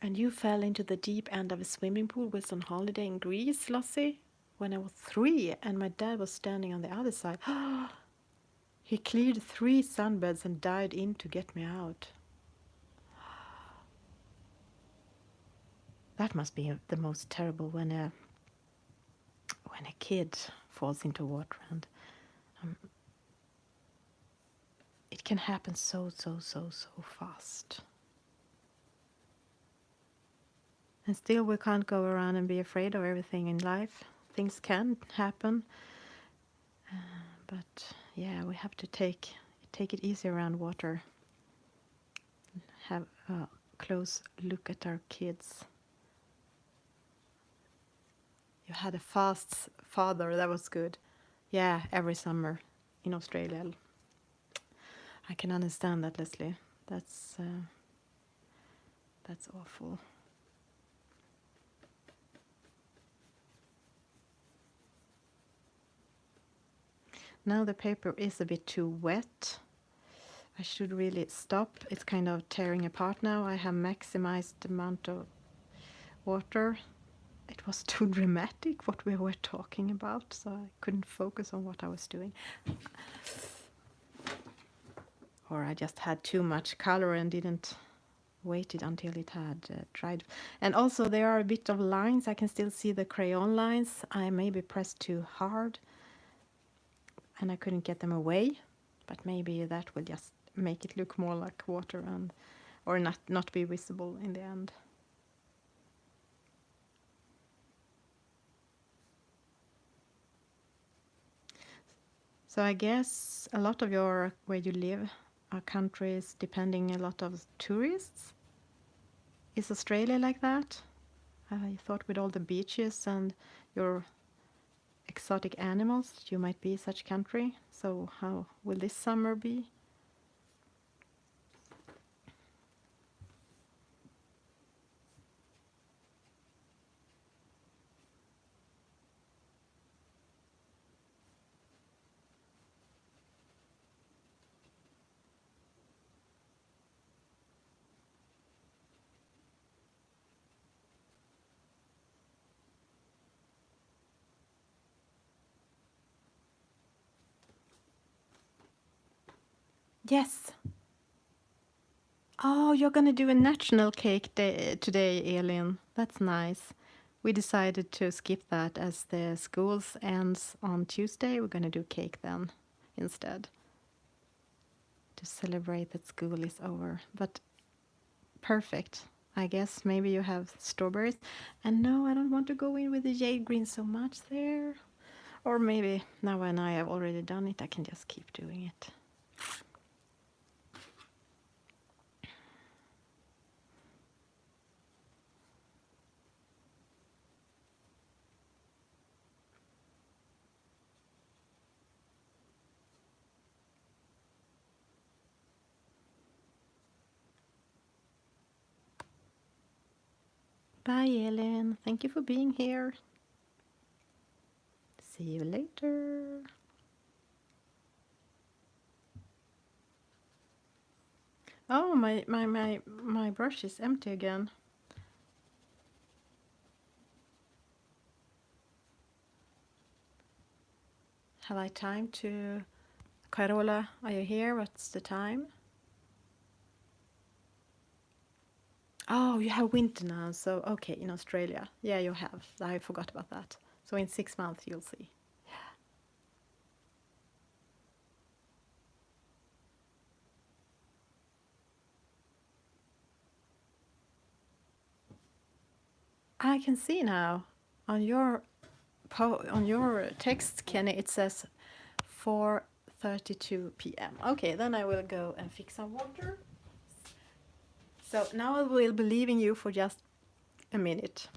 Speaker 1: And you fell into the deep end of a swimming pool with on holiday in Greece, Lossie, when I was 3 and my dad was standing on the other side. He cleared 3 sunbeds and dived in to get me out. That must be the most terrible when a kid falls into water, and it can happen so fast. And still we can't go around and be afraid of everything in life. Things can happen. But yeah, we have to take it easy around water. Have a close look at our kids. You had a fast father, that was good. Yeah, every summer in Australia. I can understand that, Leslie. That's awful. Now the paper is a bit too wet. I should really stop. It's kind of tearing apart now. I have maximized the amount of water. It was too dramatic what we were talking about, so I couldn't focus on what I was doing. Or I just had too much color and didn't wait it until it had dried. And also there are a bit of lines. I can still see the crayon lines. I maybe pressed too hard and I couldn't get them away, but maybe that will just make it look more like water and or not be visible in the end. So I guess a lot of your where you live are countries depending a lot of tourists. Is Australia like that? I thought with all the beaches and your exotic animals, you might be such country. So how will this summer be? Yes. Oh, you're gonna do a national cake day today, Elin. That's nice. We decided to skip that as the schools ends on Tuesday. We're gonna do cake then instead to celebrate that school is over. But perfect. I guess maybe you have strawberries. And no, I don't want to go in with the jade green so much there. Or maybe now when I have already done it, I can just keep doing it. Bye, Elin. Thank you for being here. See you later. Oh, my brush is empty again. Have I time to... Carola, are you here? What's the time? Oh, you have winter now, so okay, in Australia. Yeah, you have. I forgot about that. So in 6 months you'll see. I can see now on your text, Kenny, it says 4:32 p.m. Okay, then I will go and fix some water. So now I will be leaving you for just a minute.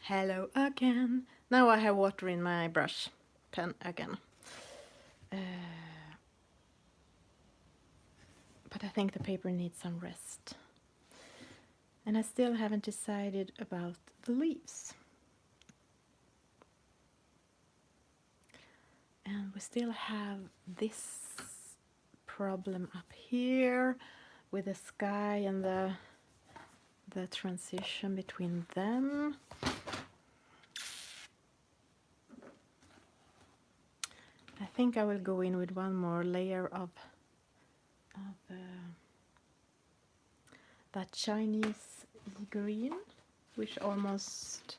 Speaker 1: Hello again. Now I have water in my brush pen again. But I think the paper needs some rest. And I still haven't decided about the leaves. And we still have this problem up here with the sky and the transition between them. I think I will go in with one more layer of that Chinese green, which almost,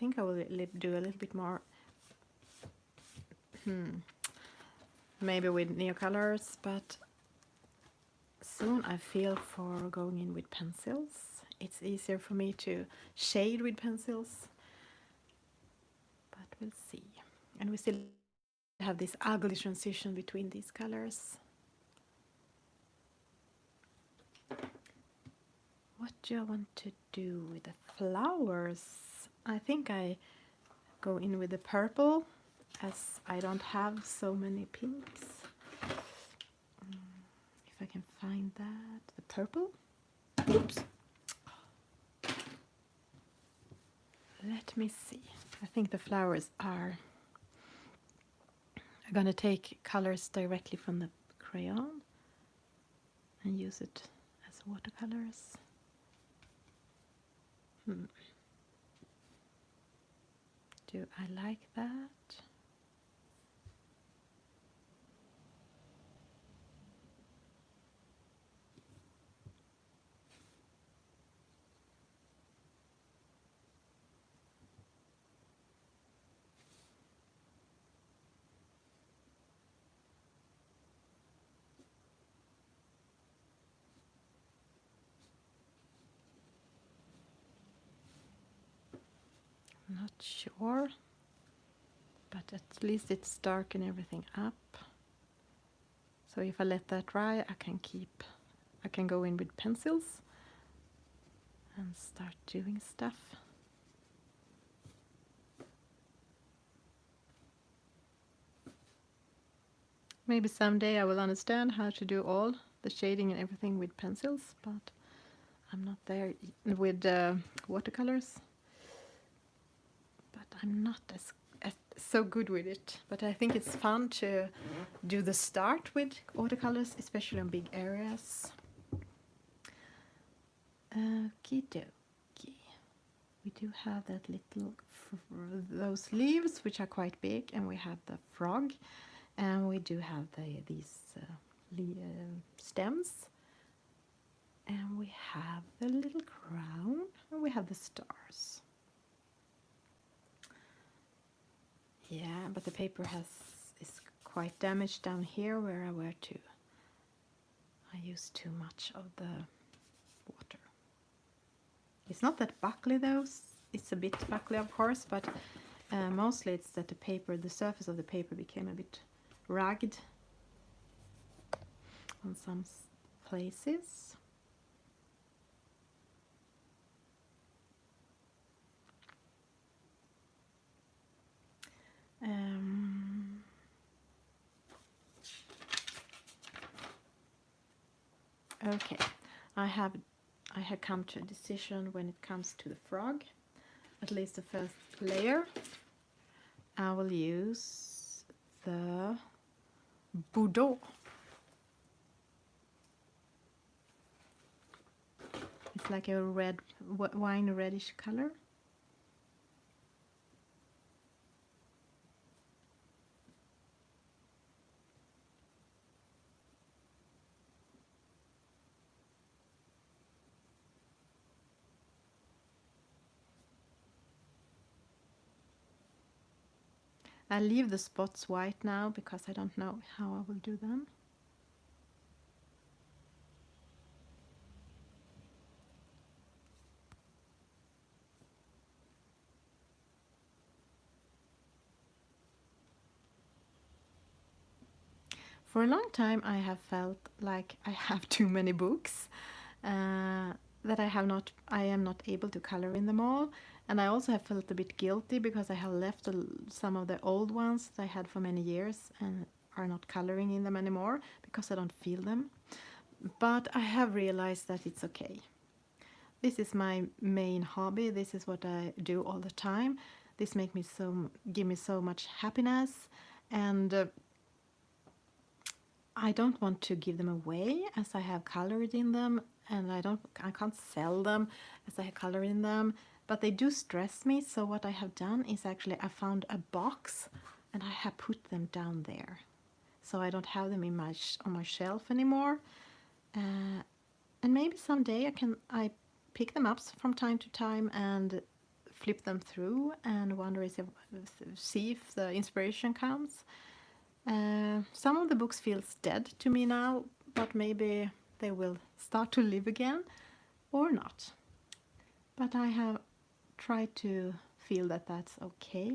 Speaker 1: think I will do a little bit more, maybe with new colors, but soon I feel for going in with pencils. It's easier for me to shade with pencils, but we'll see. And we still have this ugly transition between these colors. What do I want to do with the flowers? I think I go in with the purple, as I don't have so many pinks. If I can find that, the purple. Oops. Let me see. I think the flowers are... I'm gonna take colors directly from the crayon and use it as watercolors. Do I like that? Not sure, but at least it's darken everything up. So if I let that dry, I can go in with pencils and start doing stuff. Maybe someday I will understand how to do all the shading and everything with pencils, but I'm not there with watercolors. But I'm not as so good with it. But I think it's fun to do the start with watercolors, especially on big areas. Okie dokie. We do have that little, those leaves, which are quite big, and we have the frog, and we do have these stems, and we have the little crown, and we have the stars. Yeah, but the paper is quite damaged down here where I use too much of the water. It's not that buckly though, it's a bit buckly of course, but mostly it's that the surface of the paper became a bit rugged on some places. Okay, I had come to a decision when it comes to the frog. At least the first layer, I will use the Bordeaux. It's like a red, wine reddish color. I'll leave the spots white now because I don't know how I will do them. For a long time I have felt like I have too many books, that I am not able to color in them all, and I also have felt a bit guilty because I have left some of the old ones that I had for many years and are not coloring in them anymore because I don't feel them. But I have realized that it's okay. This is my main hobby. This is what I do all the time. This give me so much happiness, and I don't want to give them away as I have colored in them, and I can't sell them as I have colored in them, but they do stress me. So what I have done is actually I found a box and I have put them down there, so I don't have them on my shelf anymore. And maybe someday I pick them up from time to time and flip them through and wonder see if the inspiration comes. Some of the books feels dead to me now, but maybe they will start to live again or not. But I have tried to feel that that's okay.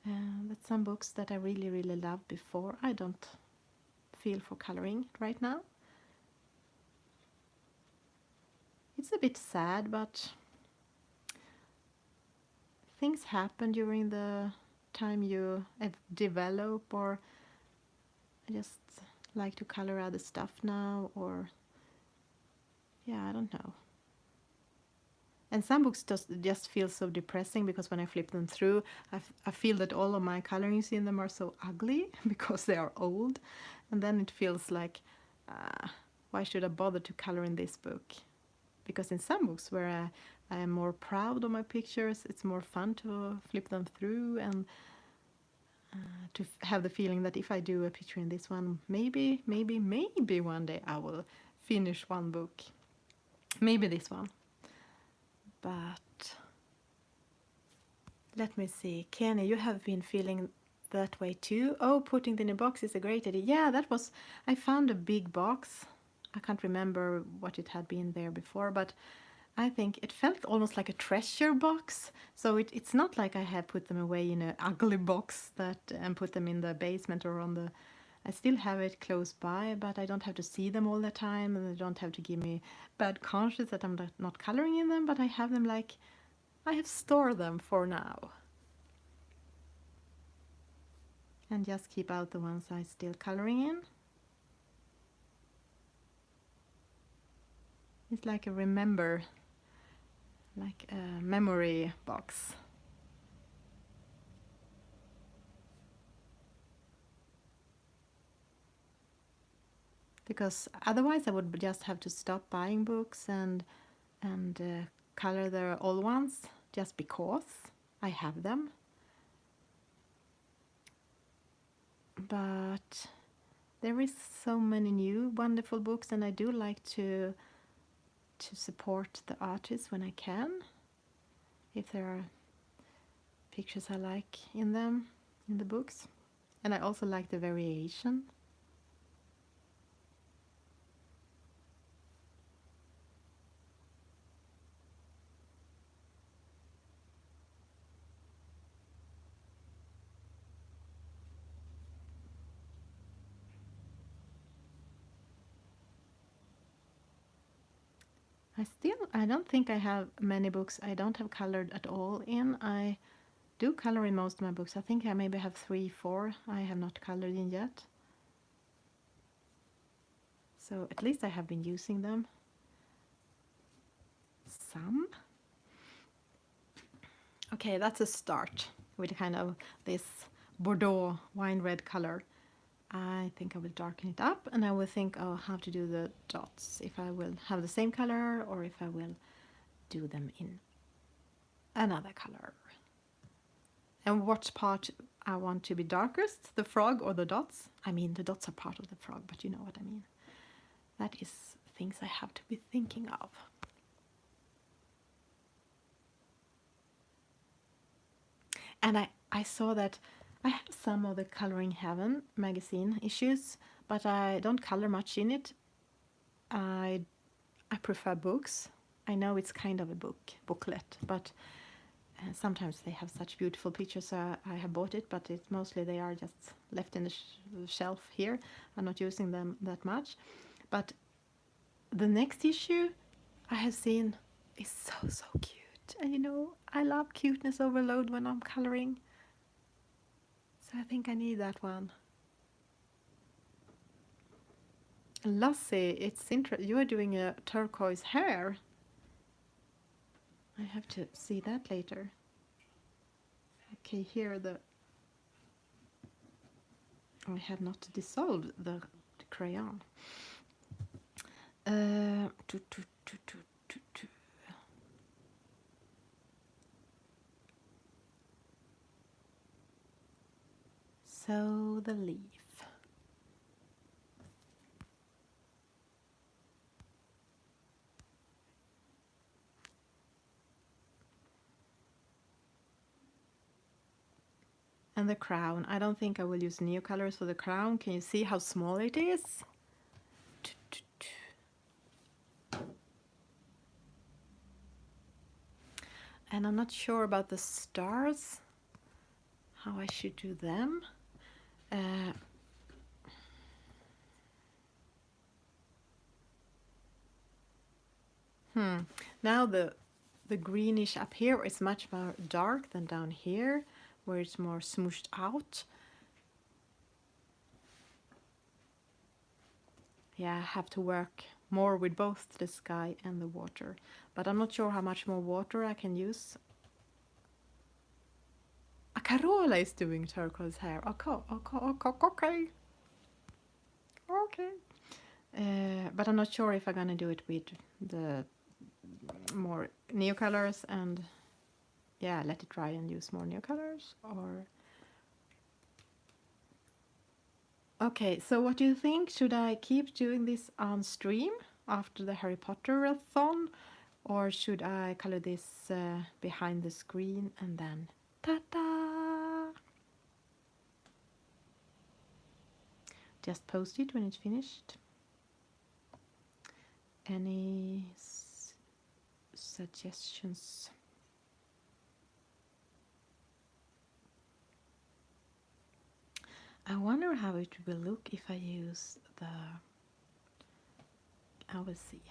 Speaker 1: That some books that I really, really loved before, I don't feel for coloring right now. It's a bit sad, but things happen during the time you develop, or I just like to color other stuff now, or yeah, I don't know. And some books just feel so depressing because when I flip them through, I feel that all of my colorings in them are so ugly because they are old, and then it feels like, why should I bother to color in this book? Because in some books where I am more proud of my pictures, it's more fun to flip them through and to have the feeling that if I do a picture in this one, maybe one day I will finish one book. Maybe this one. But let me see. Kenny, you have been feeling that way too. Oh, putting it in a box is a great idea. Yeah, I found a big box. I can't remember what it had been there before, but I think it felt almost like a treasure box. So it's not like I have put them away in an ugly box and put them in the basement or on the... I still have it close by, but I don't have to see them all the time, and they don't have to give me bad conscience that I'm not coloring in them, but I have them like... I have stored them for now. And just keep out the ones I still coloring in. It's like a memory box. Because otherwise I would just have to stop buying books and color the old ones just because I have them. But there is so many new wonderful books, and I do like to support the artists when I can, if there are pictures I like in them, in the books. And I also like the variation. I don't think I have many books I don't have colored at all in. I do color in most of my books. I think I maybe have 3, 4 I have not colored in yet. So at least I have been using them. Some. Okay, that's a start with kind of this Bordeaux wine red color. I think I will darken it up, and I will think how to do the dots, if I will have the same color or if I will do them in another color. And what part I want to be darkest, the frog or the dots? I mean, the dots are part of the frog, but you know what I mean. That is things I have to be thinking of. And I saw that I have some of the Coloring Heaven magazine issues, but I don't color much in it. I prefer books. I know it's kind of a booklet, but sometimes they have such beautiful pictures, so I have bought it, but it's mostly they are just left in the shelf here. I'm not using them that much. But the next issue I have seen is so cute. And you know, I love cuteness overload when I'm coloring. So I think I need that one. Lassie, it's interesting. You are doing a turquoise hair. I have to see that later. Okay, here I have not dissolved the crayon. So the leaf. And the crown. I don't think I will use Neocolors for the crown. Can you see how small it is? And I'm not sure about the stars, how I should do them. Now the greenish up here is much more dark than down here, where it's more smooshed out. Yeah, I have to work more with both the sky and the water, but I'm not sure how much more water I can use. Carola is doing turquoise hair. Okay. But I'm not sure if I'm gonna do it with the more Neocolors and yeah, let it dry and use more Neocolors, or okay. So what do you think? Should I keep doing this on stream after the Harry Potter-a-thon, or should I color this behind the screen and then ta-da! Just post it when it's finished. Any suggestions? I wonder how it will look if I use the... I will see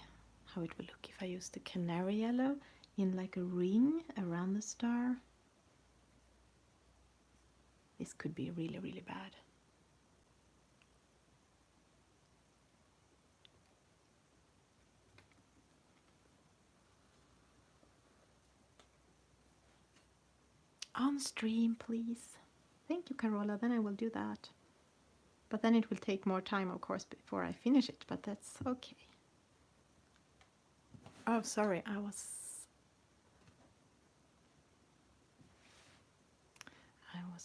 Speaker 1: how it will look if I use the canary yellow in like a ring around the star. This could be really, really bad. On stream, please. Thank you, Carola. Then I will do that. But then it will take more time, of course, before I finish it, but that's okay. Oh, sorry, I was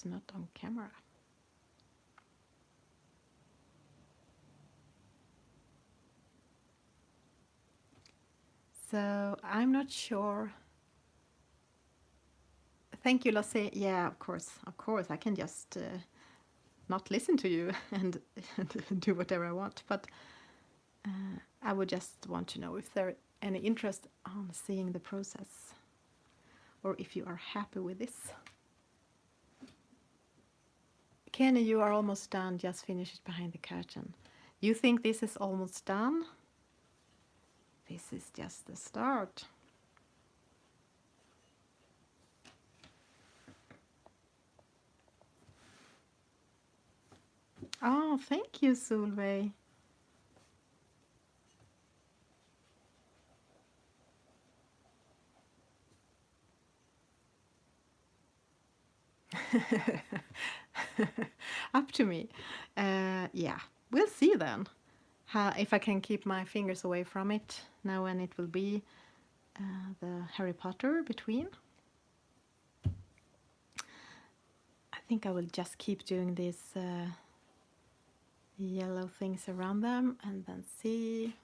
Speaker 1: not on camera. So I'm not sure. Thank you, Lasse. Yeah, of course, I can just not listen to you and do whatever I want. But I would just want to know if there any interest on seeing the process, or if you are happy with this. Kenny, you are almost done. Just finish it behind the curtain. You think this is almost done? This is just the start. Oh, thank you, Solveig. Up to me. Yeah, we'll see then if I can keep my fingers away from it now when it will be the Harry Potter between. I think I will just keep doing these yellow things around them and then see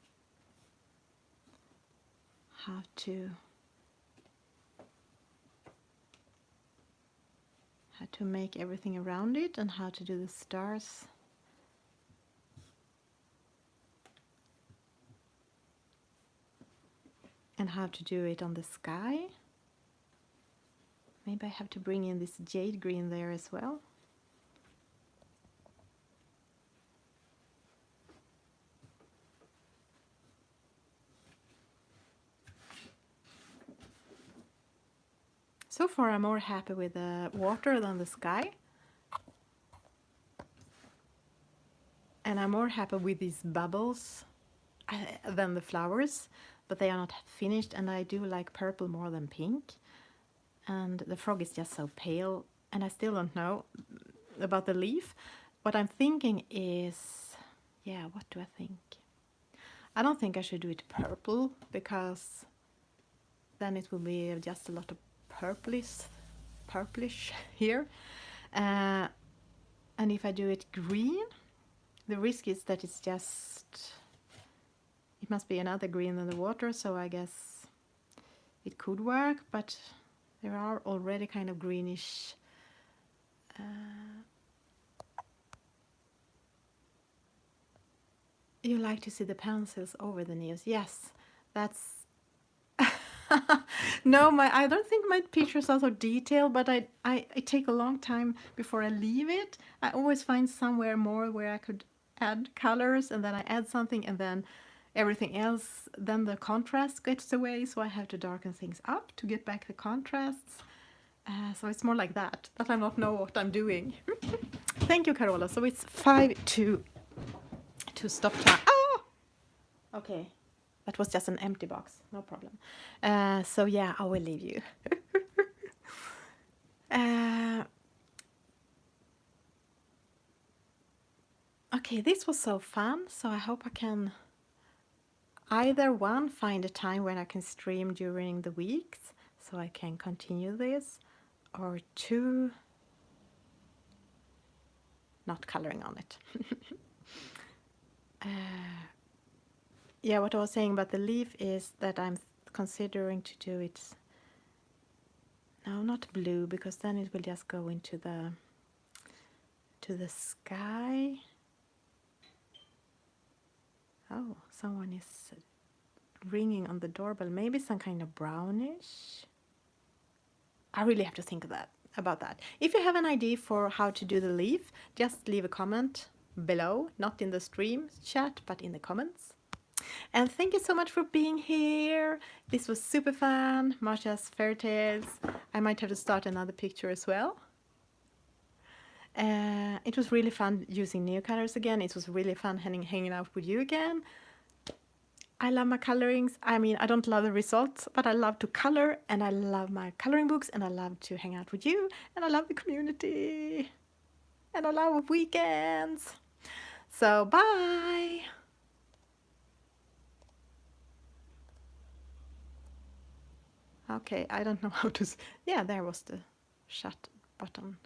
Speaker 1: how to make everything around it and how to do the stars. And how to do it on the sky. Maybe I have to bring in this jade green there as well. So far I'm more happy with the water than the sky. And I'm more happy with these bubbles than the flowers, but they are not finished, and I do like purple more than pink. And the frog is just so pale, and I still don't know about the leaf. What I'm thinking is, yeah, what do I think? I don't think I should do it purple, because then it will be just a lot of purplish here. And if I do it green, the risk is that it's just, it must be another green than the water, so I guess it could work, but there are already kind of greenish You like to see the pencils over the nails. Yes, that's... No, I don't think my pictures are so detailed, but I take a long time before I leave it. I always find somewhere more where I could add colors, and then I add something, and then everything else, then the contrast gets away, so I have to darken things up to get back the contrasts. So it's more like that I not know what I'm doing. Thank you, Carola. So it's 5 to stop time. Oh! Okay. That was just an empty box. No problem. So yeah, I will leave you. Okay, this was so fun. So I hope I can either one, find a time when I can stream during the weeks so I can continue this, or two, not coloring on it. Yeah, what I was saying about the leaf is that I'm considering to do it, no, not blue, because then it will just go into the sky. Oh, someone is ringing on the doorbell. Maybe some kind of brownish. I really have to think about that. If you have an idea for how to do the leaf, just leave a comment below, not in the stream chat, but in the comments. And thank you so much for being here. This was super fun. Masja's fairy tales. I might have to start another picture as well. It was really fun using Neocolors again. It was really fun hanging out with you again. I love my colorings. I mean, I don't love the results, but I love to color, and I love my coloring books, and I love to hang out with you, and I love the community, and I love weekends. So bye. Okay, I don't know how to... Yeah, there was the shut button.